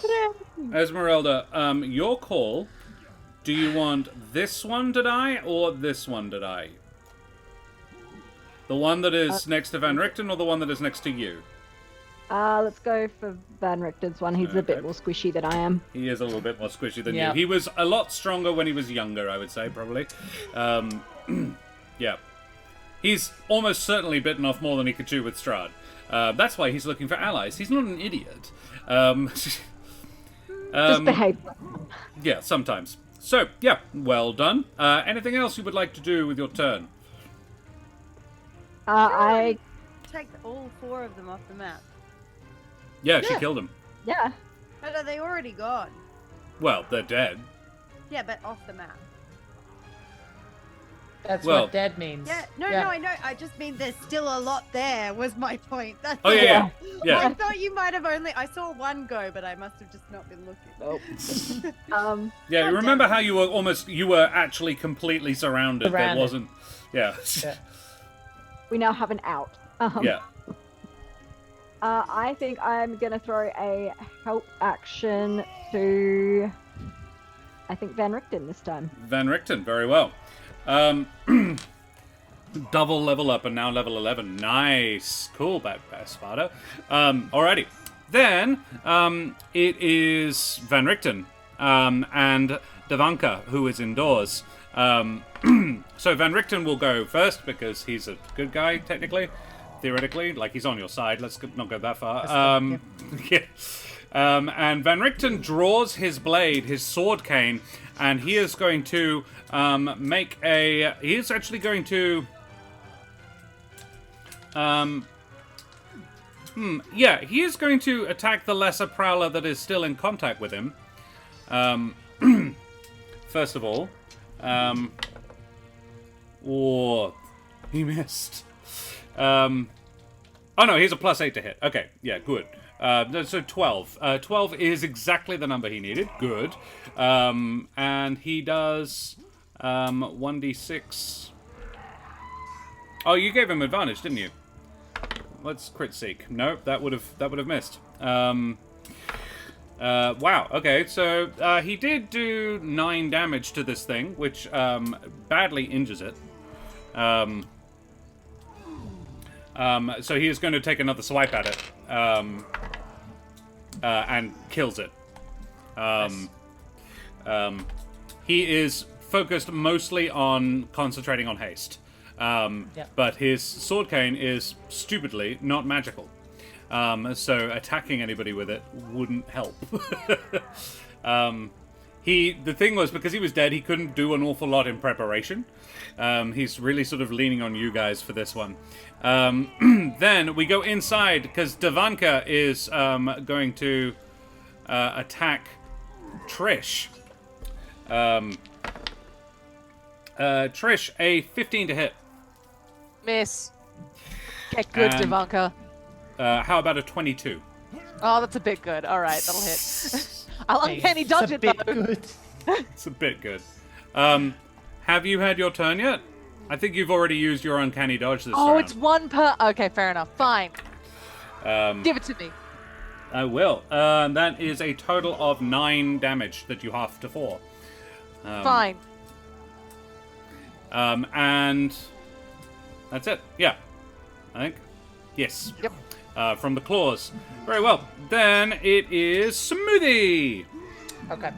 Esmeralda, your call. Do you want this one to die or this one to die? The one that is next to Van Richten or the one that is next to you? Let's go for Van Richten's one. He's a bit more squishy than I am. He is a little bit more squishy than Yeah. you. He was a lot stronger when he was younger, I would say, probably. Yeah. He's almost certainly bitten off more than he could chew with Strahd. That's why he's looking for allies. He's not an idiot. Just behave. Yeah, sometimes. So, yeah, well done. Anything else you would like to do with your turn? I Take all 4 of them off the map. Yeah, she killed him. yeah. But are they already gone? Well, they're dead. Yeah, but off the map. That's Well- what dead means. Yeah, no, I know. I just mean there's still a lot there, was my point. That's Oh, yeah. I thought you might have I saw one go, but I must have just not been looking. Nope. Yeah, you remember how you were actually completely surrounded. There Surrounded. wasn't... Yeah. Yeah. We now have an out. Yeah. I think I'm gonna throw a help action to, I think, Van Richten this time. Van Richten, very well. Double level up and now level 11. Nice. Cool, Sparta. Alrighty. Then, it is Van Richten and Devanka, who is indoors. So Van Richten will go first because he's a good guy, technically. Theoretically. Like, he's on your side. Let's not go that far. Yeah. And Van Richten draws his blade, his sword cane, and he is going to make a... He is actually going to... Yeah, he is going to attack the lesser prowler that is still in contact with him. First of all, Oh, he missed. Oh no, he's a +8 to hit. Okay, yeah, good. So 12. 12 is exactly the number he needed. Good. And he does 1d6. Oh, you gave him advantage, didn't you? Let's crit seek. No, that would have missed. Wow. Okay, so he did do 9 damage to this thing, which badly injures it. So he is going to take another swipe at it, and kills it. He is focused mostly on concentrating on haste. But his sword cane is stupidly not magical. So attacking anybody with it wouldn't help. The thing was, because he was dead, he couldn't do an awful lot in preparation. He's really sort of leaning on you guys for this one. Then we go inside, because Davanka is going to attack Trish. Trish, a 15 to hit. Miss. Get good, And- Davanka. How about a 22? Oh, that's a bit good. All right, that'll hit. I'll uncanny It's dodge a it, bit though. good. It's a bit good. Have you had your turn yet? I think you've already used your uncanny dodge this Oh, round. it's one per... Okay, fair enough. Fine. Give it to me. I will. That is a total of 9 damage that you half to 4. Fine. And that's it. Yeah. I think. Yes. Yep. From the claws. Very well. Then it is Smoothie. Okay.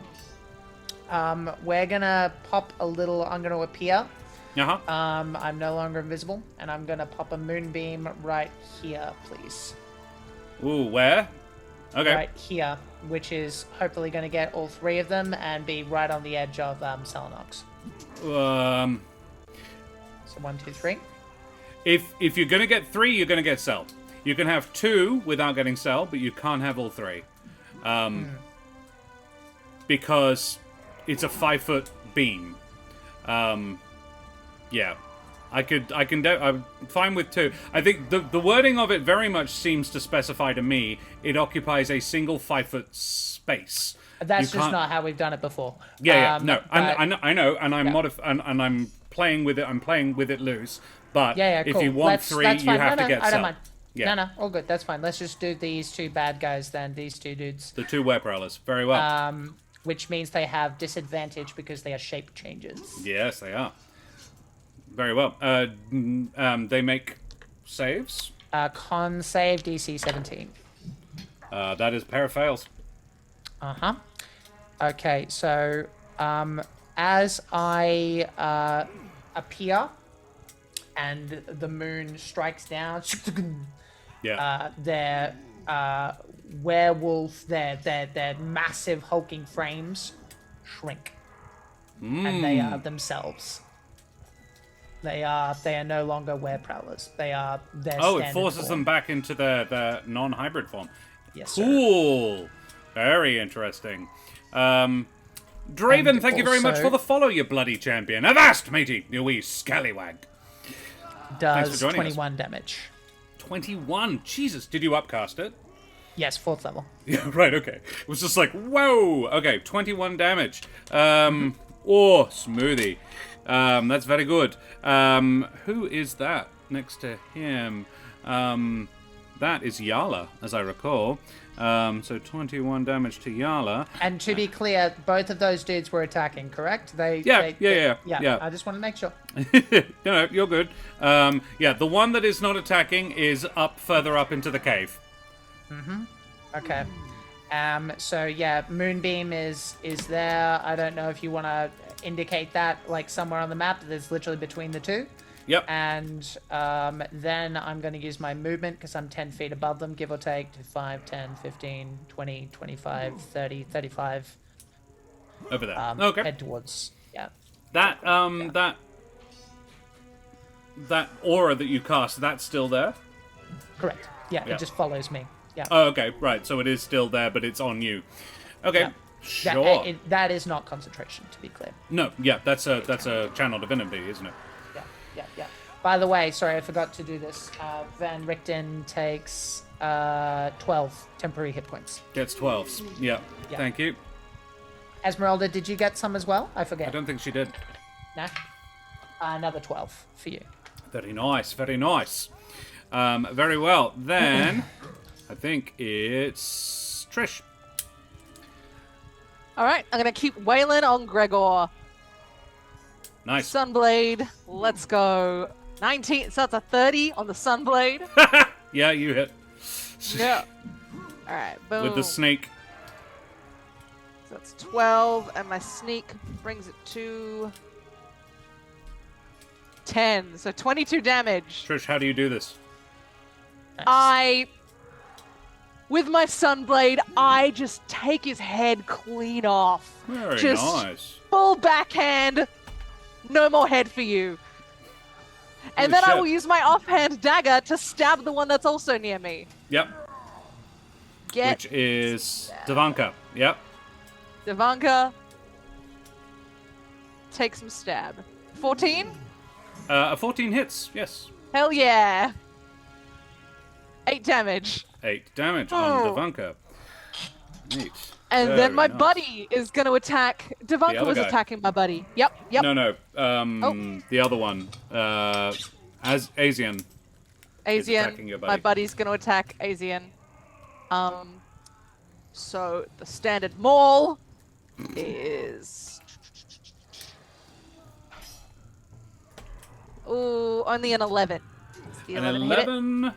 We're gonna pop a little. I'm gonna appear. Uh-huh. I'm no longer invisible, and I'm gonna pop a moonbeam right here, please. Ooh, where? Okay. Right here, which is hopefully gonna get all 3 of them and be right on the edge of Selenox. So 1, 2, 3. If you're gonna get 3, you're gonna get Cell. You can have 2 without getting Cell, but you can't have all 3. Because it's a 5-foot beam. Yeah. I'm fine with 2. I think the wording of it very much seems to specify to me it occupies a single 5-foot space. That's You just can't- not how we've done it before. Yeah, no, but- I know, and I'm Yeah. and I'm playing with it. I'm playing with it loose. But Yeah, if cool. you want Let's- 3, that's you fine. have No, to get I don't Cell. mind. Yeah, No, all good. That's fine. Let's just do these 2 bad guys then. These 2 dudes. the 2 Prowlers. Very well. Which means they have disadvantage because they are shape changes. Yes, they are. Very well. They make saves. Con save DC 17. That is a pair of fails. Uh-huh. Okay, so as I appear and the moon strikes down, Yeah. their werewolf, their massive hulking frames shrink, and they are themselves. They are no longer prowlers. They're Oh, it standard forces form. them back into their non-hybrid form. Yes, sir. Cool. Very interesting. Draven, And thank you very much also- for the follow, you bloody champion. Avast, matey, you wee scallywag. Thanks for Does joining us. 21 damage. 21. Jesus, did you upcast it? Yes, 4th level. Yeah, right, okay. It was just like, whoa! Okay, 21 damage. Oh, Smoothie. That's very good. Who is that next to him? That is Yala, as I recall. So 21 damage to Yala. And to be clear, both of those dudes were attacking, correct? Yeah. Yeah. I just want to make sure. No, you're good. Yeah, the one that is not attacking is further up into the cave. Okay. So yeah, Moonbeam is there. I don't know if you want to indicate that like somewhere on the map that's literally between the 2. Yep. And then I'm going to use my movement because I'm 10 feet above them, give or take, to 5, 10, 15, 20, 25, 30, 35. Over there. Okay. Head towards, yeah. That that aura that you cast, that's still there? Correct. Yeah, Yeah. it just follows me. Yeah. Oh, okay, right. So it is still there, but it's on you. Okay, Yeah. sure. That is not concentration, to be clear. No, yeah, that's a channel divinity, isn't it? Yeah. Yeah. By the way, sorry, I forgot to do this. Van Richten takes 12 temporary hit points. Gets 12s. Yeah. Thank you. Esmeralda, did you get some as well? I forget. I don't think she did. No? Another 12 for you. Very nice. Very nice. Very well. Then I think it's Trish. All right, I'm gonna keep wailing on Gregor. Nice. Sunblade, let's go. 19, so that's a 30 on the Sunblade. Yeah, you hit. Yeah. All right, boom. With the snake. So that's 12, and my sneak brings it to 10. So 22 damage. Trish, how do you do this? Nice. With my Sunblade, I just take his head clean off. Very Just nice. full backhand. No more head for you. And Holy then I shit. will use my offhand dagger to stab the one that's also near me. Yep. Get Which is Devanka. Yep. Devanka. Take some stab. 14? A 14 hits. Yes. Hell yeah. 8 damage. 8 damage Oh. on Devanka. Neat. And Very then my nice. buddy is going to attack. Devanka other was guy. attacking my buddy. Yep. No. Oh. The other one. As Asian. attacking your Asian. buddy. My buddy's going to attack Asian. So the standard maul is. Ooh, only an 11. Does the An 11 hit it? 11.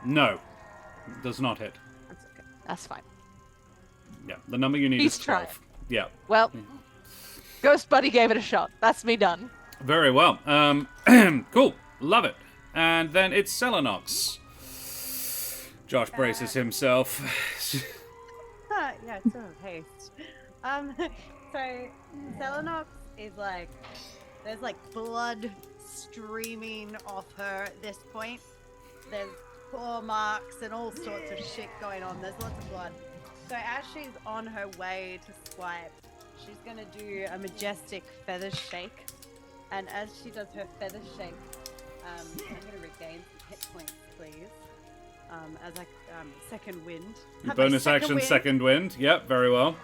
No. Does not hit. That's okay. That's fine. Yeah. The number you need He's is 12. trying. Yeah. Well, Ghost Buddy gave it a shot. That's me done. Very well. Cool. Love it. And then it's Selenox. Josh braces himself. Yeah, it's sort of haste. So Selenox is like, there's like blood streaming off her at this point. There's claw marks and all sorts of shit going on. There's lots of blood. So as she's on her way to swipe, she's gonna do a majestic feather shake. And as she does her feather shake, I'm gonna regain some hit points, please. As like second wind. Have my Bonus action, wind. second wind. Yep, very well.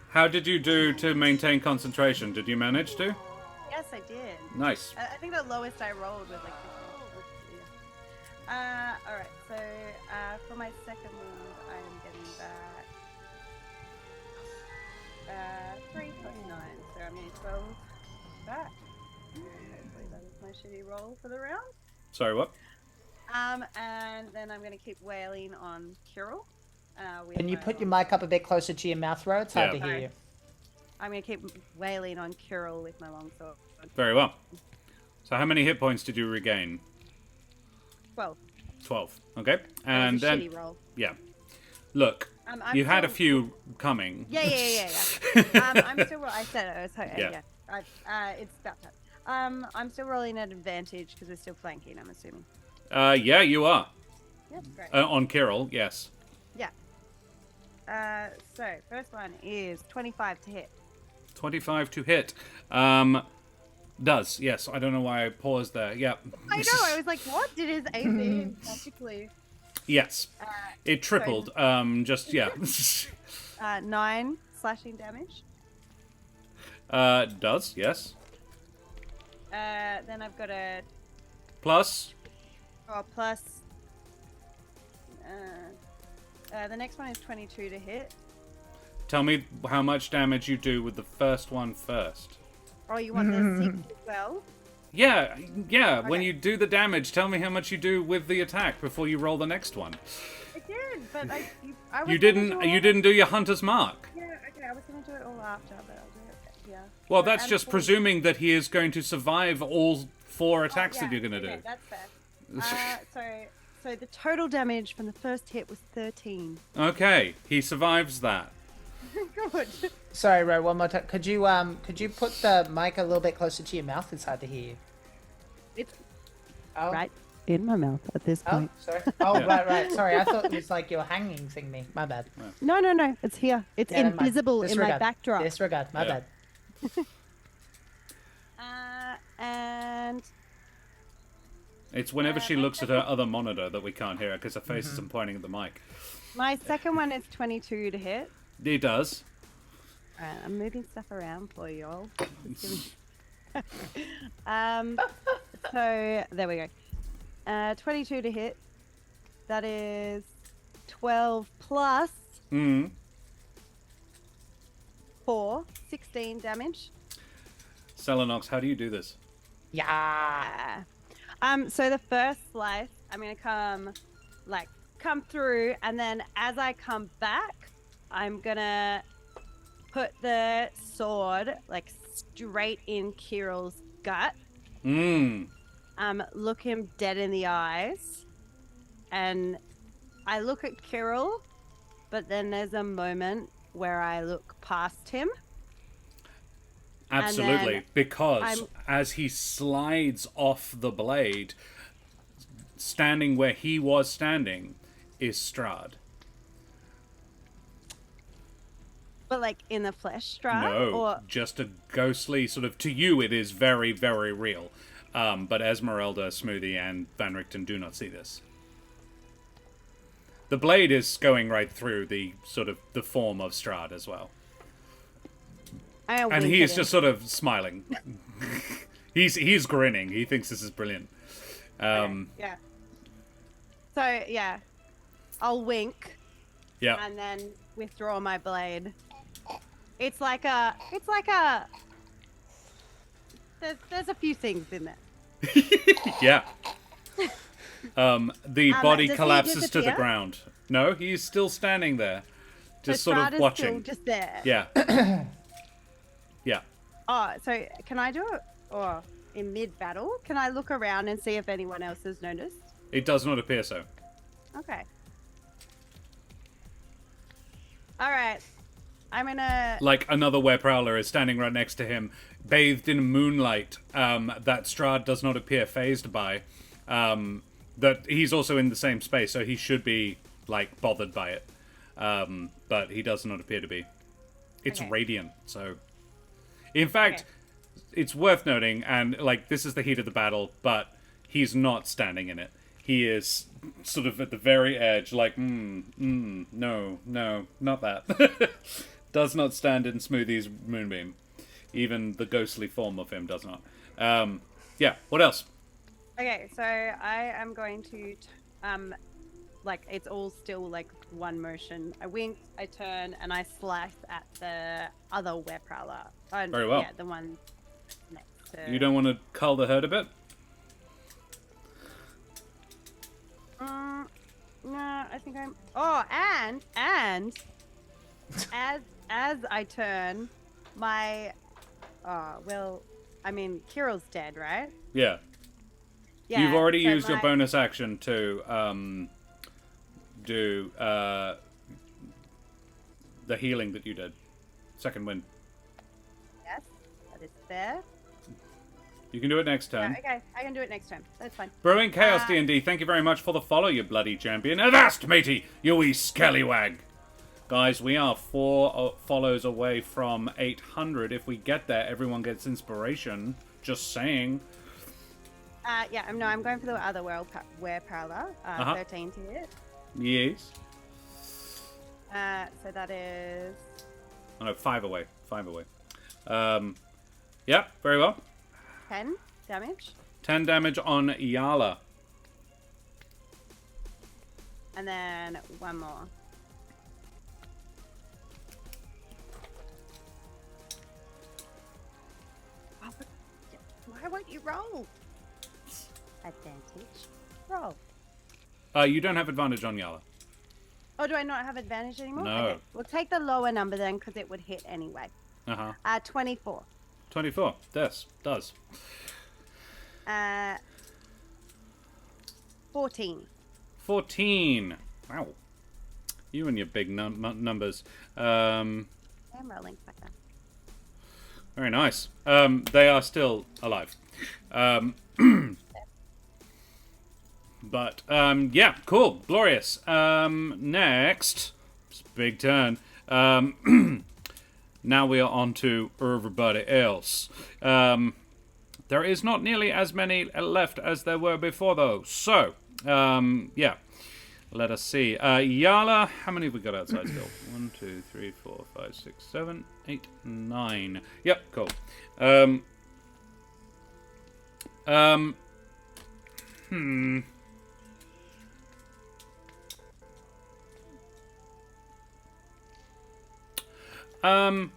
How did you do to maintain concentration? Did you manage to? Yes, I did. Nice. I think the lowest I rolled was like 15. Yeah. Alright, so for my second wound, I am getting back 3 plus 9, so I'm getting 12 back. Hopefully that is my shitty roll for the round. Sorry, what? And then I'm going to keep wailing on Kirill. Can you put your mic up a bit closer to your mouth, Ro? It's hard Yeah. to hear you. I'm going to keep wailing on Kirill with my longsword. Very well. So how many hit points did you regain? 12. 12. Okay. And That was a then, shitty roll. yeah. Look, I'm you had a still- few coming. Yeah. I'm still. I said it. Yeah. Yeah. It's about time. I'm still rolling at advantage because we're still flanking. I'm assuming. Yeah, you are. Yeah, great. On Kirill, yes. Yeah. So first one is 25 to hit. 25 to hit. Does, yes. I don't know why I paused there. Yeah. I know. I was like, what? Did his AC magically? Yes. It tripled. Just, yeah. 9 slashing damage. Does, yes. Then I've got a Plus. plus. The next one is 22 to hit. Tell me how much damage you do with the first one first. Oh, you want the 6 as well? Yeah. When Okay. you do the damage, tell me how much you do with the attack before you roll the next one. I did, but I was You gonna didn't. do You all- didn't do your hunter's mark. Yeah, okay, I was gonna do it all after, but I'll do it. Yeah. Well, So that's I'm just full- presuming that he is going to survive all 4 Oh, attacks yeah, that you're going to okay, do. That's fair. So the total damage from the first hit was 13. Okay, he survives that. Good. Sorry, Ro, one more time. Could you put the mic a little bit closer to your mouth? It's hard to hear you. It's Oh, right in my mouth at this Oh, point. sorry. Oh, right. Sorry, I thought it was like your hanging thingy. My bad. No, it's here. It's Yeah, never mind. invisible in my Disregard. backdrop. Disregard. My Yeah. bad. And It's whenever she looks at her other monitor that we can't hear her because her face isn't pointing at the mic. my second one is 22 to hit. It does. Alright, I'm moving stuff around for you all. So there we go. 22 to hit. That is 12 plus 4, 16 damage. Selenox, how do you do this? Yeah. So the first slice, I'm gonna come through, and then as I come back, I'm gonna put the sword like straight in Kirill's gut. Look him dead in the eyes, and I look at Kirill, but then there's a moment where I look past him. Absolutely, because as he slides off the blade, standing where he was standing is Strahd. But like in the flesh, Strahd? No, Or... just a ghostly sort of, to you it is very, very real. But Esmeralda, Smoothie, and Van Richten do not see this. The blade is going right through the sort of the form of Strahd as well. And he's just sort of smiling. he's grinning. He thinks this is brilliant. Yeah. So yeah, I'll wink. Yeah. And then withdraw my blade. It's like a. There's a few things in there. Yeah. The body does he collapses to the disappear? ground. No, he's still standing there, just So sort Strahd of is watching. still just there. Yeah. Yeah. Oh, so can I do it? Or in mid-battle, can I look around and see if anyone else has noticed? It does not appear so. Okay. All right. I'm gonna. Like another Prowler is standing right next to him, bathed in moonlight that Strahd does not appear phased by. That he's also in the same space, so he should be like bothered by it, but he does not appear to be. It's radiant, so. In fact, it's worth noting, and like this is the heat of the battle, but he's not standing in it. He is sort of at the very edge, like, no, not that. Does not stand in Smoothie's moonbeam. Even the ghostly form of him does not. Yeah, what else? Okay, so I am going to, like, it's all still like one motion. I wink, I turn, and I slice at the other Prowler. Very well. Yeah, the one next to. You don't want to cull the herd a bit? No, I think I'm. Oh, and as I turn, my. Oh well, I mean, Kirill's dead, right? Yeah. Yeah. You've already so used your my- bonus action to do the healing that you did. Second win. Yes, that is fair. You can do it next turn. Okay, I can do it next time. That's fine. Brewing Chaos D&D, thank you very much for the follow, you bloody champion. Avast, matey, you wee scallywag. Guys, we are 4 follows away from 800. If we get there, everyone gets inspiration. Just saying. Yeah, I'm going for the other Prowler. 13 to hit. Yes. So that is. Oh, no, 5 away. 5 away. Yeah, very well. 10 damage. 10 damage on Yala. And then one more. Oh, why won't you roll? Advantage. Roll. You don't have advantage on Yala. Oh, do I not have advantage anymore? No. Okay. We'll take the lower number then, because it would hit anyway. 24. 24. This does. 14. 14. Wow. You and your big numbers. I'm rolling like that. Very nice. They are still alive. But, yeah, cool. Glorious. Next. It's a big turn. Now we are on to everybody else. There is not nearly as many left as there were before, though. So, yeah. Let us see. Yala, how many have we got outside still? 1, 2, 3, 4, 5, 6, 7, 8, 9. Yep, cool.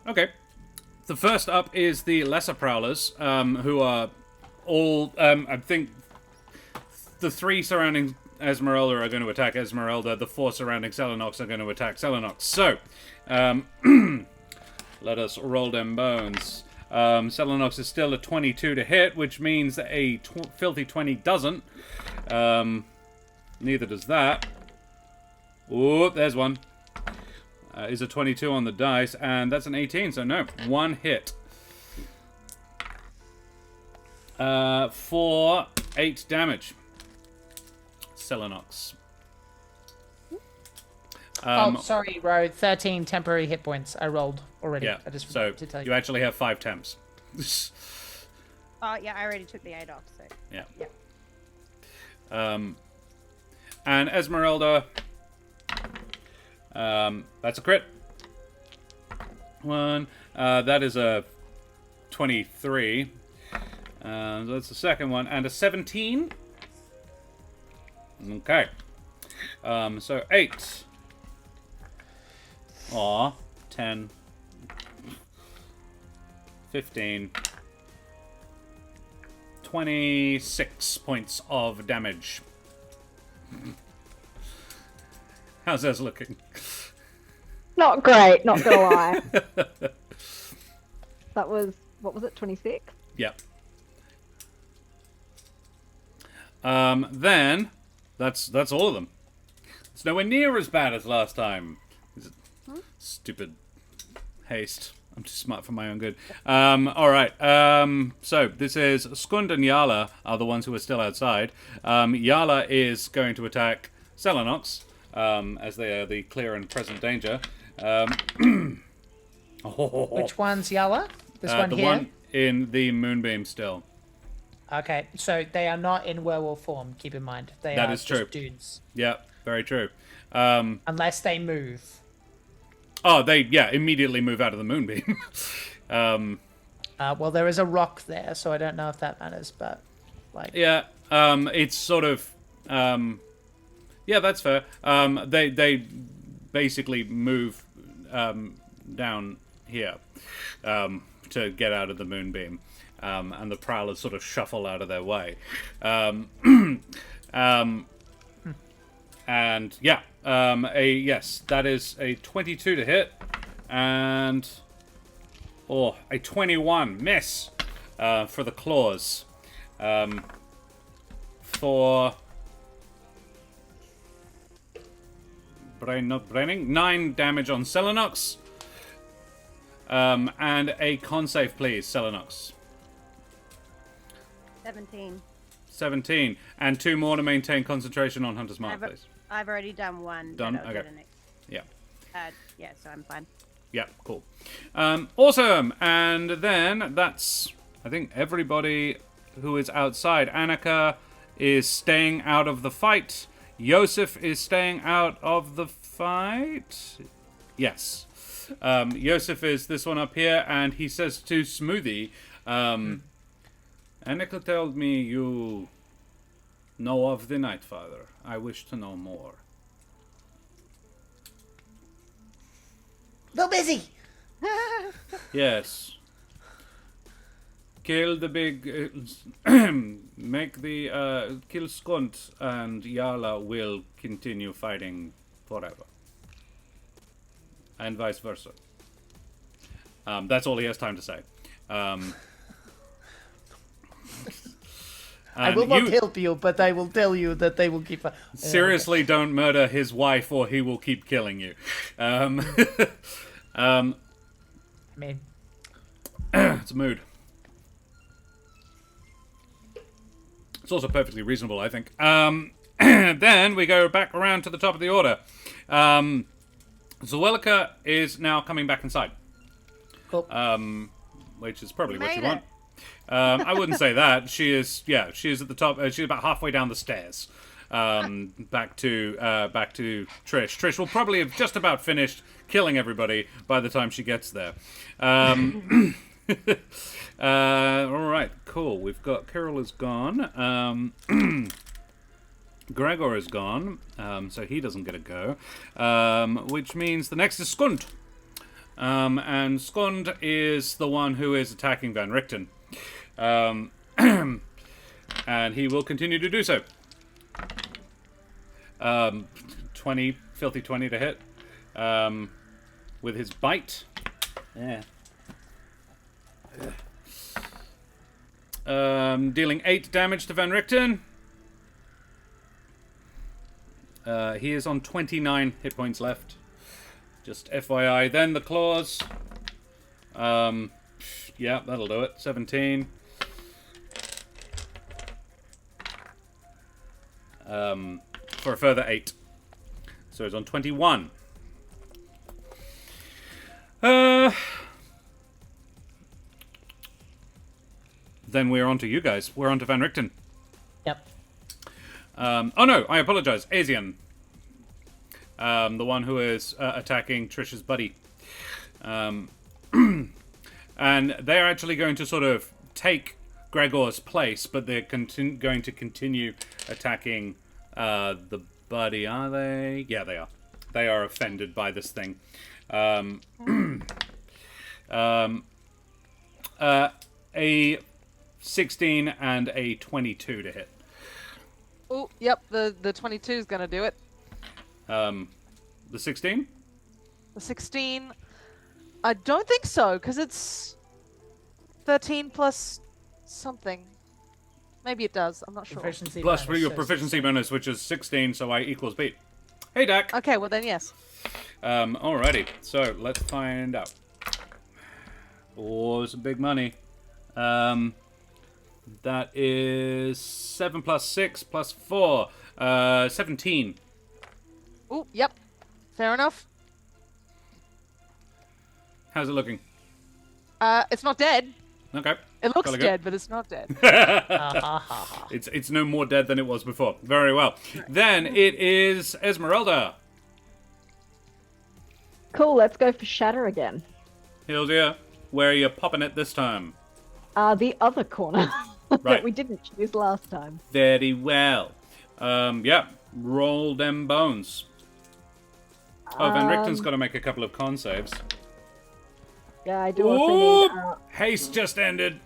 Okay. The first up is the lesser prowlers, who are all, I think, the 3 surrounding Esmeralda are going to attack Esmeralda. The 4 surrounding Selenox are going to attack Selenox. So, let us roll them bones. Selenox is still a 22 to hit, which means that a filthy 20 doesn't. Neither does that. Oh, there's one. Is a 22 on the dice, and that's an 18, so no. 1 hit. For 8 damage. Selenox. Sorry, Ro. 13 temporary hit points. I rolled already. Yeah, I just so forgot to tell you actually have 5 temps. Oh, yeah, I already took the 8 off, so... Yeah. Yeah. And Esmeralda... that's a crit. 1. That is a 23. So that's the second one. And a 17. Okay. So 8. Aw. 10. 15. 26 points of damage. How's this looking? Not great, not gonna lie. That was, what was it, 26? Yep. Then that's all of them. It's nowhere near as bad as last time. Stupid haste. I'm too smart for my own good. All right. So this is Skund and Yala are the ones who are still outside. Yala is going to attack Selenox, as they are the clear and present danger. Which one's Yala? This one the here? one in the moonbeam still. Okay, so they are not in werewolf form, keep in mind. They That are is just true. dudes. Yeah, very true. Unless they move. Oh, they immediately move out of the moonbeam. Well, there is a rock there, so I don't know if that matters, but like Yeah, it's sort of yeah, that's fair. They basically move down here to get out of the moonbeam, and the prowlers sort of shuffle out of their way. And yeah, yes, that is a 22 to hit, and a 21 miss for the claws. For not braining, 9 damage on Selenox. And a con save, please, Selenox. 17. 17. And 2 more to maintain concentration on Hunter's Mark, please. I've already done 1. Done? But I'll Okay. do the next. Yeah. Yeah, so I'm fine. Yeah, cool. Awesome. And then that's, I think, everybody who is outside. Annika is staying out of the fight. Yosef is staying out of the fight. Yes. Yosef is this one up here, and he says to Smoothie, Annika told me you know of the Night Father. I wish to know more. Little busy. Yes. Kill the big... make the... kill Skunt, and Yala will continue fighting forever. And vice versa. That's all he has time to say. I will not help you, but I will tell you that they will keep... Seriously, don't murder his wife or he will keep killing you. I mean... It's a mood. It's also perfectly reasonable, I think. Then we go back around to the top of the order. Zuleika is now coming back inside. Cool. Which is probably what you Made want. I wouldn't say that. She is at the top. She's about halfway down the stairs. Back to Trish. Trish will probably have just about finished killing everybody by the time she gets there. All right, cool. We've got Carol is gone. Gregor is gone, so he doesn't get a go. Which means the next is Skund. And Skund is the one who is attacking Van Richten. And he will continue to do so. 20, filthy 20 to hit. With his bite. Yeah. Dealing 8 damage to Van Richten. He is on 29 hit points left. Just FYI. Then the claws. Yeah, that'll do it. 17. For a further 8. So it's on 21. Then we're on to you guys. We're on to Van Richten. Yep. Oh no, I apologize. Asian. The one who is attacking Trish's buddy. And they're actually going to sort of take Gregor's place, but they're going to continue attacking the buddy, are they? Yeah, they are. They are offended by this thing. A 16 and a 22 to hit. Oh, yep, the 22 is going to do it. The 16? The 16, I don't think so, because it's 13 plus something. Maybe it does, I'm not sure. Proficiency Plus bonus, your so proficiency bonus, which is 16, so I equals beat. Hey, Dak. Okay, well then yes. Alrighty, so let's find out. Oh, some big money. That is 7 plus 6 plus 4. 17. Oh, yep. Fair enough. How's it looking? It's not dead. Okay. It looks Jolly good. dead, but it's not dead. It's no more dead than it was before. Very well. Then it is Esmeralda. Cool, let's go for Shatter again. Hills here. Where are you popping it this time? The other corner Right. that we didn't choose last time. Very well. Yeah. Roll them bones. Oh, Van Richten's got to make a couple of con saves. Yeah, I do also need... Haste just ended.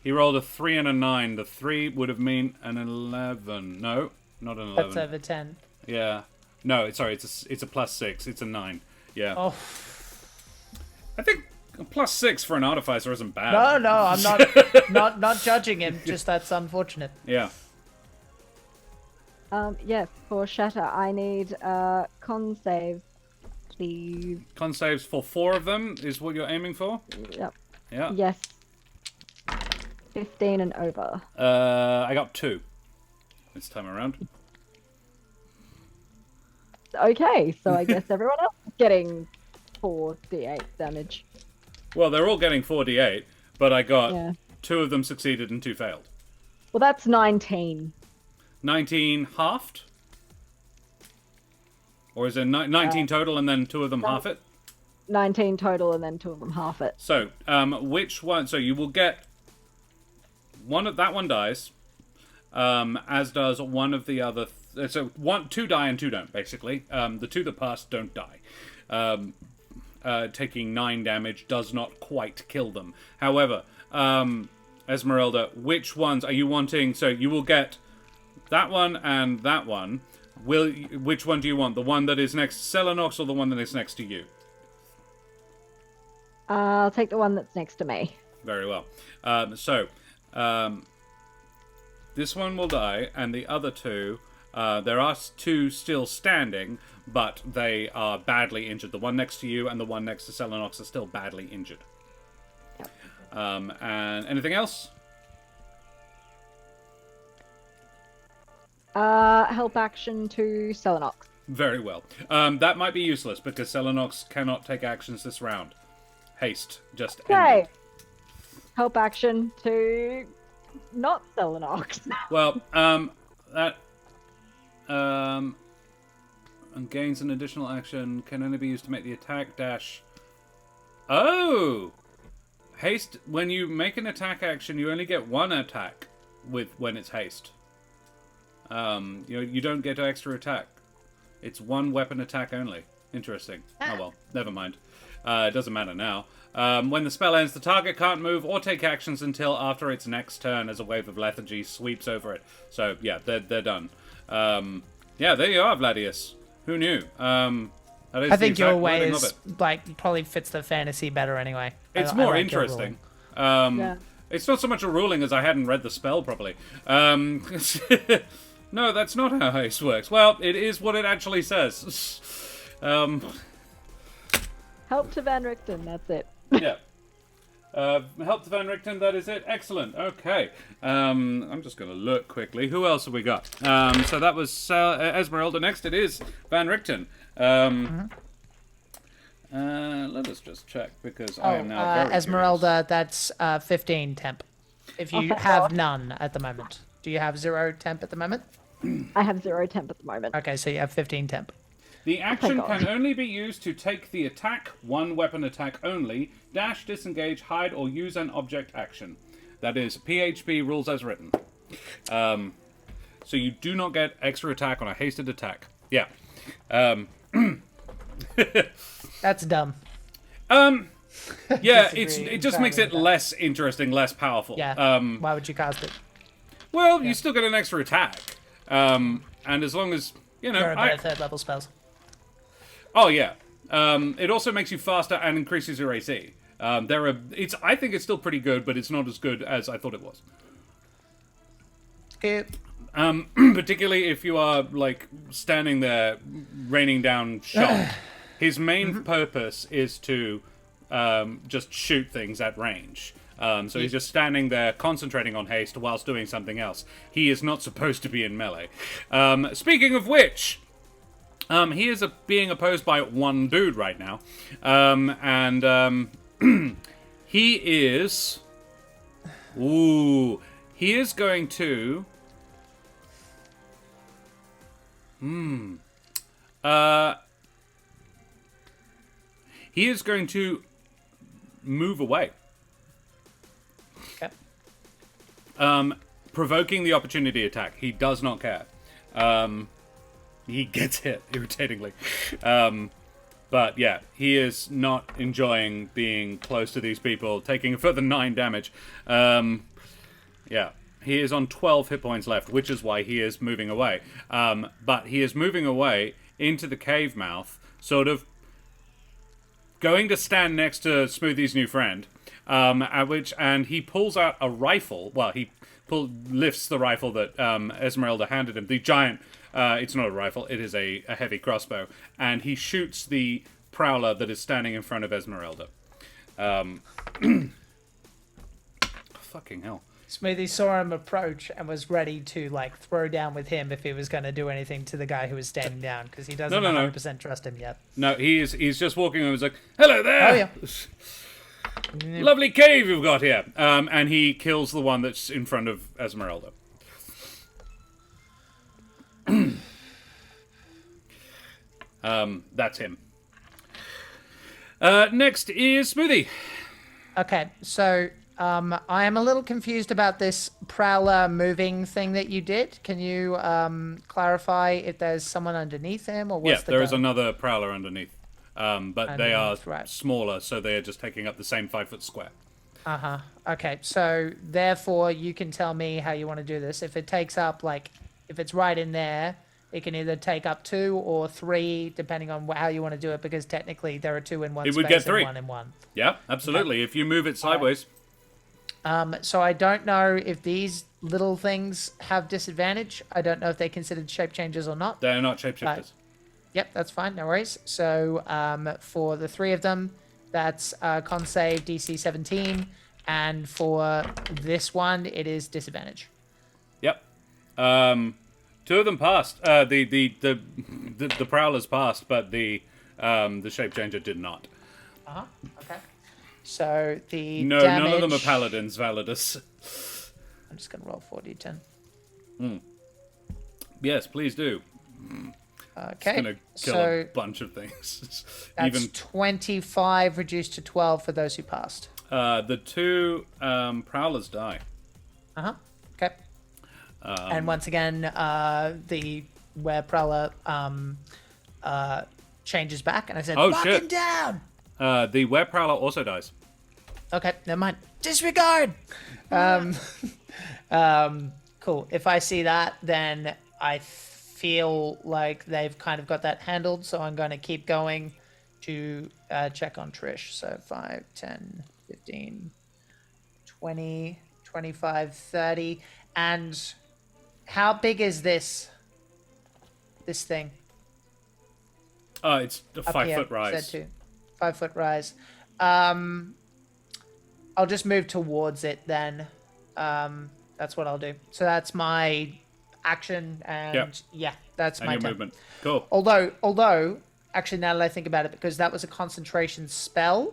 He rolled a 3 and a 9. The 3 would have mean an 11. No, not an 11. That's over 10. Yeah. No, sorry, it's a plus 6. It's a 9. Yeah. Oh. I think a plus 6 for an artificer isn't bad. No, I'm not judging him. Just that's unfortunate. Yeah. Yeah, for Shatter, I need con save, please. Con saves for 4 of them is what you're aiming for? Yep. Yeah. Yes. 15 and over. I got 2 this time around. Okay, so I guess everyone else is getting 4d8 damage. Well, they're all getting 4d8, but I got Yeah. 2 of them succeeded and 2 failed. Well, that's 19. 19 halved? Or is it 19 total and then 2 of them half it? 19 total and then 2 of them half it. So, which one? So you will get one of that one dies, as does one of the other. So 2 die and 2 don't. Basically, the 2 that pass don't die. Taking 9 damage does not quite kill them. However, Esmeralda, which ones are you wanting? So you will get that one and that one. Which one do you want? The one that is next to Selenox or the one that is next to you? I'll take the one that's next to me. Very well. This one will die, and the other 2, there are 2 still standing, but they are badly injured. The one next to you and the one next to Selenox are still badly injured. Yep. And anything else? Help action to Selenox. Very well. That might be useless, because Selenox cannot take actions this round. haste just Okay. ended. Help action to not sell an ox. Well, that and gains an additional action can only be used to make the attack dash. Oh, haste. When you make an attack action, you only get one attack when it's haste. You don't get extra attack. It's one weapon attack only. Interesting. Oh well, never mind. It doesn't matter now. When the spell ends, the target can't move or take actions until after its next turn as a wave of lethargy sweeps over it. So, yeah, they're done. Yeah, there you are, Vladius. Who knew? I think your way is, probably fits the fantasy better anyway. It's more interesting. Yeah. It's not so much a ruling as I hadn't read the spell properly. No, that's not how haste works. Well, it is what it actually says. Help to Van Richten, that's it. Yeah. Help to Van Richten, that is it. Excellent. Okay. I'm just going to look quickly. Who else have we got? So that was Esmeralda. Next it is Van Richten. Let us just check, because I am now very Esmeralda, that's 15 temp. If you have none at the moment. Do you have 0 temp at the moment? I have 0 temp at the moment. Okay, so you have 15 temp. The action can only be used to take the attack, one weapon attack only, dash, disengage, hide, or use an object action. That is PHP rules as written. So you do not get extra attack on a hasted attack. Yeah. That's dumb. Yeah, it just makes it less interesting, less powerful. Yeah. Why would you cast it? Well, you still get an extra attack. And as long as, There are better third level spells. Oh yeah. It also makes you faster and increases your AC. I think it's still pretty good, but it's not as good as I thought it was. Particularly if you are standing there raining down shot. His main purpose is to just shoot things at range. So he's just standing there concentrating on haste whilst doing something else. He is not supposed to be in melee. Speaking of which, he is being opposed by one dude right now. He is... Ooh. He is going to... He is going to move away. Okay. Provoking the opportunity attack. He does not care. He gets hit, irritatingly. But yeah, he is not enjoying being close to these people, taking a further 9 damage. Yeah, he is on 12 hit points left, which is why he is moving away. But he is moving away into the cave mouth, sort of going to stand next to Smoothie's new friend, and he pulls out a rifle. Well, he lifts the rifle that Esmeralda handed him. The giant, it's not a rifle, it is a heavy crossbow. And he shoots the Prowler that is standing in front of Esmeralda. Fucking hell. Smoothie saw him approach and was ready to throw down with him if he was going to do anything to the guy who was standing down, because he doesn't 100% trust him yet. No, he's just walking and was like, "Hello there! Oh, yeah. Lovely cave you've got here." And he kills the one that's in front of Esmeralda. That's him. Next is Smoothie. Okay, so I am a little confused about this Prowler moving thing that you did. Can you clarify if there's someone underneath him, or what's there is another Prowler underneath. But they are right. smaller, so they are just taking up the same 5-foot square. Uh-huh. Okay, so therefore you can tell me how you want to do this. If it takes up, if it's right in there, it can either take up 2 or 3, depending on how you want to do it, because technically there are 2 in one it space would get 3. and 1 in 1. Yeah, absolutely. Okay. If you move it sideways. So I don't know if these little things have disadvantage. I don't know if they're considered shape changes or not. They're not shapeshifters. Yep, that's fine, no worries. So for the 3 of them, that's con save DC 17, and for this one, it is disadvantage. Yep. 2 of them passed. The Prowlers passed, but the shape changer did not. Okay. So the No, damage... none of them are paladins, Validus. I'm just going to roll 4d10. Yes, please do. Okay, It's going to kill a bunch of things. that's Even 25 reduced to 12 for those who passed. the 2 prowlers die. Uh-huh. Okay. And once again, the Prowler changes back, and I said, Oh, "Lock shit. him down!" The were-prowler also dies. Okay, never mind. Disregard! Cool. If I see that, then I feel like they've kind of got that handled, so I'm going to keep going to check on Trish. So 5, 10, 15, 20, 25, 30. And how big is this thing? It's a Up 5-foot here, rise. said 5-foot rise. I'll just move towards it then. That's what I'll do. So that's my action, and yeah, that's And my your turn. movement. Cool. Although, actually, now that I think about it, because that was a concentration spell,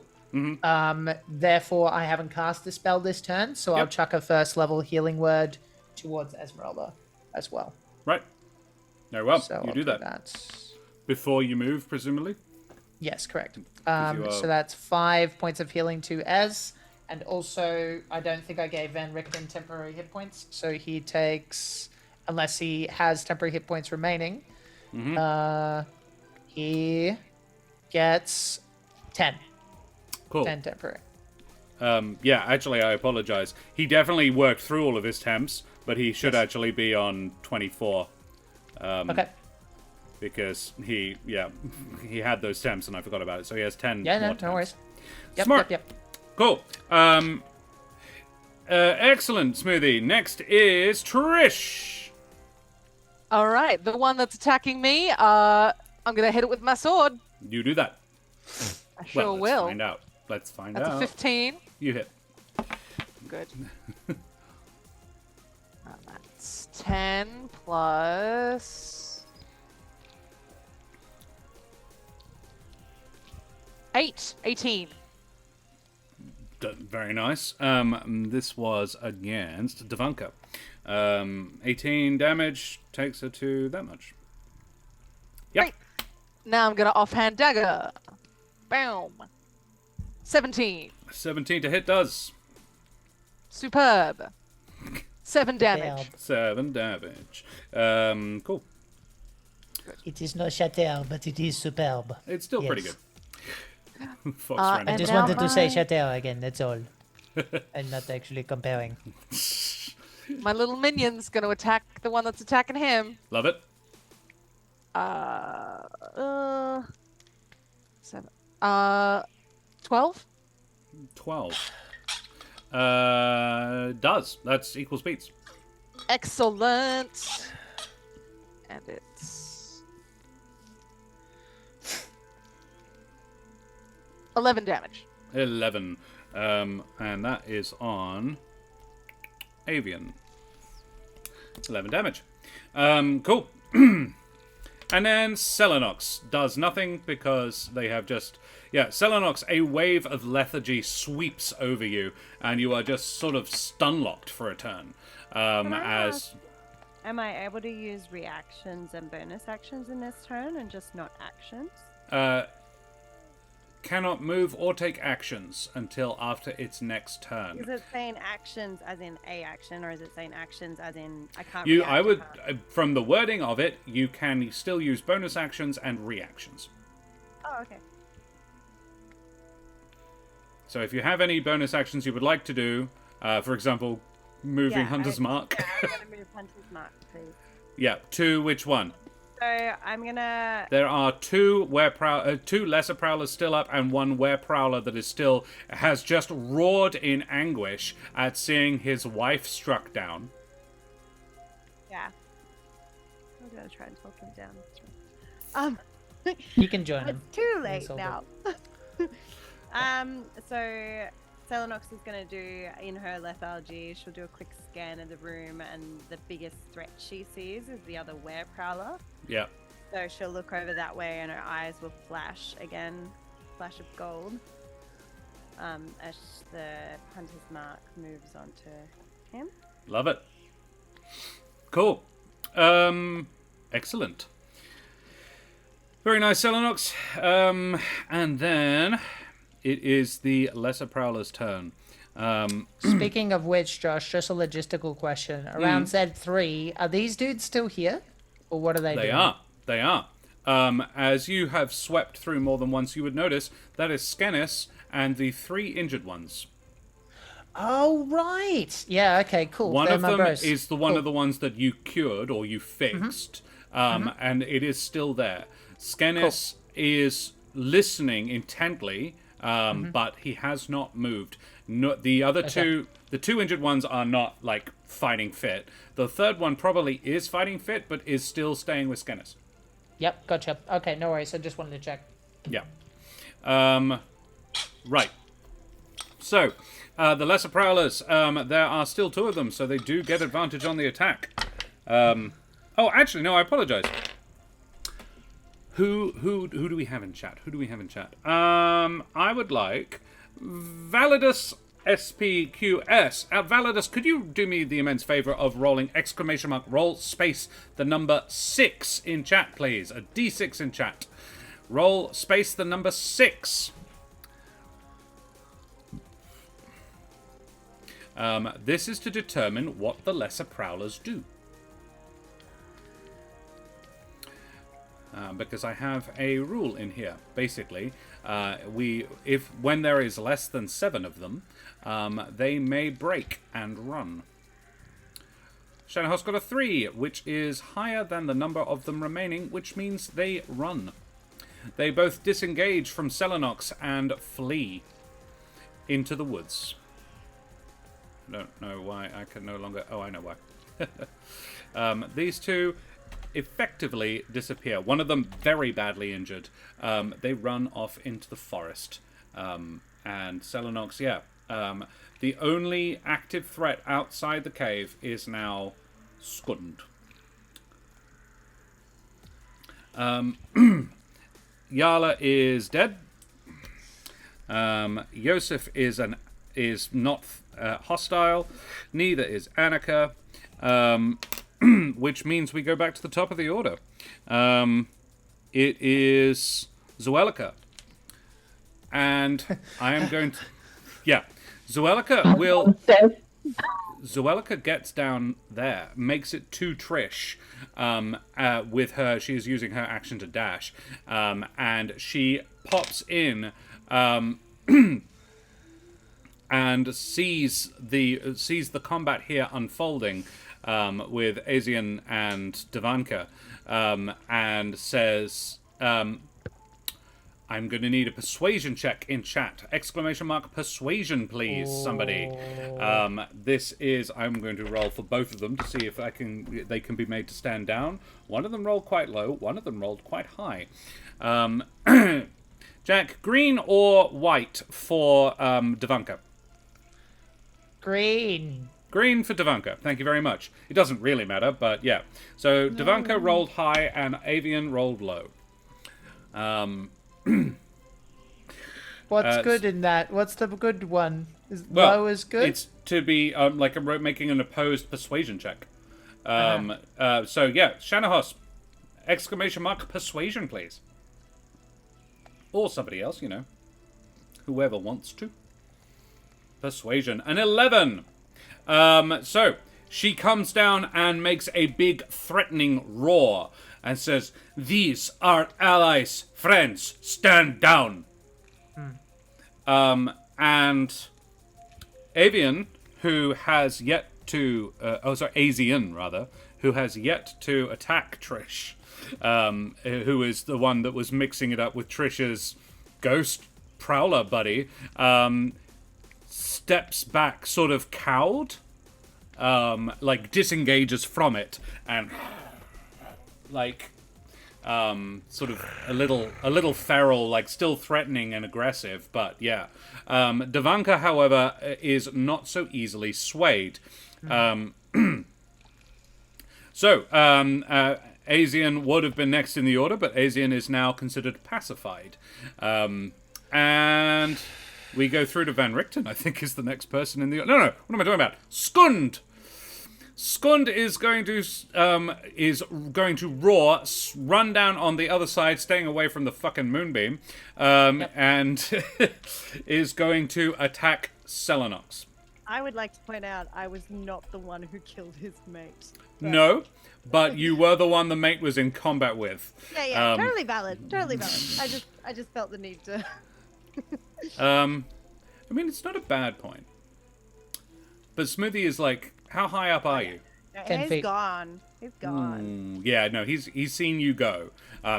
therefore I haven't cast the spell this turn, so I'll chuck a first level healing word towards Esmeralda as well. Right. Very well. So you I'll do that. Before you move, presumably? Yes, correct. you are- So that's 5 points of healing to Ez. And also, I don't think I gave Van Richten temporary hit points. So he takes, unless he has temporary hit points remaining, he gets 10. Cool. 10 temporary. Yeah, actually, I apologize. He definitely worked through all of his temps, but he should actually be on 24. Okay. Because he had those temps and I forgot about it. So he has 10 Yeah, more no temps. worries. Yep, Smart. Yep. Cool. Excellent, Smoothie. Next is Trish. All right, the one that's attacking me, I'm gonna hit it with my sword. You do that. I sure Well, let's will. find out. Let's find That's out. a 15. You hit. Good. That's 10 plus 8. 18. Very nice. This was against Devanka. 18 damage takes her to that much. Yep. Great. Now I'm gonna offhand dagger. Boom. 17. 17 to hit does. Superb. 7 damage. 7 damage. Cool. It is not Chateau, but it is superb. It's still pretty Yes. good. Fox And ran Just now wanted to say my- Chateau again, that's all. I'm not actually comparing. My little minion's gonna attack the one that's attacking him. Love it. 7. 12? 12. Does. That's equal speeds. Excellent. And it's 11 damage. 11. And that is on Avian. 11 damage. Cool. And then Selenox does nothing because they have just... Yeah, Selenox, a wave of lethargy sweeps over you, and you are just sort of stun-locked for a turn. As... Am I able to use reactions and bonus actions in this turn and just not actions? Cannot move or take actions until after its next turn. Is it saying actions as in a action, or is it saying actions as in I can't? You, react, I would, can't- from the wording of it, you can still use bonus actions and reactions. Oh, okay. So if you have any bonus actions you would like to do, for example, moving Hunter's Mark. I'm gonna move Hunter's Mark, please. Yeah, to which one? So I'm gonna. There are two two lesser prowlers still up, and one were-prowler that is still has just roared in anguish at seeing his wife struck down. Yeah. I'm gonna try and talk him down. You can join him. It's too late It's all now. So Selenox is gonna do in her lethargy. She'll do a quick scan of the room, and the biggest threat she sees is the other were-prowler. Yeah. So she'll look over that way, and her eyes will flash again, flash of gold. as the hunter's mark moves on to him. Love it. Cool. Excellent. Very nice, Selenox. And then it is the Lesser Prowler's turn. Speaking of which, Josh, just a logistical question. Around Z3, are these dudes still here? Or what are they doing? They are. As you have swept through more than once, you would notice that is Skenis and the 3 injured ones. Oh, right. Yeah, okay, cool. One They're of my them bros. is the one of the ones that you cured or you fixed, and it is still there. Skenis is listening intently, but he has not moved. No, the other two, the 2 injured ones are not, like, fighting fit. The third one probably is fighting fit, but is still staying with Skenis. Yep, gotcha. Okay, no worries. I just wanted to check. Yeah. Right. So, the Lesser Prowlers, there are still 2 of them, so they do get advantage on the attack. Oh, actually, no, I apologize. Who do we have in chat? I would like Validus SPQS. Validus, could you do me the immense favor of rolling ! Roll space the number 6 in chat, please? A D6 in chat. Roll space the number 6. This is to determine what the Lesser Prowlers do. Because I have a rule in here. Basically, when there is less than 7 of them, they may break and run. Shanaho's got a 3, which is higher than the number of them remaining, which means they run. They both disengage from Selenox and flee into the woods. I don't know why I can no longer... Oh, I know why. These 2 effectively disappear. One of them very badly injured. They run off into the forest. And Selenox, the only active threat outside the cave is now Skund. Yala is dead. Yosef is not hostile. Neither is Annika. Which means we go back to the top of the order. It is Zuleika. And I am going to... Yeah. Zuleika gets down there, makes it to Trish. With her, she is using her action to dash. And she pops in... and sees the combat here unfolding with Asian and Devanka, and says, I'm going to need a persuasion check in chat. ! Persuasion, please, somebody. This is, I'm going to roll for both of them to see if they can be made to stand down. One of them rolled quite low, one of them rolled quite high. Jack, green or white for Devanka? Green. Green for Devanka. Thank you very much. It doesn't really matter, but yeah. So Devanka rolled high and Avian rolled low. What's good in that? What's the good one? Low is good? It's to be making an opposed persuasion check. So yeah, Shanahos, ! Persuasion, please. Or somebody else, whoever wants to. Persuasion. An 11. So she comes down and makes a big threatening roar and says, "These are allies, friends, stand down." And Avian, who has yet to, Asian rather, who has yet to attack Trish, who is the one that was mixing it up with Trish's ghost Prowler buddy, steps back, sort of cowed, disengages from it, and sort of a little feral, still threatening and aggressive, but yeah. Devanka, however, is not so easily swayed. Asian would have been next in the order, but Asian is now considered pacified. And we go through to Van Richten, I think is the next person in the... No, what am I talking about? Skund! Skund is going to roar, run down on the other side, staying away from the fucking moonbeam, and is going to attack Selenox. I would like to point out I was not the one who killed his mate. No, but you were the one the mate was in combat with. Yeah, totally valid. Totally valid. I just felt the need to. I mean, it's not a bad point. But Smoothie is like, how high up are you? 10 He's feet. gone. He's gone. Yeah, no, he's seen you go.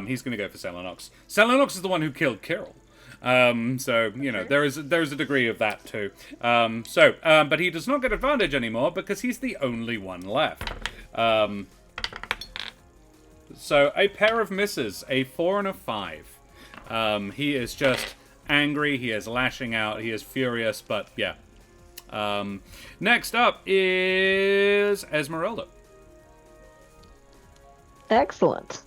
He's going to go for Selenox. Selenox is the one who killed Kirill. So, you know, there's a degree of that too. But he does not get advantage anymore because he's the only one left. So a pair of misses, a 4 and a 5. He is just angry, he is lashing out, he is furious, but yeah. Next up is Esmeralda. Excellent.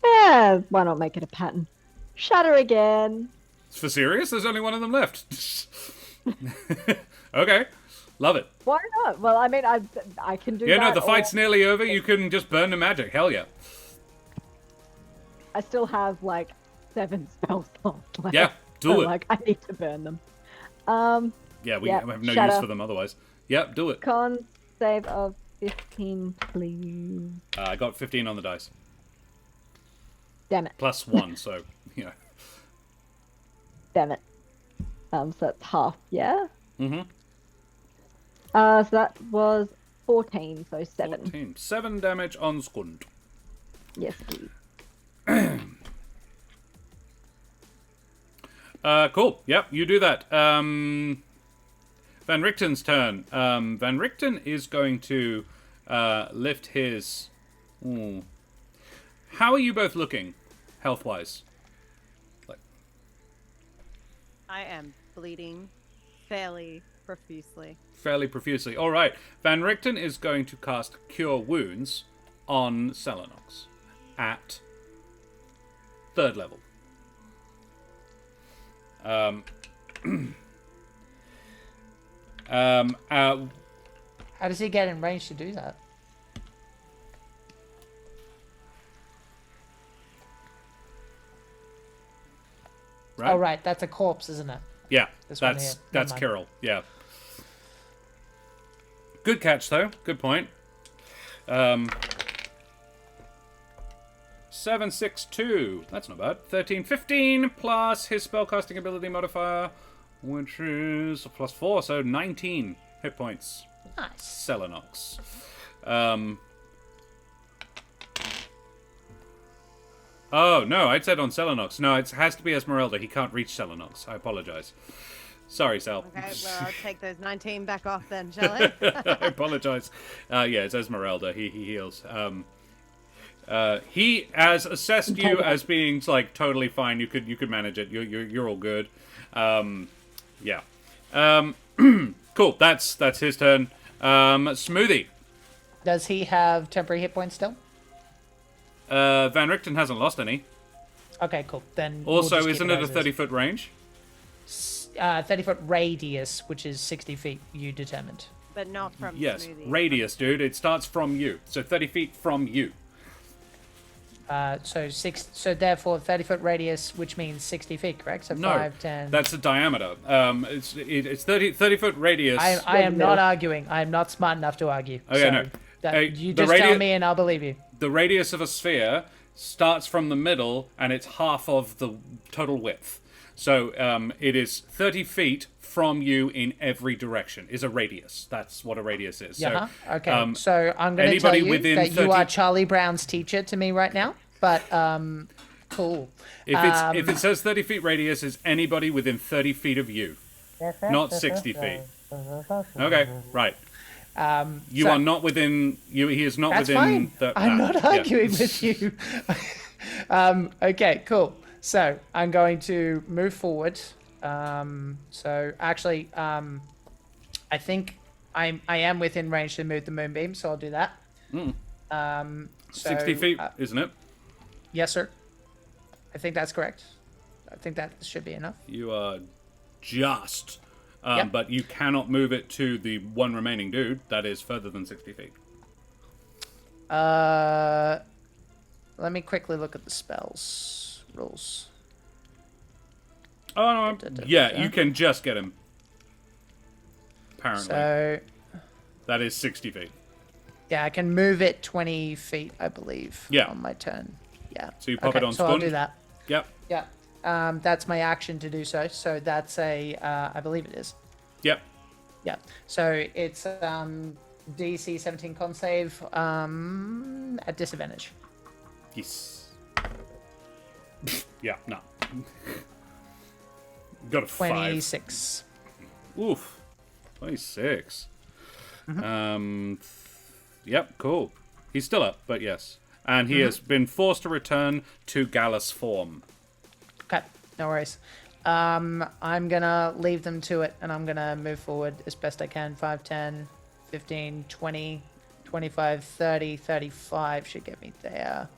Yeah, why not make it a pattern? Shatter again. For serious? There's only one of them left. Okay. Love it. Why not? Well, I mean, I can do Yeah, that. no, the fight's nearly over. You can just burn the magic. Hell yeah. I still have, like, 7 spells left. Yeah, do so, it. Like, I need to burn them. Yeah, we yeah, have no shatter. use for them otherwise. Yep, do it. Con save of 15, please. I got 15 on the dice. Damn it. Plus 1, so, yeah. Damn it. So that's half, yeah? Mm-hmm. So that was 14, so 7. 14. 7 damage on Skund. Yes, please. Cool. Yep, you do that. Van Richten's turn. Van Richten is going to lift his... Ooh. How are you both looking, health-wise? I am bleeding fairly profusely. Fairly profusely. All right. Van Richten is going to cast Cure Wounds on Selenox at 3rd level. How does he get in range to do that? Right? Oh, right. That's a corpse, isn't it? Yeah, This one that's here. Never mind. Kirill. Yeah. Good catch, though. Good point. 7, 6, 2. That's not bad. 13, 15 plus his spellcasting ability modifier, which is plus 4, so 19 hit points. Nice. Selenox. Oh, no, I'd said on Selenox. No, it has to be Esmeralda. He can't reach Selenox. I apologize. Sorry, Sel. Okay, well, I'll take those 19 back off then, shall I? I apologize. Yeah, it's Esmeralda. He heals. He has assessed you as being like totally fine. You could manage it. You're all good. Yeah. Cool. That's his turn. Smoothie. Does he have temporary hit points still? Van Richten hasn't lost any. Okay, cool. Then Also, we'll just isn't keep it a as is. 30-foot range? 30-foot radius, which is 60 feet, you determined. But not from Yes, Smoothie. radius, dude. It starts from you, so 30 feet from you. So therefore 30-foot radius, which means 60 feet, correct? So No, 5, 10... that's the diameter. It's 30-foot radius. I am not arguing. I am not smart enough to argue. Okay, so no. You The just tell me and I'll believe you. The radius of a sphere starts from the middle, and it's half of the total width. So it is 30 feet from you in every direction is a radius. That's what a radius is. Yeah. So, Okay. So I'm going to tell anybody you within that 30... you are Charlie Brown's teacher to me right now. But cool. If it says 30 feet radius, is anybody within 30 feet of you, not 60 feet. Okay, right. You are not within. He is not That's within. fine. I'm not arguing with you. Okay, cool. So I'm going to move forward. So actually, I think I am within range to move the moonbeam, so I'll do that. 60 feet, isn't it? Yes, sir. I think that's correct. I think that should be enough. You are just. Yep. But you cannot move it to the one remaining dude that is further than 60 feet. Let me quickly look at the spells rules. Oh, no. Yeah, you can just get him. Apparently. So, That is 60 feet. yeah, I can move it 20 feet, I believe, Yeah. on my turn. Yeah. So you pop okay, it on so I'll spawn? do that. Yep. Yeah. That's my action to do so. So that's a, I believe it is. Yep. Yeah. So it's DC 17 con save at disadvantage. Yes. Yeah, no. Got a 5. 26. Oof. 26. Yep, cool. He's still up, but yes. And he has been forced to return to Gallus form. Okay, no worries. I'm gonna leave them to it, and I'm gonna move forward as best I can. 5, 10, 15, 20, 25, 30, 35 should get me there.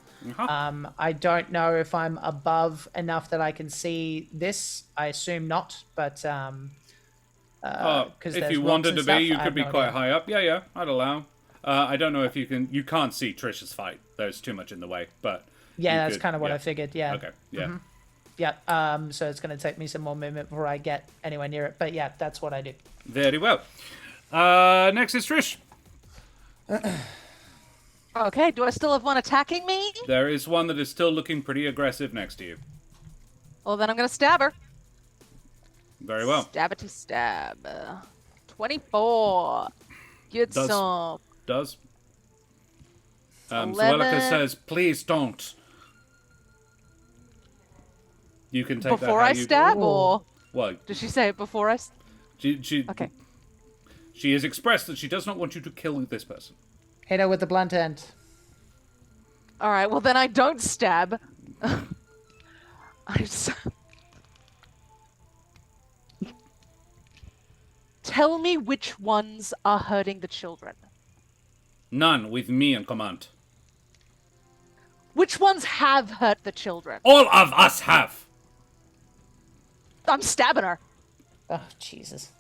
I don't know if I'm above enough that I can see this. I assume not, but because If you wanted to be, you could be quite high up. Yeah, I'd allow. I don't know if you can. You can't see Trish's fight. There's too much in the way. But yeah, you that's could- kind of what I figured. Yeah. Okay. Yeah. Yeah. So it's going to take me some more movement before I get anywhere near it. But yeah, that's what I do. Very well. Next is Trish. Okay, do I still have one attacking me? There is one that is still looking pretty aggressive next to you. Well, then I'm gonna stab her. Very well. Stab it to stab. 24. Get Does- some. Does. Zuleika 11. says, please don't. You can take Before that how I you... stab, or Well, did she say it before I? she Okay. She has expressed that she does not want you to kill this person. Hit her with the blunt end. All right. Well, then I don't stab. Tell me which ones are hurting the children. None with me in command. Which ones have hurt the children? All of us have. I'm stabbing her. Oh, Jesus.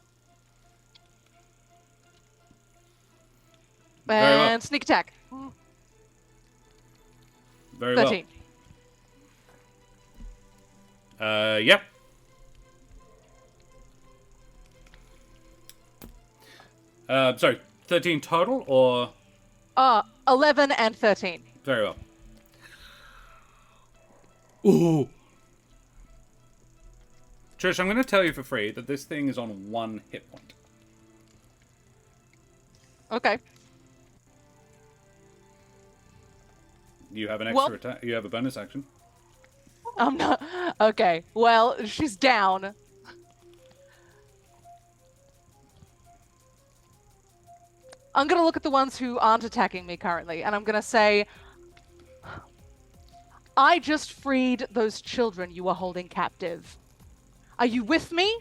Very well. And sneak attack. Very 13. well. Yeah. Sorry, 13 total, or... 11 and 13. Very well. Ooh. Trish, I'm going to tell you for free that this thing is on 1 hit point. Okay. You have an Well- extra attack. You have a bonus action. I'm not. Okay. Well, she's down. I'm gonna look at the ones who aren't attacking me currently, and I'm gonna say, I just freed those children you were holding captive. Are you with me,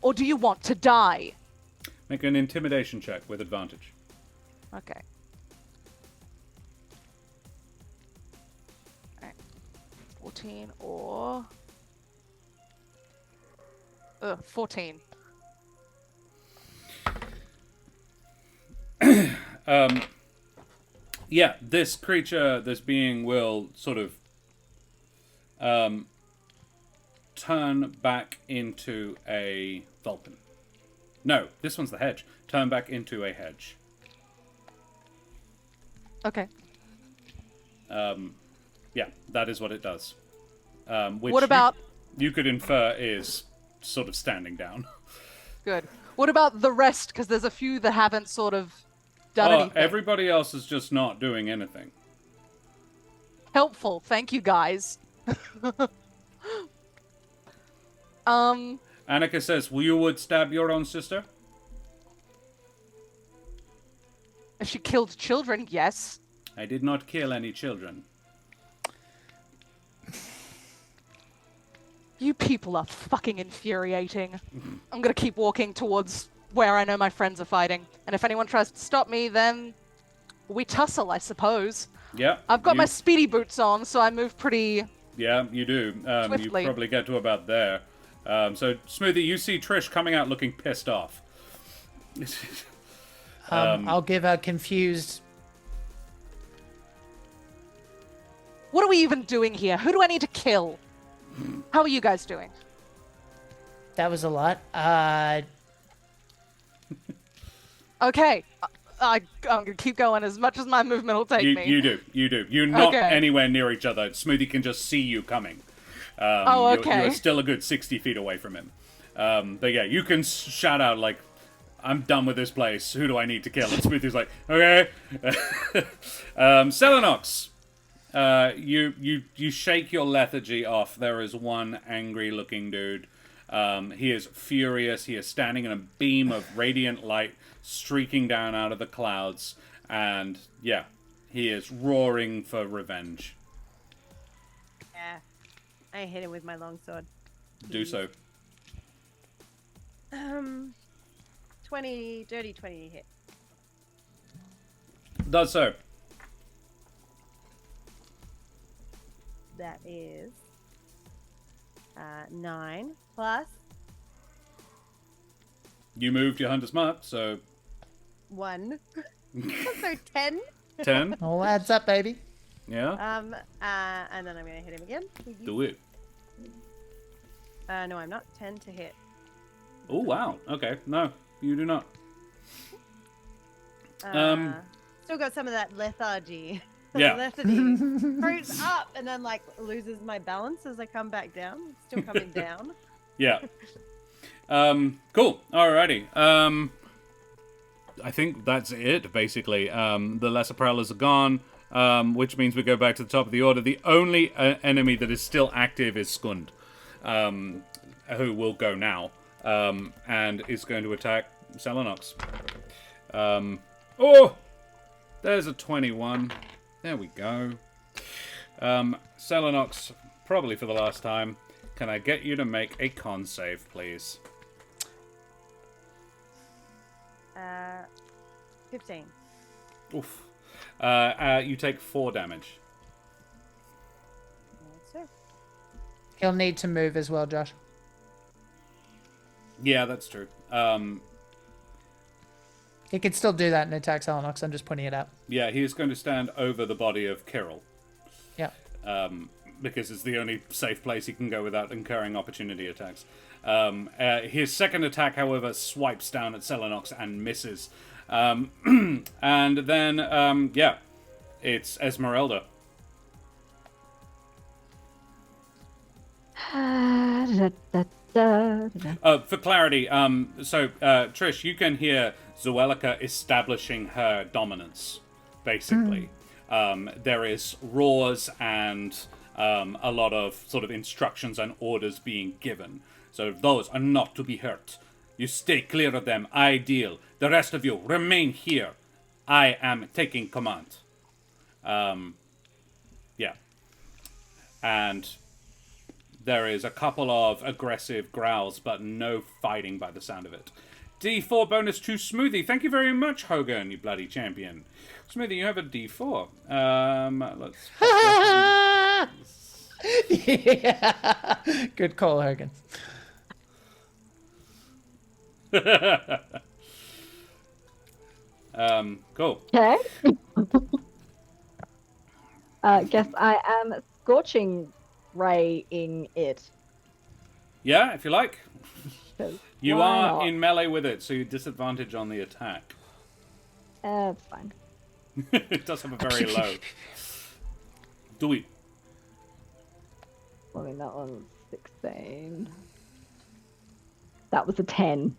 or do you want to die? Make an intimidation check with advantage. Okay. Alright. 14 or... 14. Yeah, this creature, this being will sort of turn back into a Vulcan. No, this one's the hedge. Turn back into a hedge. Okay. Yeah, that is what it does. Which What about... you could infer is sort of standing down. Good. What about the rest? Because there's a few that haven't sort of done anything. Everybody else is just not doing anything. Helpful. Thank you, guys. Annika says, "Well, you would stab your own sister?" If she killed children, yes. I did not kill any children. You people are fucking infuriating. I'm gonna keep walking towards where I know my friends are fighting. And if anyone tries to stop me, then we tussle, I suppose. Yeah. I've got you- my speedy boots on, so I move pretty Yeah, you do. You Swiftly. probably get to about there. So, Smoothie, you see Trish coming out looking pissed off. I'll give a confused. What are we even doing here? Who do I need to kill? How are you guys doing? That was a lot. Okay. I'm gonna keep going as much as my movement will take me. You do. You're not Okay. anywhere near each other. Smoothie can just see you coming. Oh, okay. You're still a good 60 feet away from him. But yeah, you can shout out, like, I'm done with this place. Who do I need to kill? And Smoothie's like, okay. Selenox, you shake your lethargy off. There is one angry-looking dude. He is furious. He is standing in a beam of radiant light streaking down out of the clouds. And, yeah, he is roaring for revenge. Yeah. I hit him with my longsword. Do so. 20, dirty 20 hit. Does so. That is 9 plus You moved your hunter's mark, so 1. So 10. 10. All adds up, baby. Yeah, And then I'm gonna hit him again. do it. No, I'm not. 10 to hit. Oh, wow. Okay, no, you do not. Still got some of that lethargy. Yeah. Lethargy creeps up and then like loses my balance as I come back down. Still coming down. Yeah. Cool. Alrighty. I think that's it, basically. The lesser prowlers are gone, which means we go back to the top of the order. The only enemy that is still active is Skund, who will go now, and is going to attack Selenox. Oh! There's a 21. There we go. Selenox, probably for the last time, can I get you to make a con save, please? 15. Oof. You take 4 damage. That's it. He'll need to move as well, Josh. Yeah, that's true. He could still do that and attack Selenox. I'm just pointing it out. Yeah, he is going to stand over the body of Kirill. Yeah. Because it's the only safe place he can go without incurring opportunity attacks. His second attack, however, swipes down at Selenox and misses. And then, yeah, it's Esmeralda. For clarity, so Trish, you can hear Zuleika establishing her dominance, basically. There is roars and a lot of sort of instructions and orders being given. So those are not to be hurt. You stay clear of them. I deal. The rest of you remain here. I am taking command. Yeah. And there is a couple of aggressive growls, but no fighting by the sound of it. D4 bonus to Smoothie. Thank you very much, Hogan, you bloody champion. Smoothie, you have a D4. Let's... Yeah. Good call, Hogan. Cool. Okay. Guess I am scorching raying it. Yeah, if you like. 'Cause You why are not? in melee with it, so you disadvantage on the attack. It's fine. It does have a very low. Do it. I mean, that one's 16. That was a 10.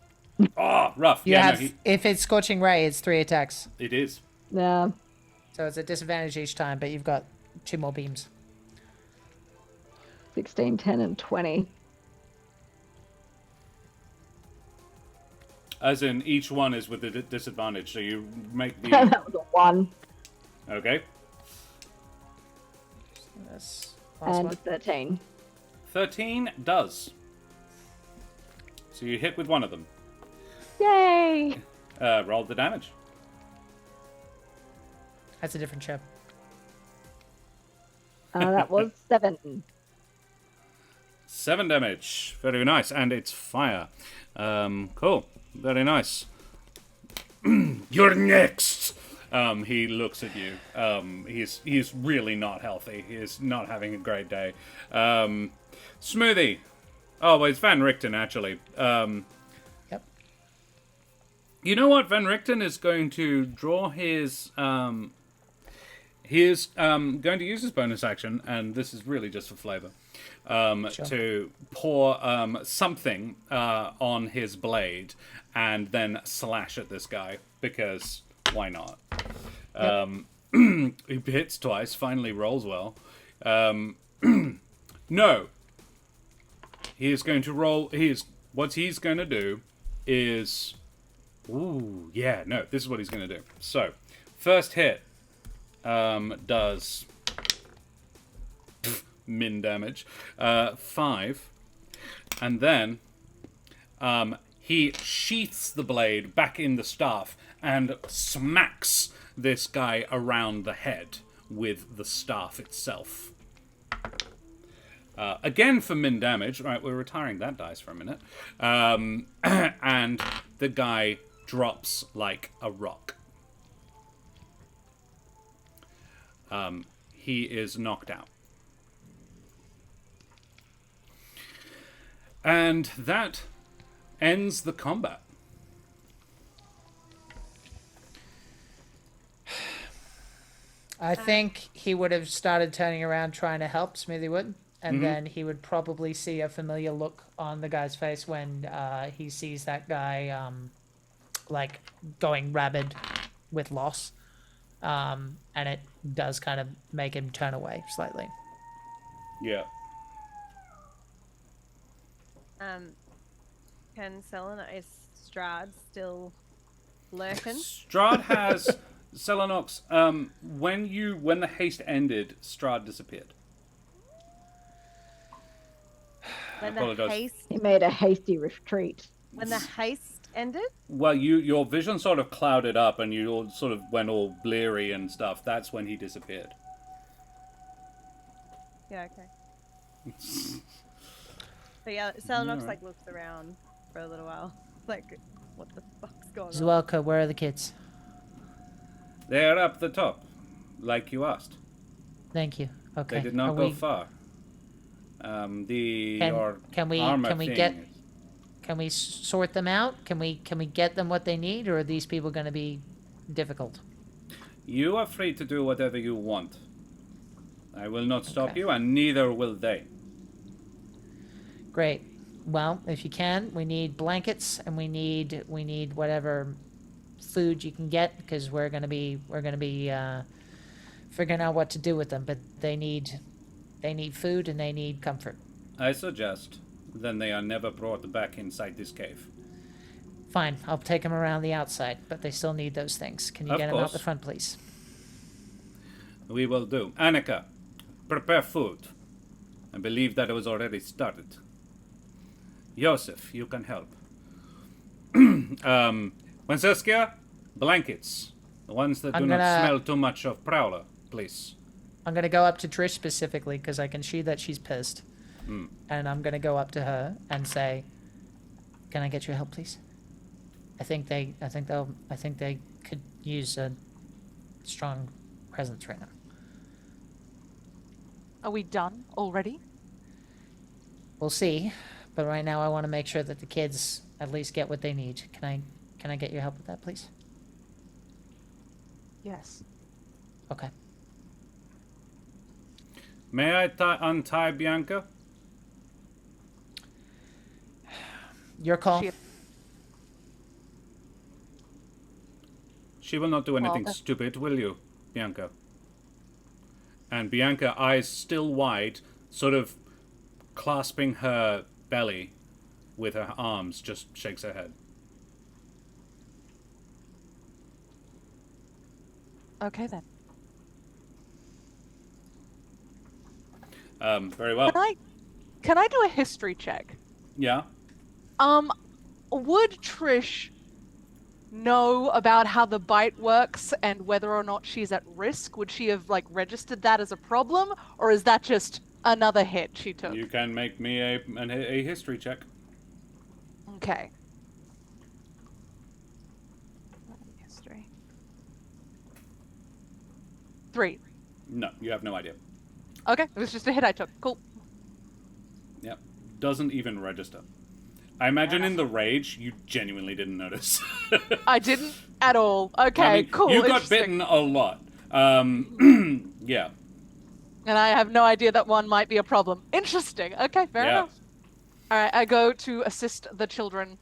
Oh, rough. You Yeah, have, no, if it's Scorching Ray, it's 3 attacks. it is. Yeah. So it's a disadvantage each time, but you've got 2 more beams. 16, 10, and 20. As in, each one is with a disadvantage, so you make the... That was a 1 Okay. That's last and one. 13. 13 does. So you hit with one of them. Yay! Roll the damage. That's a different chip. That was 7. 7 damage. Very nice. And it's fire. Cool. Very nice. You're next. He looks at you. He's really not healthy. He is not having a great day. Smoothie. Oh, well, it's Van Richten, actually. Yep. You know what? Van Richten is going to draw his... he is going to use his bonus action, and this is really just for flavor, to pour something on his blade and then slash at this guy, because why not? He hits twice, finally rolls well. No. He is going to roll... What he's going to do is... Ooh, yeah, no, this is what he's going to do. So, first hit does... min damage. 5. And then he sheaths the blade back in the staff and smacks this guy around the head with the staff itself. Again for min damage. Right, we're retiring that dice for a minute. And the guy drops like a rock. He is knocked out. And that ends the combat. I think he would have started turning around trying to help, Smoothie would. And then he would probably see a familiar look on the guy's face when he sees that guy, like, going rabid with loss. And it does kind of make him turn away slightly. Yeah. Can is Strahd still lurking? Strahd has... Selenox, when the haste ended, Strahd disappeared. When I apologize. the haste He made a hasty retreat. when the haste ended? Well, your vision sort of clouded up and you all sort of went all bleary and stuff. That's when he disappeared. Yeah, okay. So yeah, Selenox like looks around for a little while. Like, what the fuck's going on? Zuleika, where are the kids? They're up the top, like you asked. Thank you. Okay. They did not go far. Can we sort them out? Can we get them what they need, or are these people going to be difficult? You are free to do whatever you want. I will not stop Okay. you, and neither will they. Great. Well, if you can, we need blankets and we need whatever food you can get, because we're gonna be figuring out what to do with them. But they need food and they need comfort. I suggest then they are never brought back inside this cave. Fine, I'll take them around the outside, but they still need those things. Can you Of get them out course. the front, please? We will do. Annika, prepare food. I believe that it was already started. Joseph, you can help. Francesca, blankets. The ones that do not smell too much of Prowler, please. I'm gonna go up to Trish specifically because I can see that she's pissed, and I'm gonna go up to her and say, "Can I get your help, please? I think they could use a strong presence right now." Are we done already? We'll see, but right now I want to make sure that the kids at least get what they need. Can I get your help with that, please? Yes. Okay. May I untie Bianca? Your call. She will not do anything Well, stupid, will you, Bianca? And Bianca, eyes still wide, sort of clasping her belly with her arms, just shakes her head. Okay then. Very well. Can I do a history check? Yeah? Would Trish know about how the bite works and whether or not she's at risk? Would she have registered that as a problem, or is that just another hit she took. You can make me a history check. Okay. History. 3. No, you have no idea. Okay, it was just a hit I took. Cool. Yep. Doesn't even register. I imagine in the rage, you genuinely didn't notice. I didn't at all. Okay, I mean, cool. You got interesting. bitten a lot. Yeah. And I have no idea that one might be a problem. Interesting. Okay, fair enough. Alright, I go to assist the children.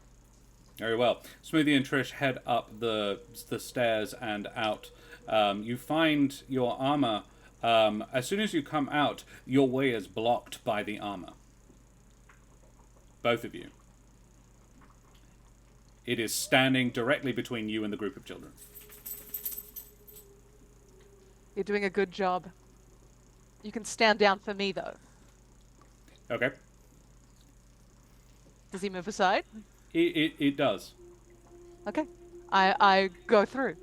Very well. Smoothie and Trish head up the stairs and out. You find your armor. As soon as you come out, your way is blocked by the armor. Both of you. It is standing directly between you and the group of children. You're doing a good job. You can stand down for me, though. Okay. Does he move aside? It does. Okay. I go through.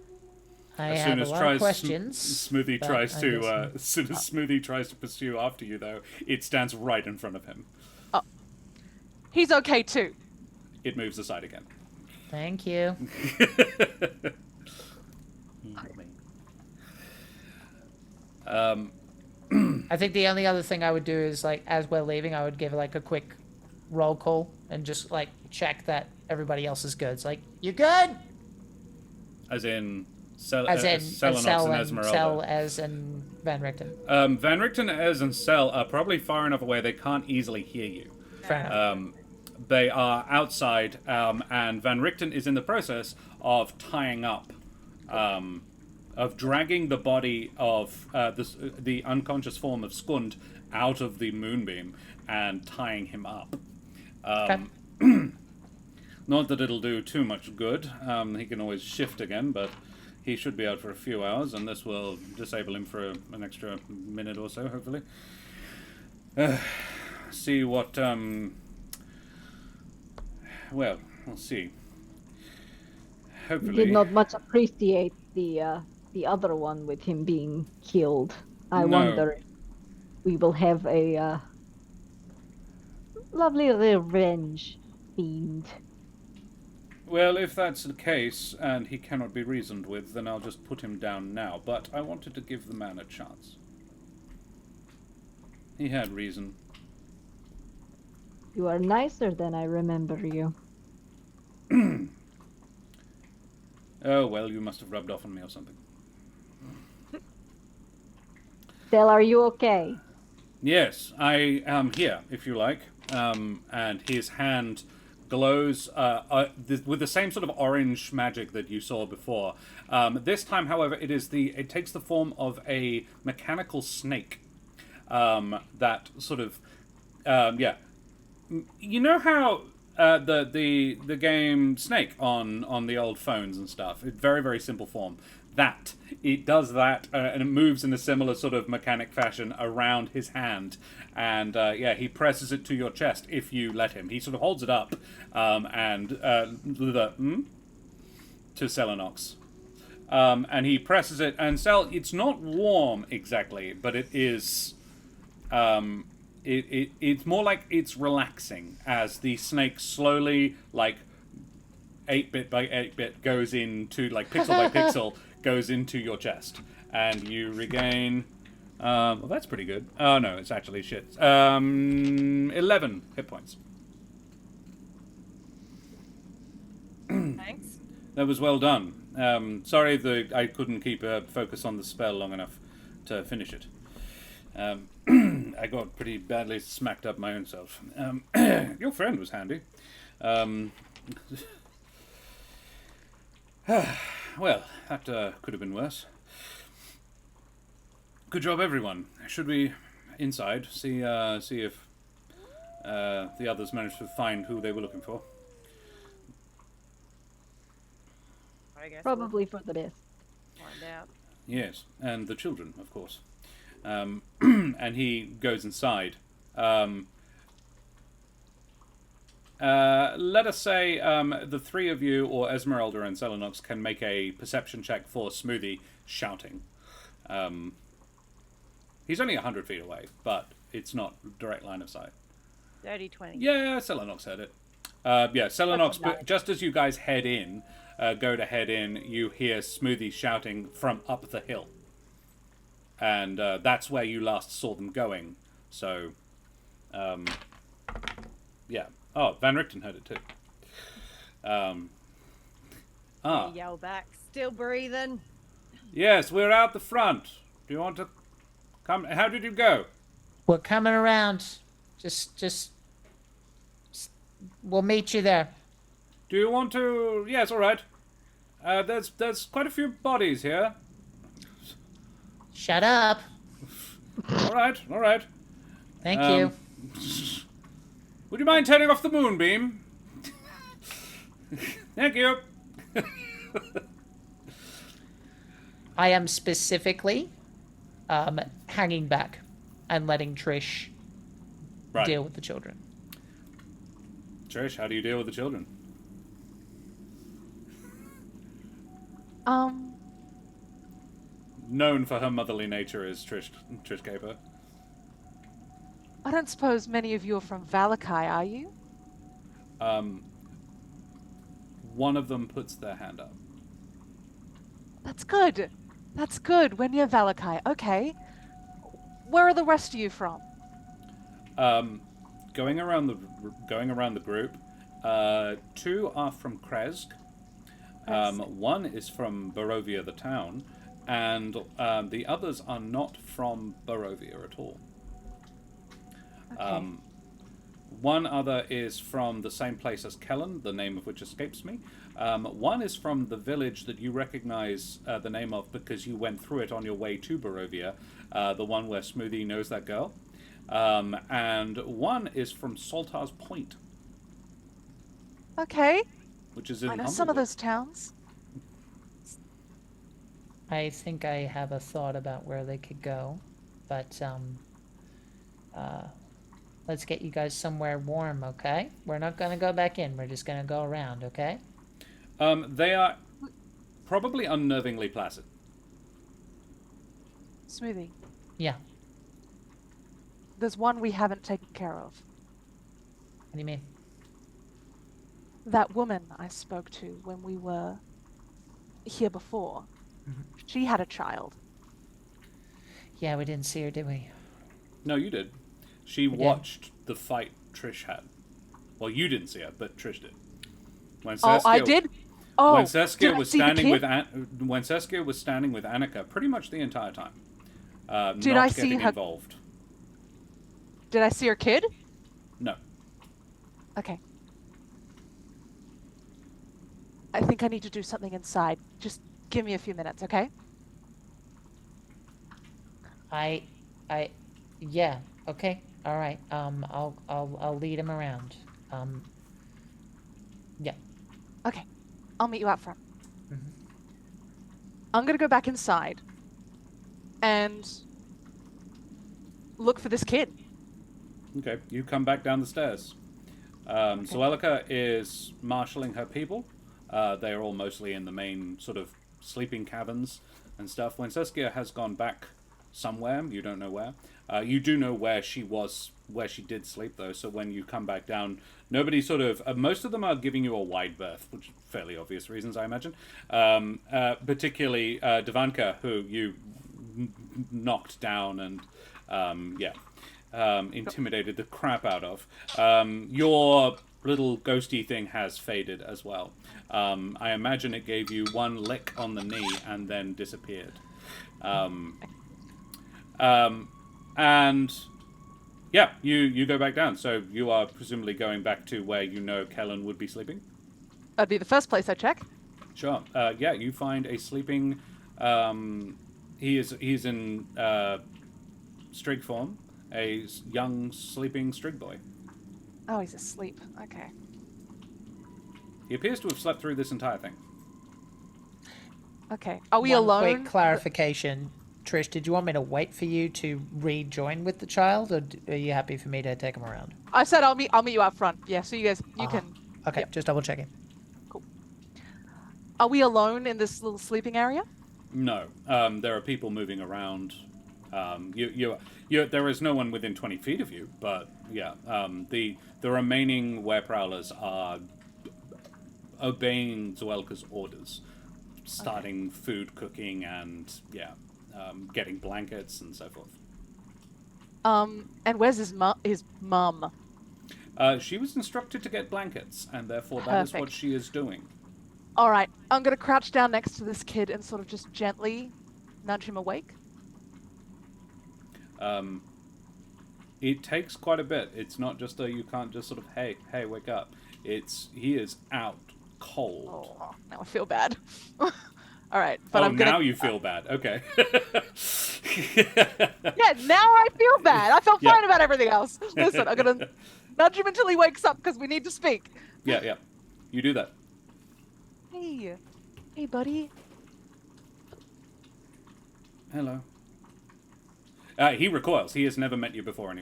I As have soon a as lot of tries questions. Smoothie but tries I to guess- as soon as Smoothie tries to pursue after you, though, it stands right in front of him. He's okay, too. It moves aside again. Thank you. I think the only other thing I would do is, like, as we're leaving, I would give, like, a quick roll call and just, like, check that everybody else is good. It's like, you good? As in, As in, Selenox Cell and and Esmeralda. Cell, Ez, and Van Richten. Van Richten, Ez, and Cell are probably far enough away they can't easily hear you. Fair enough. They are outside, and Van Richten is in the process of tying up, of dragging the body of the unconscious form of Skund out of the moonbeam and tying him up. Not that it'll do too much good. He can always shift again, but he should be out for a few hours, and this will disable him for an extra minute or so, hopefully. See what, well, we'll see. Hopefully. Did not much appreciate the other one with him being killed. I No. wonder if we will have a lovely revenge themed. Well, if that's the case, and he cannot be reasoned with, then I'll just put him down now. But I wanted to give the man a chance. He had reason. You are nicer than I remember you. Oh, well, you must have rubbed off on me or something. Del, are you okay? Yes, I am here, if you like. And his hand glows with the same sort of orange magic that you saw before. This time, however, it takes the form of a mechanical snake. That sort of, yeah. You know how the game Snake on the old phones and stuff? It's very, very simple form. It does that, and it moves in a similar sort of mechanic fashion around his hand, and yeah, he presses it to your chest if you let him. He sort of holds it up, to Selenox. And he presses it, and it's not warm exactly, but it is, it's more like it's relaxing as the snake slowly, like, 8-bit by 8-bit goes into, like, pixel by pixel, goes into your chest. And you regain, well, that's pretty good. Oh, no, it's actually shit. 11 hit points. Thanks. That was well done. Sorry I couldn't keep a focus on the spell long enough to finish it. I got pretty badly smacked up my own self. Your friend was handy. Well, that could have been worse. Good job, everyone. Should we inside see if the others managed to find who they were looking for? I guess Probably for the best. we'll find out. Yes, and the children, of course. And he goes inside. Let us say the three of you, or Esmeralda and Selenox, can make a perception check for Smoothie shouting. He's only 100 feet away, but it's not direct line of sight. Dirty 20. Yeah, Selenox heard it. Yeah, Selenox, but just as you guys go to head in, you hear Smoothie shouting from up the hill. And that's where you last saw them going. So, yeah. Oh, Van Richten heard it too. Yell back. Still breathing. Yes, we're out the front. Do you want to come? How did you go? We're coming around. Just we'll meet you there. Do you want to? Yes, all right. There's quite a few bodies here. Shut up. All right. Thank you. Would you mind turning off the moonbeam? Thank you. I am specifically hanging back and letting Trish deal with the children. Trish, how do you deal with the children? Known for her motherly nature is Trish Caper. I don't suppose many of you are from Valakai, are you? One of them puts their hand up. That's good. That's good. We're near Valakai. Okay. Where are the rest of you from? Going around the group, 2 are from Kresk. One is from Barovia, the town, and the others are not from Barovia at all. Okay. One other is from the same place as Kellen, the name of which escapes me. One is from the village that you recognize the name of because you went through it on your way to Barovia, the one where Smoothie knows that girl. And one is from Saltar's Point. Okay. Which is in I know some of Humblewood. those towns. I think I have a thought about where they could go, but let's get you guys somewhere warm, okay? We're not gonna go back in. We're just gonna go around, okay? They are probably unnervingly placid. Smoothie. Yeah. There's one we haven't taken care of. What do you mean? That woman I spoke to when we were here before. She had a child. Yeah, we didn't see her, did we? No, you did. She watched the fight Trish had. Well, you didn't see her, but Trish did. When I did? Oh, when did Saskia I was see the standing kid? when Saskia was standing with Annika pretty much the entire time. Not I see getting her- involved. Did I see her kid? No. Okay. I think I need to do something inside. Just give me a few minutes, okay? Yeah, okay, all right. I'll lead him around. Yeah. Okay. I'll meet you out front. Mhm. I'm gonna go back inside and look for this kid. Okay, you come back down the stairs. Zuleika is marshalling her people. They are all mostly in the main sort of sleeping cabins and stuff. When Saskia has gone back somewhere, you don't know where. You do know where she did sleep though. So when you come back down, nobody sort of most of them are giving you a wide berth, which fairly obvious reasons, I imagine. Particularly Devanka, who you knocked down and intimidated the crap out of. Your little ghosty thing has faded as well. I imagine it gave you one lick on the knee and then disappeared. And yeah, you go back down. So you are presumably going back to where you know Kellen would be sleeping? That'd be the first place I check. Sure. Yeah, you find a sleeping... he's in strig form. A young sleeping strig boy. Oh, he's asleep. Okay. He appears to have slept through this entire thing. Okay. Are we One alone? quick clarification. Trish, did you want me to wait for you to rejoin with the child, or are you happy for me to take him around? I said I'll meet you out front. Yeah, so you can. Okay, Yep. just double checking. Are we alone in this little sleeping area? No. There are people moving around There is no one within 20 feet of you, but yeah, the remaining prowlers are obeying Zuleika's orders, starting food cooking and getting blankets and so forth. And where's his mum? She was instructed to get blankets, and therefore that is what she is doing. All right, I'm gonna crouch down next to this kid and sort of just gently nudge him awake. It takes quite a bit. It's not just you can't just sort of, hey, wake up. He is out cold. Oh, now I feel bad. All right, but I'm now you feel bad. Okay. Yeah, now I feel bad. I felt fine about everything else. Listen, I'm gonna nudge him until he wakes up because we need to speak. Yeah. You do that. Hey, buddy. Hello. He recoils. He has never met you before in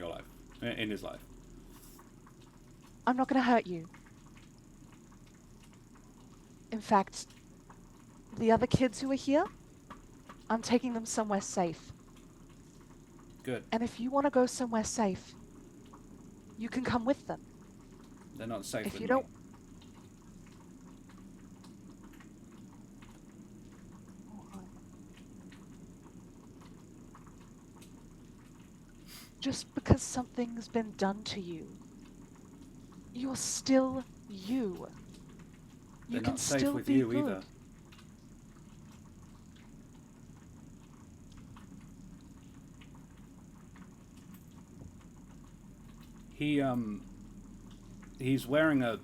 his life. I'm not gonna hurt you. In fact, the other kids who are here, I'm taking them somewhere safe. Good. And if you want to go somewhere safe, you can come with them. They're not safe If with you me. don't... Just because something's been done to you, you're still you. They're You can not safe still with be you good. either. He's wearing a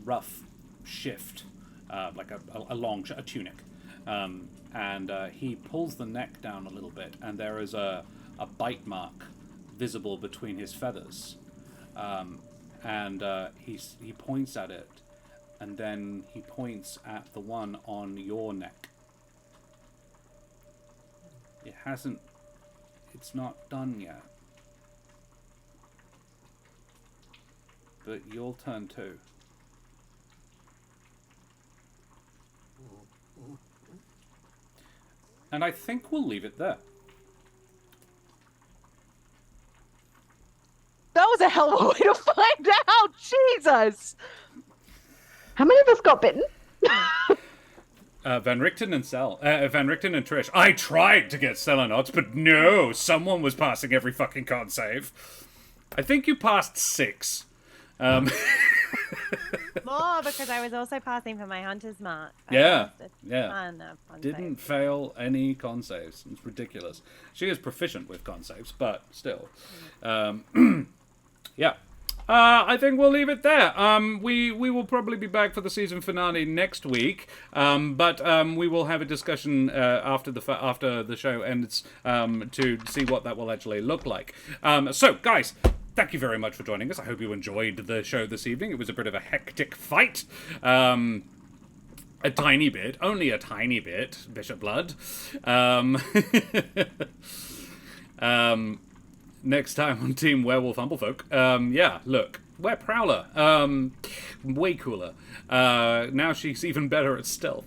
rough shift, like a tunic, and he pulls the neck down a little bit, and there is a bite mark visible between his feathers, and he points at it, and then he points at the one on your neck. It's not done yet. But you'll turn too. And I think we'll leave it there. That was a hell of a way to find out! Jesus! How many of us got bitten? Van Richten and Trish. I tried to get Selenots, but no, someone was passing every fucking con save. I think you passed 6. More because I was also passing for my hunter's mark. Yeah. Con Didn't fail any con saves. It's ridiculous. She is proficient with con saves, but still. Yeah. I think we'll leave it there. We will probably be back for the season finale next week, but we will have a discussion after the show ends to see what that will actually look like. So, guys, thank you very much for joining us. I hope you enjoyed the show this evening. It was a bit of a hectic fight. A tiny bit. Only a tiny bit, Bishop Blood. Next time on Team Werewolf Humblefolk. Yeah, look. We're Prowler. Way cooler. Now she's even better at stealth.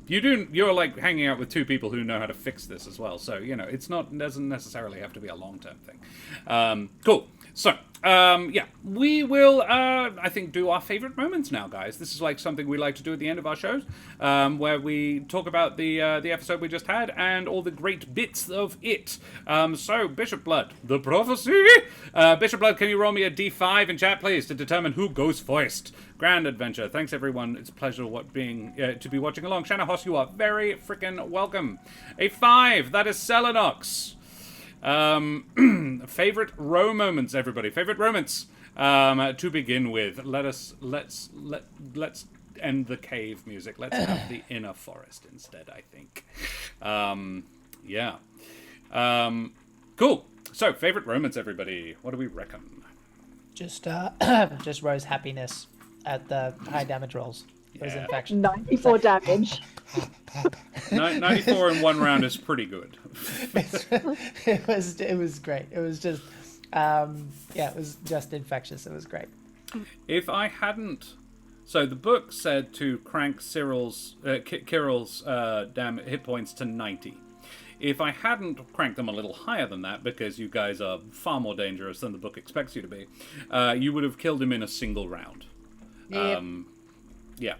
You're like hanging out with 2 people who know how to fix this as well. So, doesn't necessarily have to be a long-term thing. Cool. So, yeah, we will, I think, do our favorite moments now, guys. This is like something we like to do at the end of our shows, where we talk about the episode we just had and all the great bits of it. So, Bishop Blood, the prophecy. Bishop Blood, can you roll me a D5 in chat, please, to determine who goes first? Grand adventure. Thanks, everyone. It's a pleasure to be watching along. Shanna Hoss, you are very freaking welcome. A 5. That is Selenox. Favorite row moments, everybody. Favorite moments. To begin with, let's end the cave music. Let's have the inner forest instead, I think. Yeah. Cool. So, favorite moments, everybody. What do we reckon? Just Rose happiness at the high damage rolls. Rose infection. 94 damage. 94 in 1 round is pretty good. It was great. It was just it was just infectious. It was great. If I hadn't So the book said to crank Cyril's, Kirill's damn hit points to 90. If I hadn't cranked them a little higher than that, because you guys are far more dangerous than the book expects you to be, you would have killed him in a single round. Yep. Yeah.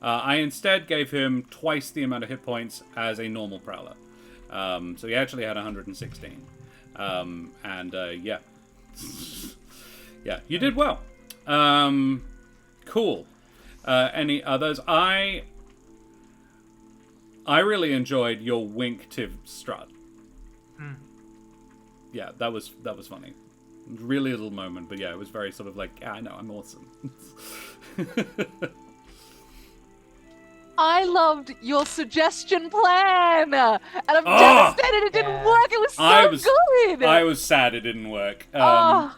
I instead gave him twice the amount of hit points as a normal Prowler. So he actually had 116. Yeah. Yeah, you did well. Cool. Any others? I really enjoyed your wink-tive strut. Yeah, that was funny. Really little moment, but yeah, it was very sort of like, yeah, I know, I'm awesome. I loved your suggestion plan, and I'm devastated it didn't work. It was so good. I was sad it didn't work. It was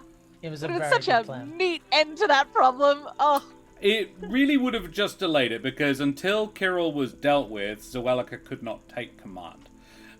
it was very such good a plan. neat end to that problem. Oh, It really would have just delayed it, because until Kirill was dealt with, Zuleika could not take command.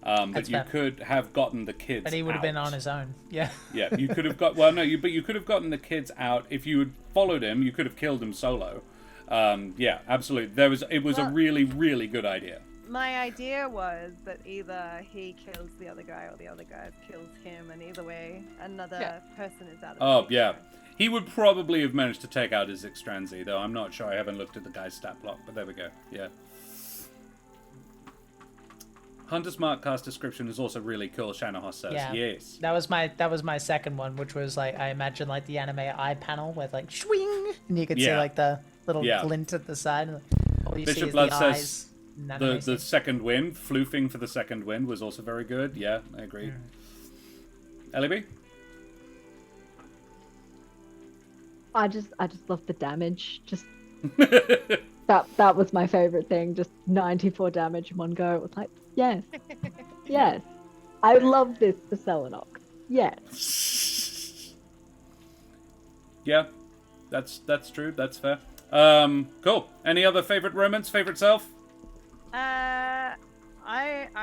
But That's you fair. could have gotten the kids But he would have been out. on his own. Yeah. Yeah, you could have got... Well, no, but you could have gotten the kids out. If you had followed him, you could have killed him solo. Yeah, absolutely. It was a really, really good idea. My idea was that either he kills the other guy or the other guy kills him, and either way, another person is out of the Oh, picture. yeah. He would probably have managed to take out his Extranzi, though I'm not sure. I haven't looked at the guy's stat block, but there we go. Yeah. Hunter's Mark cast description is also really cool, Shanahoss says. Yeah. Yes. That was my second one, which was like, I imagine like the anime eye panel with like swing, and you could see Yeah. like the little Yeah. glint at the side. And all you see Bishop is Blood the says eyes. and anime the scene. second wind, floofing for the second wind was also very good. Yeah, I agree. Ellie? I just love the damage. Just that was my favorite thing. Just 94 damage in one go. It was like, yes, yes. I love this for Selenox. Yes. Yeah, that's true. That's fair. Cool. Any other favorite romance? Favorite self? I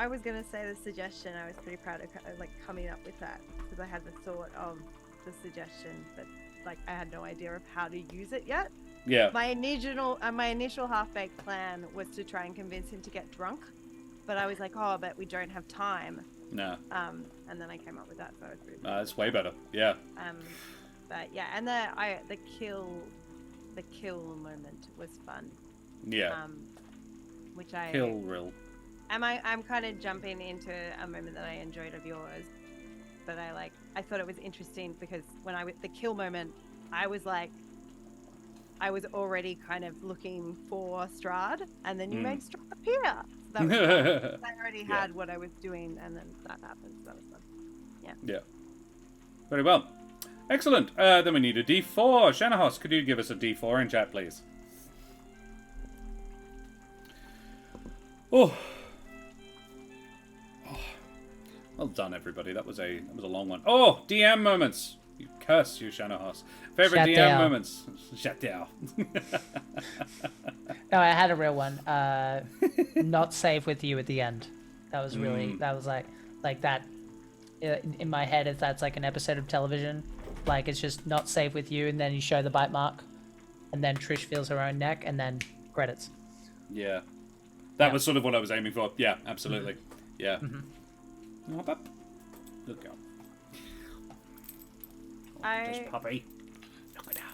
was gonna say the suggestion. I was pretty proud of like coming up with that because I had the thought of the suggestion, but like I had no idea of how to use it yet. Yeah. My initial half-baked plan was to try and convince him to get drunk, but I was like, oh, but we don't have time. No. And then I came up with that. So I was really It's way better. Yeah. but yeah, and the kill moment was fun. Yeah. Which I Kill real. I'm kind of jumping into a moment that I enjoyed of yours, but I thought it was interesting because when the kill moment, I was already kind of looking for Strahd, and then you made Strahd appear. So that was fun. I already had what I was doing, and then that happened. So that was fun. Yeah. Very well. Excellent. Then we need a D4. Shanahoss, could you give us a D4 in chat, please? Oh. Well done, everybody. That was a long one. Oh, DM moments. You curse, you Shanahoss. Favorite Shut DM down. moments. Shut down. No, I had a real one. Not safe with you at the end. That was really. That was like that. In my head, if that's like an episode of television, like it's just not safe with you, and then you show the bite mark, and then Trish feels her own neck, and then credits. Yeah. That was sort of what I was aiming for. Yeah, absolutely. Yeah. Hop up. Good girl. Just puppy.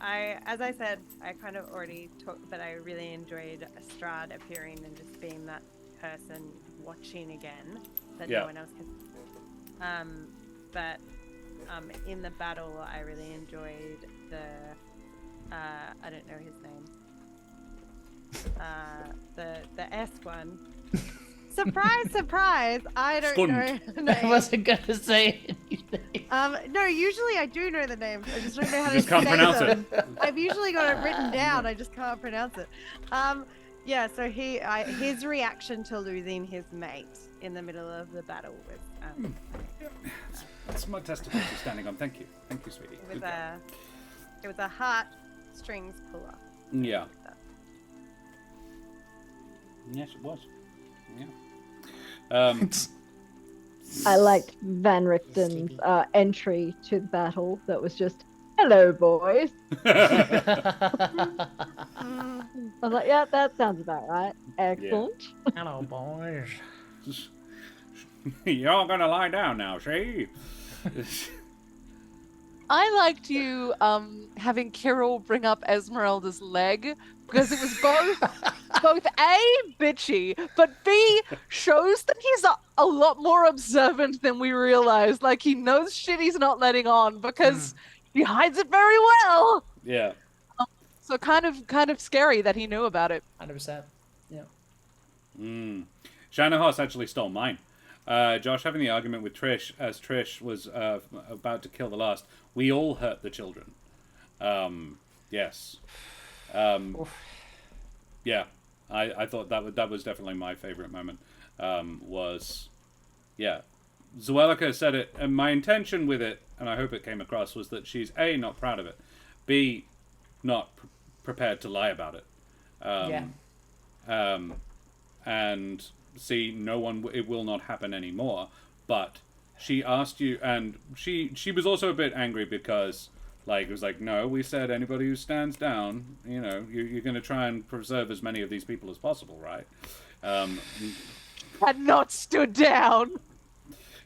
As I said, I kind of already talked, but I really enjoyed Strahd appearing and just being that person watching again that no one else has. But in the battle, I really enjoyed the I don't know his name. The S one. Surprise, surprise! I don't know the name. I wasn't gonna say anything. No, usually I do know the names. I just don't know how to Just can't say pronounce them. it. I've usually got it written down. I just can't pronounce it. Yeah. So his reaction to losing his mate in the middle of the battle was. That's my testicles you're standing on. Thank you, sweetie. It was a heart strings puller. Yeah. Yes, it was. Yeah. I liked Van Richten's entry to the battle that was just, Hello, boys. Hello, I was like, yeah, that sounds about right. Excellent. boys. You're gonna lie down now, see? I liked you having Kirill bring up Esmeralda's leg because it was both A, bitchy, but B, shows that he's a lot more observant than we realized. Like, he knows shit he's not letting on because he hides it very well. Yeah. So kind of scary that he knew about it. 100%. Yeah. Shanahoss actually stole mine. Josh having the argument with Trish as Trish was about to kill the last. We all hurt the children. Yes. Yeah. I thought that was definitely my favorite moment. Zuleika said it, and my intention with it, and I hope it came across, was that she's A, not proud of it, B, not prepared to lie about it. And C, it will not happen anymore. But she asked you, and she was also a bit angry because, like, it was like, no, we said anybody who stands down, you're going to try and preserve as many of these people as possible, right? Had not stood down.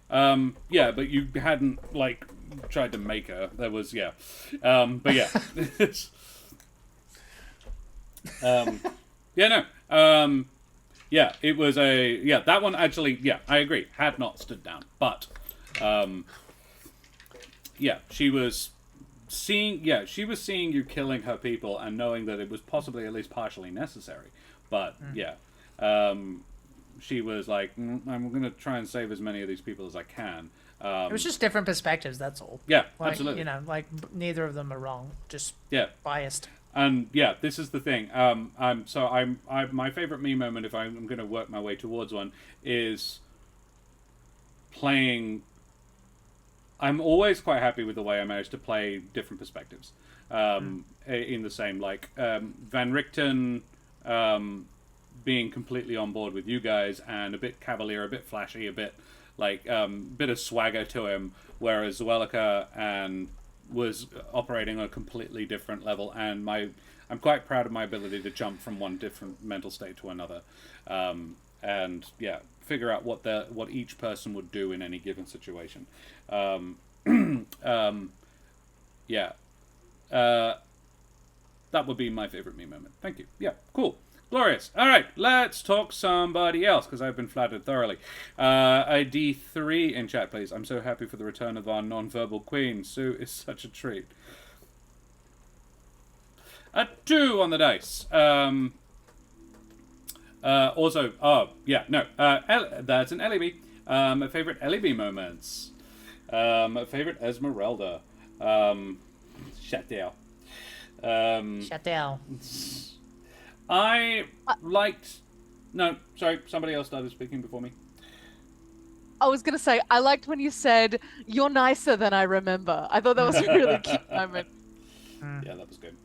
Yeah, but you hadn't, like, tried to make her. There was, yeah. But yeah. Yeah, it was that one actually, I agree, had not stood down. But, she was seeing you killing her people and knowing that it was possibly at least partially necessary. But, she was like, I'm going to try and save as many of these people as I can. It was just different perspectives, that's all. Yeah, like, absolutely. Neither of them are wrong, just biased. And yeah, this is the thing. My favorite me moment, if I'm going to work my way towards one, is playing. I'm always quite happy with the way I managed to play different perspectives. In the same, like Van Richten being completely on board with you guys, and a bit cavalier, a bit flashy, a bit like bit of swagger to him, whereas Zuleika was operating on a completely different level, and I'm quite proud of my ability to jump from one different mental state to another, and figure out what each person would do in any given situation. That would be my favorite me moment. Thank you. Yeah, cool. Glorious. All right, let's talk somebody else, because I've been flattered thoroughly. A D3 in chat, please. I'm so happy for the return of our non-verbal queen. Sue is such a treat. A 2 on the dice. That's an LEB. My favorite LEB moments. My favorite Esmeralda. Shut down. Shut down. I liked... No, sorry, somebody else started speaking before me. I was going to say, I liked when you said, "You're nicer than I remember." I thought that was a really cute moment. Yeah, that was good.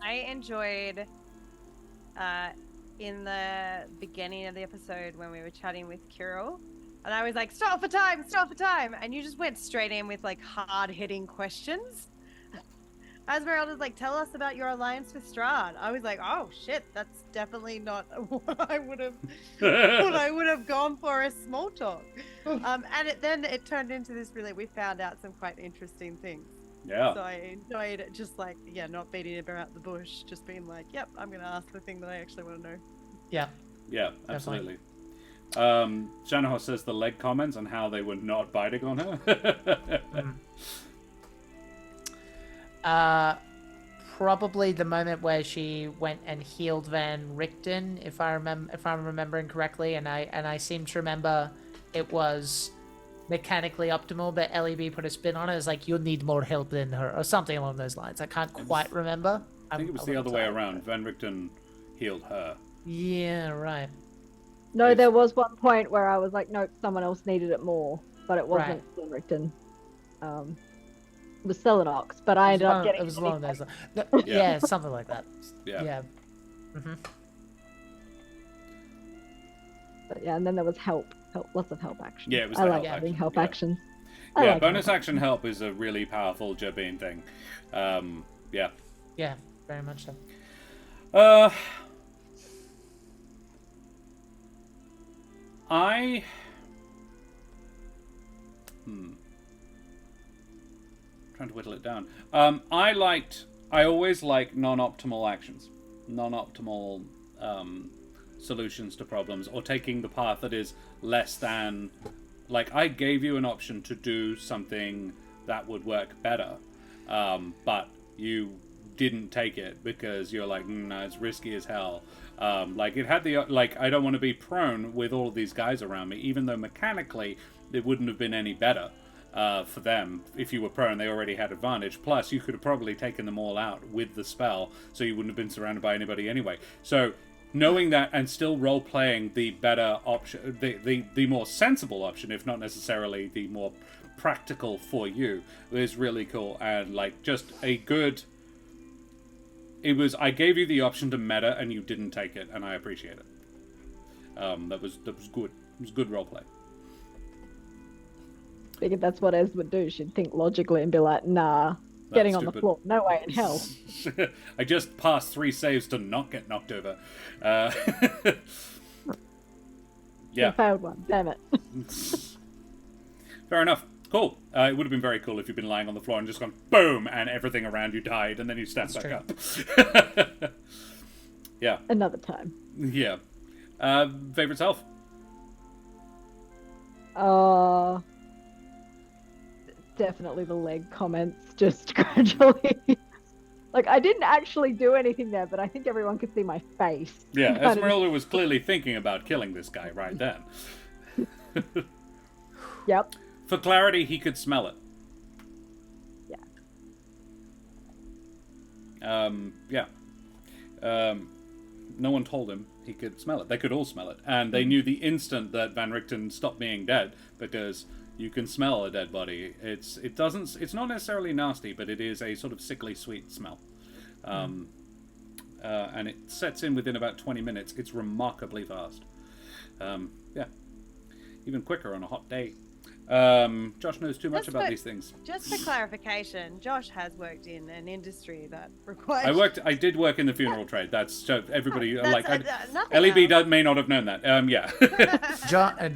I enjoyed in the beginning of the episode when we were chatting with Kirill, and I was like, stop for time, and you just went straight in with like hard-hitting questions. Esmeralda's like, tell us about your alliance with Strahd. I was like, oh shit, that's definitely not what I would have gone for as small talk. And then it turned into this we found out some quite interesting things. Yeah. So I enjoyed it, just like, not beating it about the bush, just being like, yep, I'm going to ask the thing that I actually want to know. Yeah. Yeah, absolutely. Shanaho says the leg comments and how they were not biting on her. Probably the moment where she went and healed Van Richten, if I'm remembering correctly, and I seem to remember it was mechanically optimal, but LEB put a spin on it. It's like, you'll need more help than her, or something along those lines. I can't quite remember. I think it was the other way around. Van Richten healed her. Yeah, right. No, there was one point where I was like, nope, someone else needed it more, but it wasn't Van Richten. It was Selenox, but I ended up getting... It was along those lines. Yeah, something like that. Yeah. Mm-hmm. But yeah, and then there was help, lots of help actions. Yeah, it was I like having help actions. I like bonus help. action help is a really powerful Jabin thing. Yeah. Yeah, very much so. I trying to whittle it down. I always like non-optimal actions, non-optimal solutions to problems, or taking the path that is less than. Like, I gave you an option to do something that would work better, but you didn't take it because you're like, no, it's risky as hell. Like, it had the, like, I don't want to be prone with all of these guys around me, even though mechanically it wouldn't have been any better for them. If you were prone, they already had advantage. Plus, you could have probably taken them all out with the spell, so you wouldn't have been surrounded by anybody anyway. So, knowing that and still role-playing the better option, the more sensible option, if not necessarily the more practical for you, is really cool. And, like, just a good... It was, I gave you the option to meta and you didn't take it, and I appreciate it. That was good. It was good roleplay. Figured that's what Ez would do. She'd think logically and be like, nah, getting on the floor. No way in hell. I just passed 3 saves to not get knocked over. Yeah. You failed one. Damn it. Fair enough. Cool. It would have been very cool if you'd been lying on the floor and just gone boom, and everything around you died, and then you stand back up. Yeah. Another time. Yeah. Favorite self? Definitely the leg comments, just gradually. Like, I didn't actually do anything there, but I think everyone could see my face. Yeah, Kind of- Esmeralda was clearly thinking about killing this guy right then. Yep. For clarity, he could smell it. Yeah. No one told him he could smell it. They could all smell it. And they knew the instant that Van Richten stopped being dead, because you can smell a dead body. It's not necessarily nasty, but it is a sort of sickly sweet smell. And it sets in within about 20 minutes. It's remarkably fast. Yeah. Even quicker on a hot day. Josh knows too much about these things. Just for clarification, Josh has worked in an industry that requires... I did work in the funeral trade. That's so everybody nothing LEB else. may not have known that. Yeah.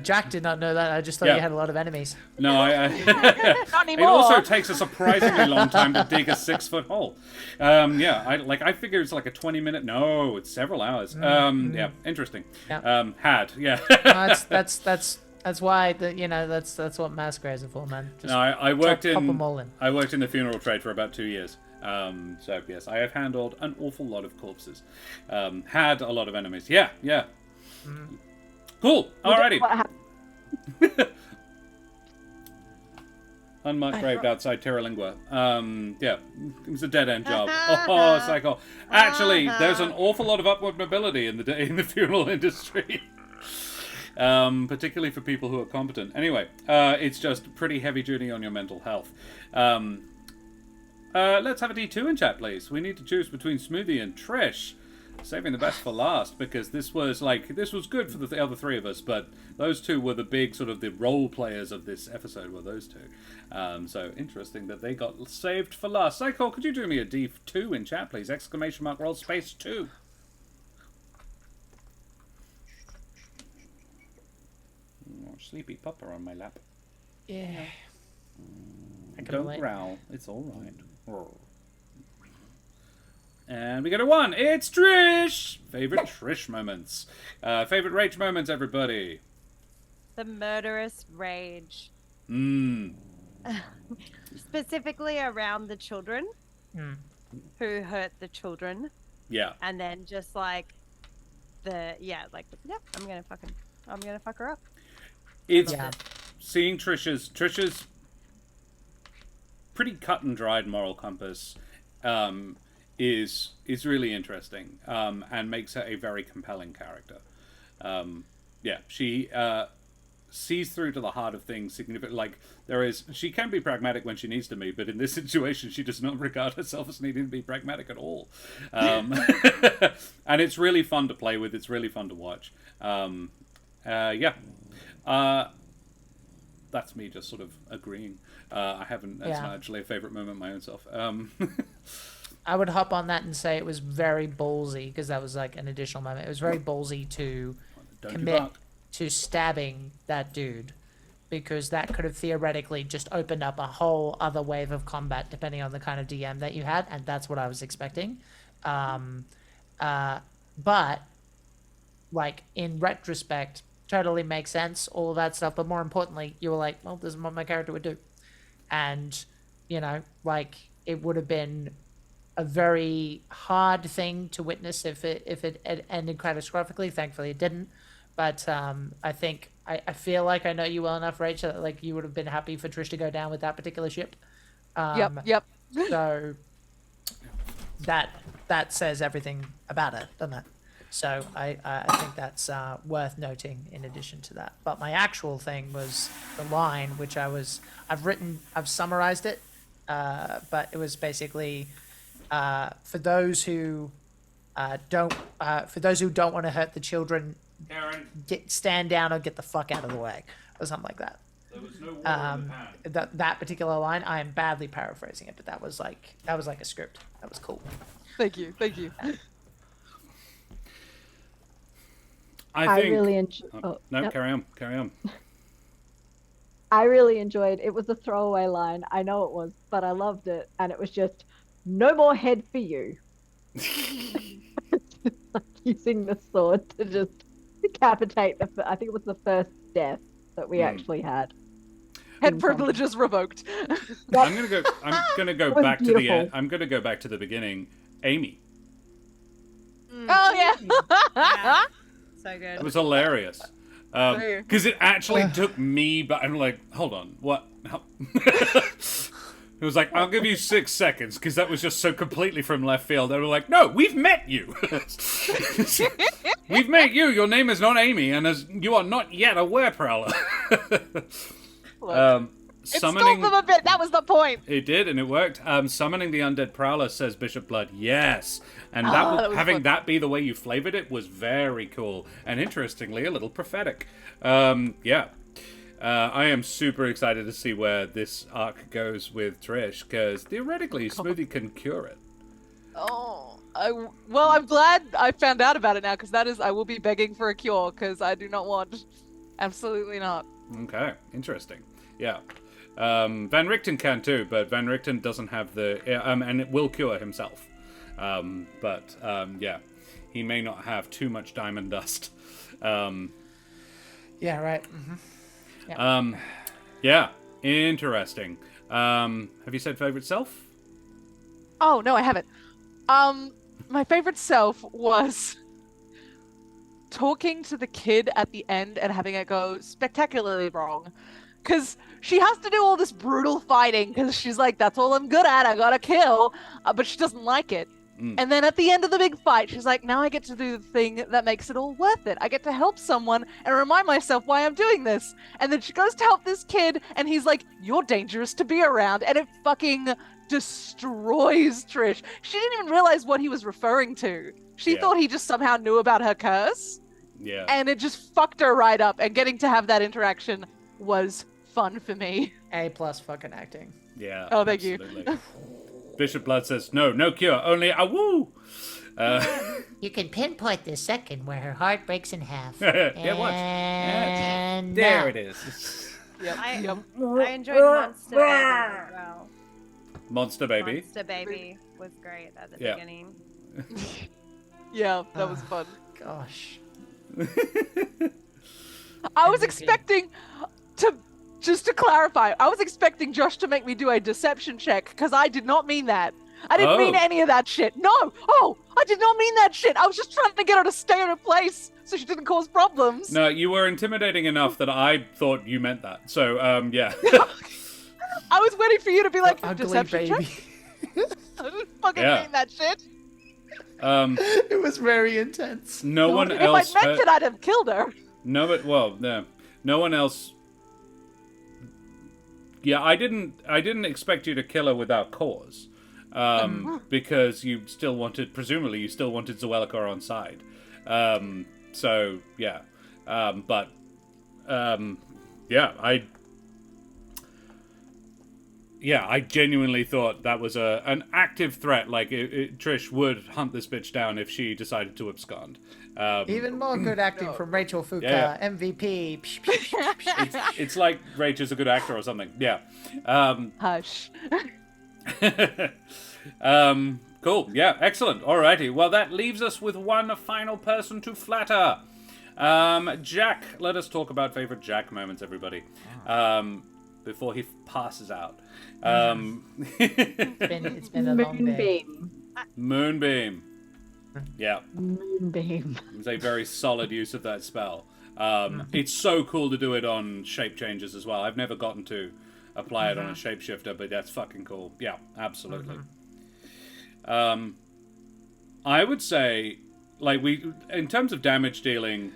Jack did not know that. I just thought Yeah. you had a lot of enemies. No, Not it anymore. also takes a surprisingly long time to dig a 6-foot hole. Yeah, I figure it's like a 20-minute. No, it's several hours. Yeah, interesting. Yeah. Yeah. That's why that's what mass graves are for, man. Just No, I worked pop in. them all in. I worked in the funeral trade for about 2 years. So yes, I have handled an awful lot of corpses. Had a lot of enemies. Yeah. Cool. Alrighty. What happened? Unmarked grave outside Terralingua. Yeah, it was a dead end job. Oh, psycho. Actually, there's an awful lot of upward mobility in the funeral industry. Particularly for people who are competent. Anyway, it's just pretty heavy duty on your mental health. Let's have a D2 in chat, please. We need to choose between Smoothie and Trish. Saving the best for last, because this was good for the other 3 of us, but those 2 were the big sort of the role players of this episode, were those 2. So interesting that they got saved for last. Psycho, could you do me a D2 in chat, please? ! Roll space 2. Oh, sleepy pupper on my lap. Yeah. Don't growl. It's all right. And we get a 1. It's Trish! Favorite Trish moments. Favorite rage moments, everybody. The murderous rage. Mmm. Specifically around the children who hurt the children. Yeah. And then just like I'm gonna fuck her up. It's Yeah. seeing Trish's pretty cut and dried moral compass is really interesting and makes her a very compelling character. Yeah, she sees through to the heart of things. She can be pragmatic when she needs to be, but in this situation, she does not regard herself as needing to be pragmatic at all. And it's really fun to play with. It's really fun to watch. Yeah. that's me just sort of agreeing. I haven't. That's not actually a favorite moment of my own self. I would hop on that and say it was very ballsy, because that was like an additional moment. It was very ballsy to commit to stabbing that dude, because that could have theoretically just opened up a whole other wave of combat depending on the kind of DM that you had, and that's what I was expecting. But like in retrospect, totally makes sense, all of that stuff. But more importantly, you were like, well, this is what my character would do, and you know, like it would have been a very hard thing to witness if it had ended catastrophically. Thankfully, it didn't. But I think I feel like I know you well enough, Rachel, that like you would have been happy for Trish to go down with that particular ship. Yep. So that says everything about it, doesn't it? So I think that's worth noting in addition to that. But my actual thing was the line, which I've summarized it, but it was basically for those who don't want to hurt the children, Aaron, stand down or get the fuck out of the way, or something like that. there was no water in the pan. That particular line, I am badly paraphrasing it, but that was like a script. That was cool. Thank you. I think. really enjoyed. Carry on. I really enjoyed. It was a throwaway line. I know it was, but I loved it, and it was just no more head for you. Like using the sword to just decapitate I think it was the first death that we actually had. Head privileges revoked. I'm gonna go back to the end. beautiful. I'm gonna go back to the beginning. Amy. Oh yeah. So good. It was hilarious. Because it actually took me, but I'm like, hold on, what? How? It was like, I'll give you 6 seconds, because that was just so completely from left field. They were like, no, we've met you. We've met you. Your name is not Amy, and you are not yet a were-prowler. It stole them a bit. That was the point. It did, and it worked. Summoning the undead prowler, says Bishop Blood. Yes, and having that be the way you flavored it was very cool, and interestingly, a little prophetic. I am super excited to see where this arc goes with Trish, because theoretically, Smoothie can cure it. Well, I'm glad I found out about it now, because I will be begging for a cure, because I do not want, absolutely not. Okay, interesting. Yeah. Van Richten can too, but Van Richten doesn't have and it will cure himself. He may not have too much diamond dust. Yeah, right. Mm-hmm. Yeah, interesting. Have you said favorite self? Oh, no, I haven't. My favorite self was talking to the kid at the end and having it go spectacularly wrong. Because she has to do all this brutal fighting because she's like, that's all I'm good at, I gotta kill. But she doesn't like it. And then at the end of the big fight, she's like, now I get to do the thing that makes it all worth it. I get to help someone and remind myself why I'm doing this. And then she goes to help this kid, and he's like, you're dangerous to be around. And it fucking destroys Trish. She didn't even realize what he was referring to. She thought he just somehow knew about her curse. Yeah. And it just fucked her right up. And getting to have that interaction was fun for me. A+ fucking acting. Yeah. Oh, thank you. Bishop Blood says, no cure, only a woo! You can pinpoint the second where her heart breaks in half. Yeah, watch. And There it is. I enjoyed Monster Baby as well. Monster Baby. Monster Baby was great at the beginning. Yeah, that was fun. Gosh. I was expecting just to clarify, I was expecting Josh to make me do a deception check, because I did not mean that. I didn't mean any of that shit. No! Oh! I did not mean that shit! I was just trying to get her to stay in her place so she didn't cause problems. No, you were intimidating enough that I thought you meant that. So, yeah. I was waiting for you to be like, Ugly deception baby. check? I didn't fucking mean that shit. It was very intense. No one If else... I meant it, I'd have killed her. No one else... Yeah, I didn't expect you to kill her without cause. Because presumably you still wanted Zuleika on side. Yeah, I genuinely thought that was an active threat. Like, Trish would hunt this bitch down if she decided to abscond. Even more good acting from Rachel Fuka, Yeah. MVP. It's like Rachel's a good actor or something. Yeah. Hush. Cool. Yeah, excellent. Alrighty. Well, that leaves us with one final person to flatter. Jack. Let us talk about favorite Jack moments, everybody. Before he passes out. It's been a long day. Moonbeam. Yeah. Moonbeam. It's a very solid use of that spell. It's so cool to do it on shape changes as well. I've never gotten to apply it on a shapeshifter, but that's fucking cool. Yeah, absolutely. I would say, like, in terms of damage dealing,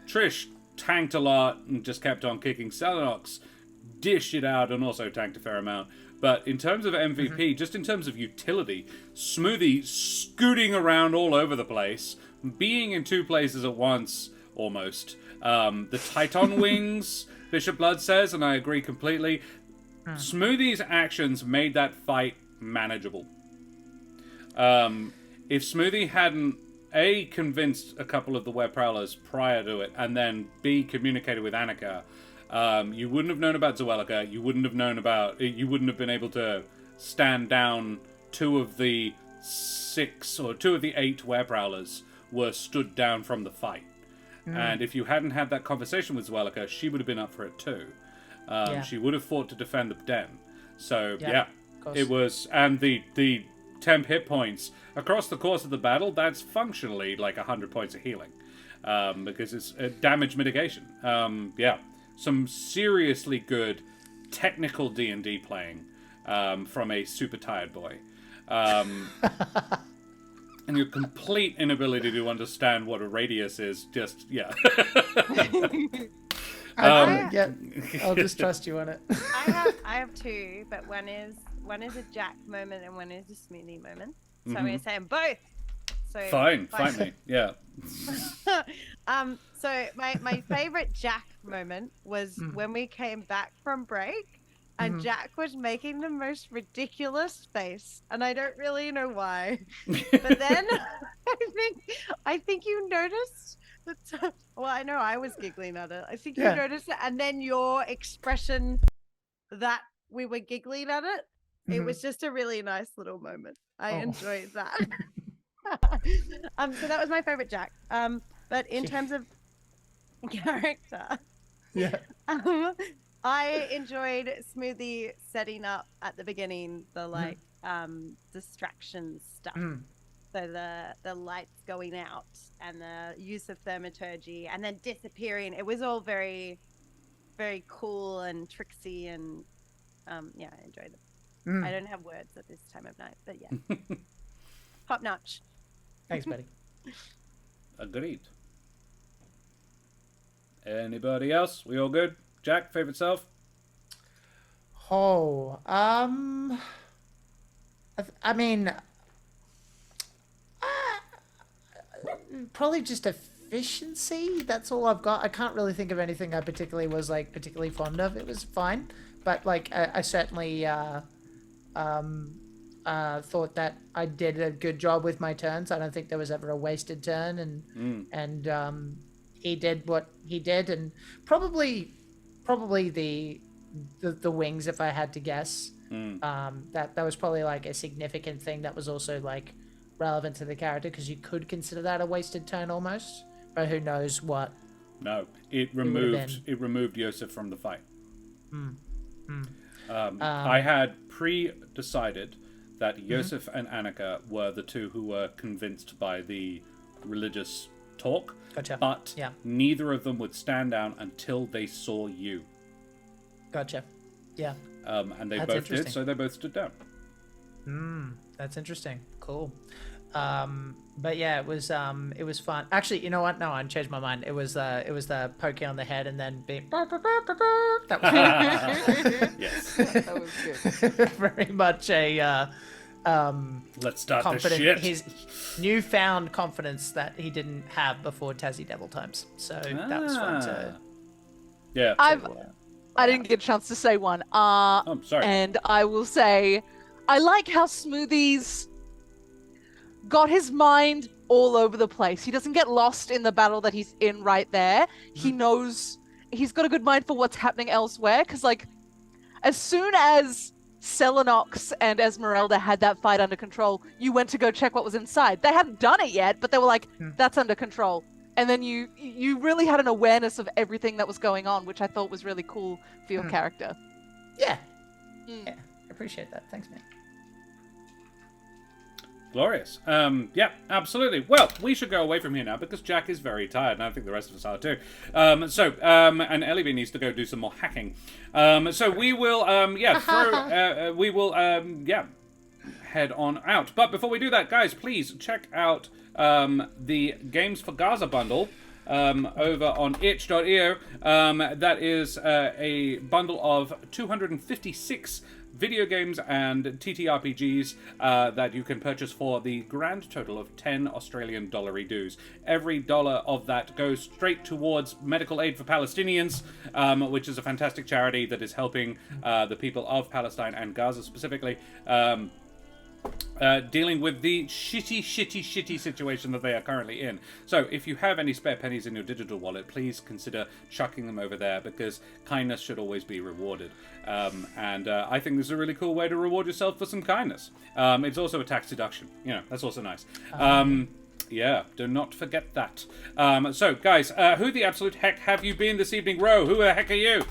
Trish tanked a lot and just kept on kicking. Selenox dished it out and also tanked a fair amount. But in terms of MVP, just in terms of utility, Smoothie scooting around all over the place, being in two places at once, almost. The Titan wings, Bishop Blood says, and I agree completely. Smoothie's actions made that fight manageable. If Smoothie hadn't, A, convinced a couple of the web prowlers prior to it, and then B, communicated with Annika, you wouldn't have known about Zuleika. You wouldn't have been able to stand down two of the 8 were-prowlers were stood down from the fight. And if you hadn't had that conversation with Zuleika, she would have been up for it too. She would have fought to defend the den. So, it was... And the temp hit points across the course of the battle, that's functionally like 100 points of healing. Because it's damage mitigation. Some seriously good technical D&D playing from a super tired boy. And your complete inability to understand what a radius is, just, I'll just trust you on it. I have two, but one is a Jack moment and one is a Smoothie moment. So I'm going to say them both. So Fine, mate. Yeah. So my favorite Jack moment was when we came back from break and Jack was making the most ridiculous face, and I don't really know why. But then I think you noticed that. Well, I know I was giggling at it. I think you noticed it, and then your expression that we were giggling at it. It was just a really nice little moment. I enjoyed that. So that was my favorite Jack. But in terms of character, I enjoyed Smoothie setting up at the beginning the distraction stuff. So the lights going out and the use of thaumaturgy and then disappearing. It was all very, very cool and tricksy, and I enjoyed it. I don't have words at this time of night, but yeah. Top notch. Thanks, buddy. Agreed. Anybody else? We all good? Jack, favorite self? I mean, probably just efficiency. That's all I've got. I can't really think of anything I particularly fond of. It was fine, but I certainly thought that I did a good job with my turns. I don't think there was ever a wasted turn, and he did what he did, and probably the wings, if I had to guess. That was probably like a significant thing that was also like relevant to the character, because you could consider that a wasted turn almost, but who knows what. No, it removed Yosef from the fight. I had pre-decided that Yosef and Annika were the two who were convinced by the religious talk, but neither of them would stand down until they saw you. Gotcha. Yeah. And they both did, so they both stood down. That's interesting. Cool. But yeah, it was fun. Actually, you know what? No, I changed my mind. It was the poking on the head and then being that was yes. That was good. very much a let's start the shit. His newfound confidence that he didn't have before Tassie Devil times. So that was fun to. Yeah. I didn't get a chance to say one. I'm sorry. And I will say, I like how Smoothie's got his mind all over the place. He doesn't get lost in the battle that he's in right there. He knows, he's got a good mind for what's happening elsewhere, because, like, as soon as Selenox and Esmeralda had that fight under control, you went to go check what was inside. They hadn't done it yet, but they were like, that's under control. And then you really had an awareness of everything that was going on, which I thought was really cool for your character. Yeah. Yeah, I appreciate that. Thanks, man. Glorious. Yeah, absolutely. Well, we should go away from here now because Jack is very tired, and I think the rest of us are too. And Ellie needs to go do some more hacking. So we will, head on out. But before we do that, guys, please check out the Games for Gaza bundle over on itch.io. That is a bundle of 256 video games and TTRPGs that you can purchase for the grand total of 10 Australian dollary dues. Every dollar of that goes straight towards medical aid for Palestinians, which is a fantastic charity that is helping the people of Palestine and Gaza specifically, dealing with the shitty situation that they are currently in. So if you have any spare pennies in your digital wallet, please consider chucking them over there, because kindness should always be rewarded. And I think this is a really cool way to reward yourself for some kindness. It's also a tax deduction. You know, that's also nice. Yeah, do not forget that. So, guys, who the absolute heck have you been this evening? Ro, who the heck are you?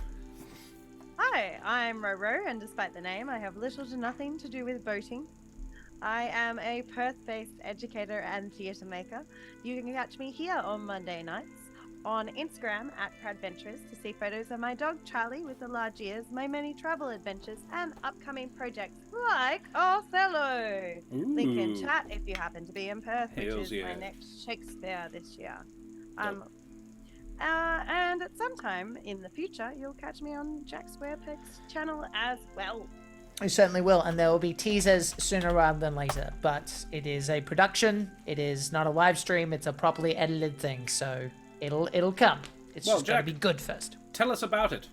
Hi, I'm Roro, and despite the name, I have little to nothing to do with boating. I am a Perth-based educator and theatre maker. You can catch me here on Monday nights, on Instagram at Proudventurers, to see photos of my dog Charlie with the large ears, my many travel adventures, and upcoming projects like Othello. Link in chat if you happen to be in Perth, which is my next Shakespeare this year. And at some time in the future, you'll catch me on Jack Squarepeg's channel as well. We certainly will, and there will be teasers sooner rather than later. But it is a production. It is not a live stream. It's a properly edited thing, so it'll come. It's just got to be good first. Tell us about it.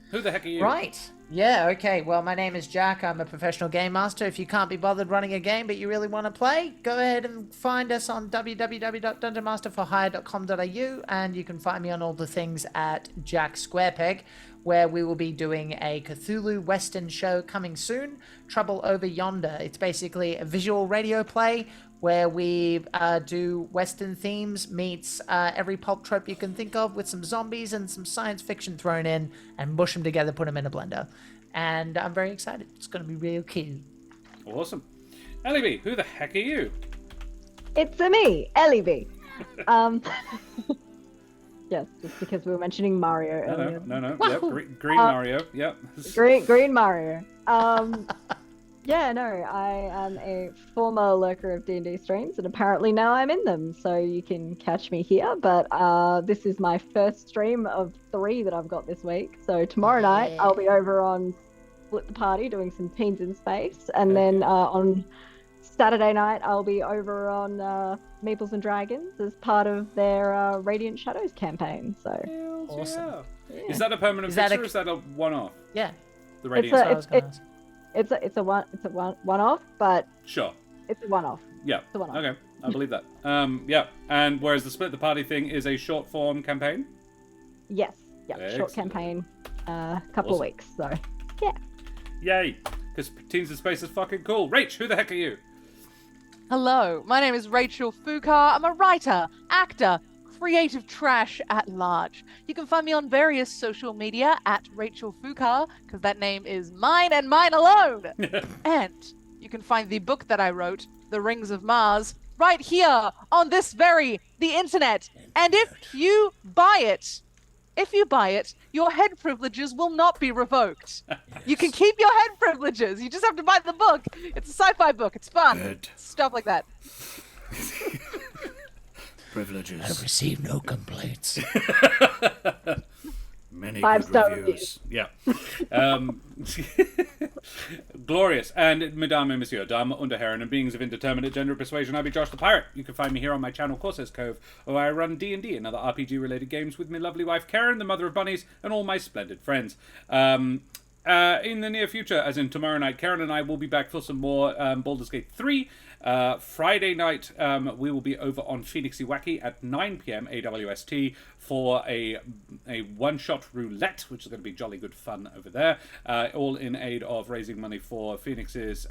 Who the heck are you? Right. Yeah, okay. Well, my name is Jack. I'm a professional game master. If you can't be bothered running a game but you really want to play, go ahead and find us on www.dungeonmasterforhire.com.au, and you can find me on all the things at Jack Squarepeg, where we will be doing a Cthulhu Western show coming soon, Trouble Over Yonder. It's basically a visual radio play where we do Western themes meets every pulp trope you can think of, with some zombies and some science fiction thrown in, and mush them together, put them in a blender. And I'm very excited. It's going to be real cute. Awesome. Ellie B, who the heck are you? It's me, Ellie B. Yes, just because we were mentioning Mario earlier. No. Yep, green Mario. Yep. Green Mario. Yeah, no, I am a former lurker of D&D streams, and apparently now I'm in them, so you can catch me here. But this is my first stream of 3 that I've got this week. So tomorrow night I'll be over on Split the Party doing some Teens in Space, and then on Saturday night I'll be over on Meeples and Dragons as part of their Radiant Shadows campaign. So awesome. Yeah. Is that a permanent fixture or is that a one-off? Yeah. The Radiant It's a one-off, but sure, it's a one-off. Yeah. It's a one-off. Okay, I believe that. Yeah, and whereas the Split the Party thing is a short-form campaign. Yes. Yeah. Excellent. Short campaign. Couple of weeks. So yeah. Yay! Because Teens in Space is fucking cool. Rach, who the heck are you? Hello, my name is Rachel Fukar. I'm a writer, actor, creative trash at large. You can find me on various social media at Rachel Fukar, because that name is mine and mine alone. And you can find the book that I wrote, The Rings of Mars, right here on the internet. And if you buy it, your head privileges will not be revoked. You can keep your head privileges. You just have to buy the book. It's a sci-fi book. It's fun. Good. Stuff like that. Privileges. I've received no complaints. Many 5-star good reviews. Yeah. Glorious. And Mesdames et Messieurs, Damen und Herren, and beings of indeterminate gender persuasion, I be Josh the Pirate. You can find me here on my channel, Corsair's Cove, where I run D&D and other RPG-related games with my lovely wife, Karen, the mother of bunnies, and all my splendid friends. In the near future, as in tomorrow night, Karen and I will be back for some more Baldur's Gate 3. Friday night, we will be over on Phoenixy Wacky at 9 p.m. AWST for a one-shot roulette, which is going to be jolly good fun over there, all in aid of raising money for Phoenix's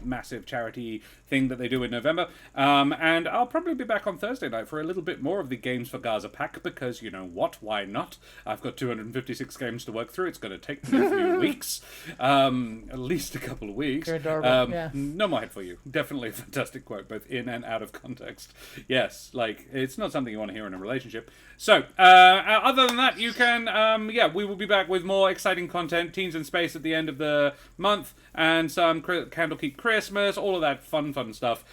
massive charity thing that they do in November. And I'll probably be back on Thursday night for a little bit more of the Games for Gaza pack, because you know what, why not? I've got 256 games to work through. It's going to take me a few weeks, at least a couple of weeks. You're adorable. Yeah. No more head for you. Definitely a fantastic quote, both in and out of context. Yes, like, it's not something you want to hear in a relationship. So, other than that, you can, we will be back with more exciting content, Teens in Space at the end of the month, and some Candlekeep Christmas, all of that fun stuff.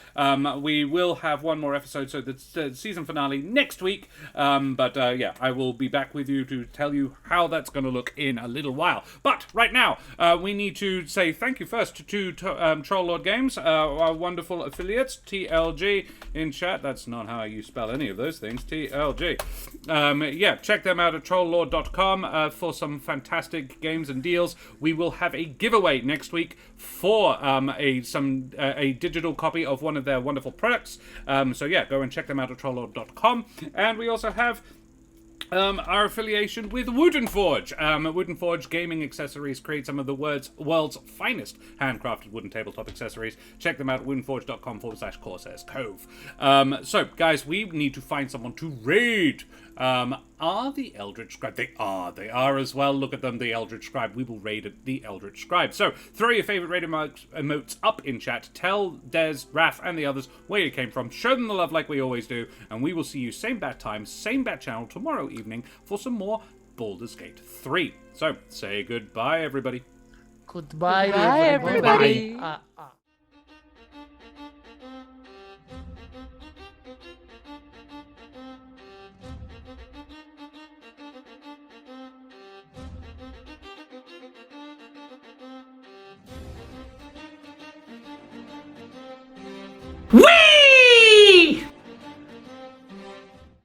We will have one more episode, so the season finale next week, I will be back with you to tell you how that's going to look in a little while. But, right now, we need to say thank you first to Troll Lord Games, our wonderful affiliates, TLG in chat. That's not how you spell any of those things, TLG. Check them out at trolllord.com for some fantastic games and deals. We will have a giveaway next week for a digital copy of one of their wonderful products. Go and check them out at trolllord.com. And we also have our affiliation with Wooden Forge. Wooden Forge Gaming Accessories create some of the world's finest handcrafted wooden tabletop accessories. Check them out at woodenforge.com/Corsairs Cove. Guys, we need to find someone to raid. Are the Eldritch Scribe? They are as well. Look at them, the Eldritch Scribe. We will raid the Eldritch Scribe. So, throw your favorite raid emotes up in chat. Tell Des, Raph, and the others where you came from. Show them the love like we always do. And we will see you same bat time, same bat channel tomorrow evening for some more Baldur's Gate 3. So, say goodbye, everybody. Goodbye, Goodbye, everybody. everybody.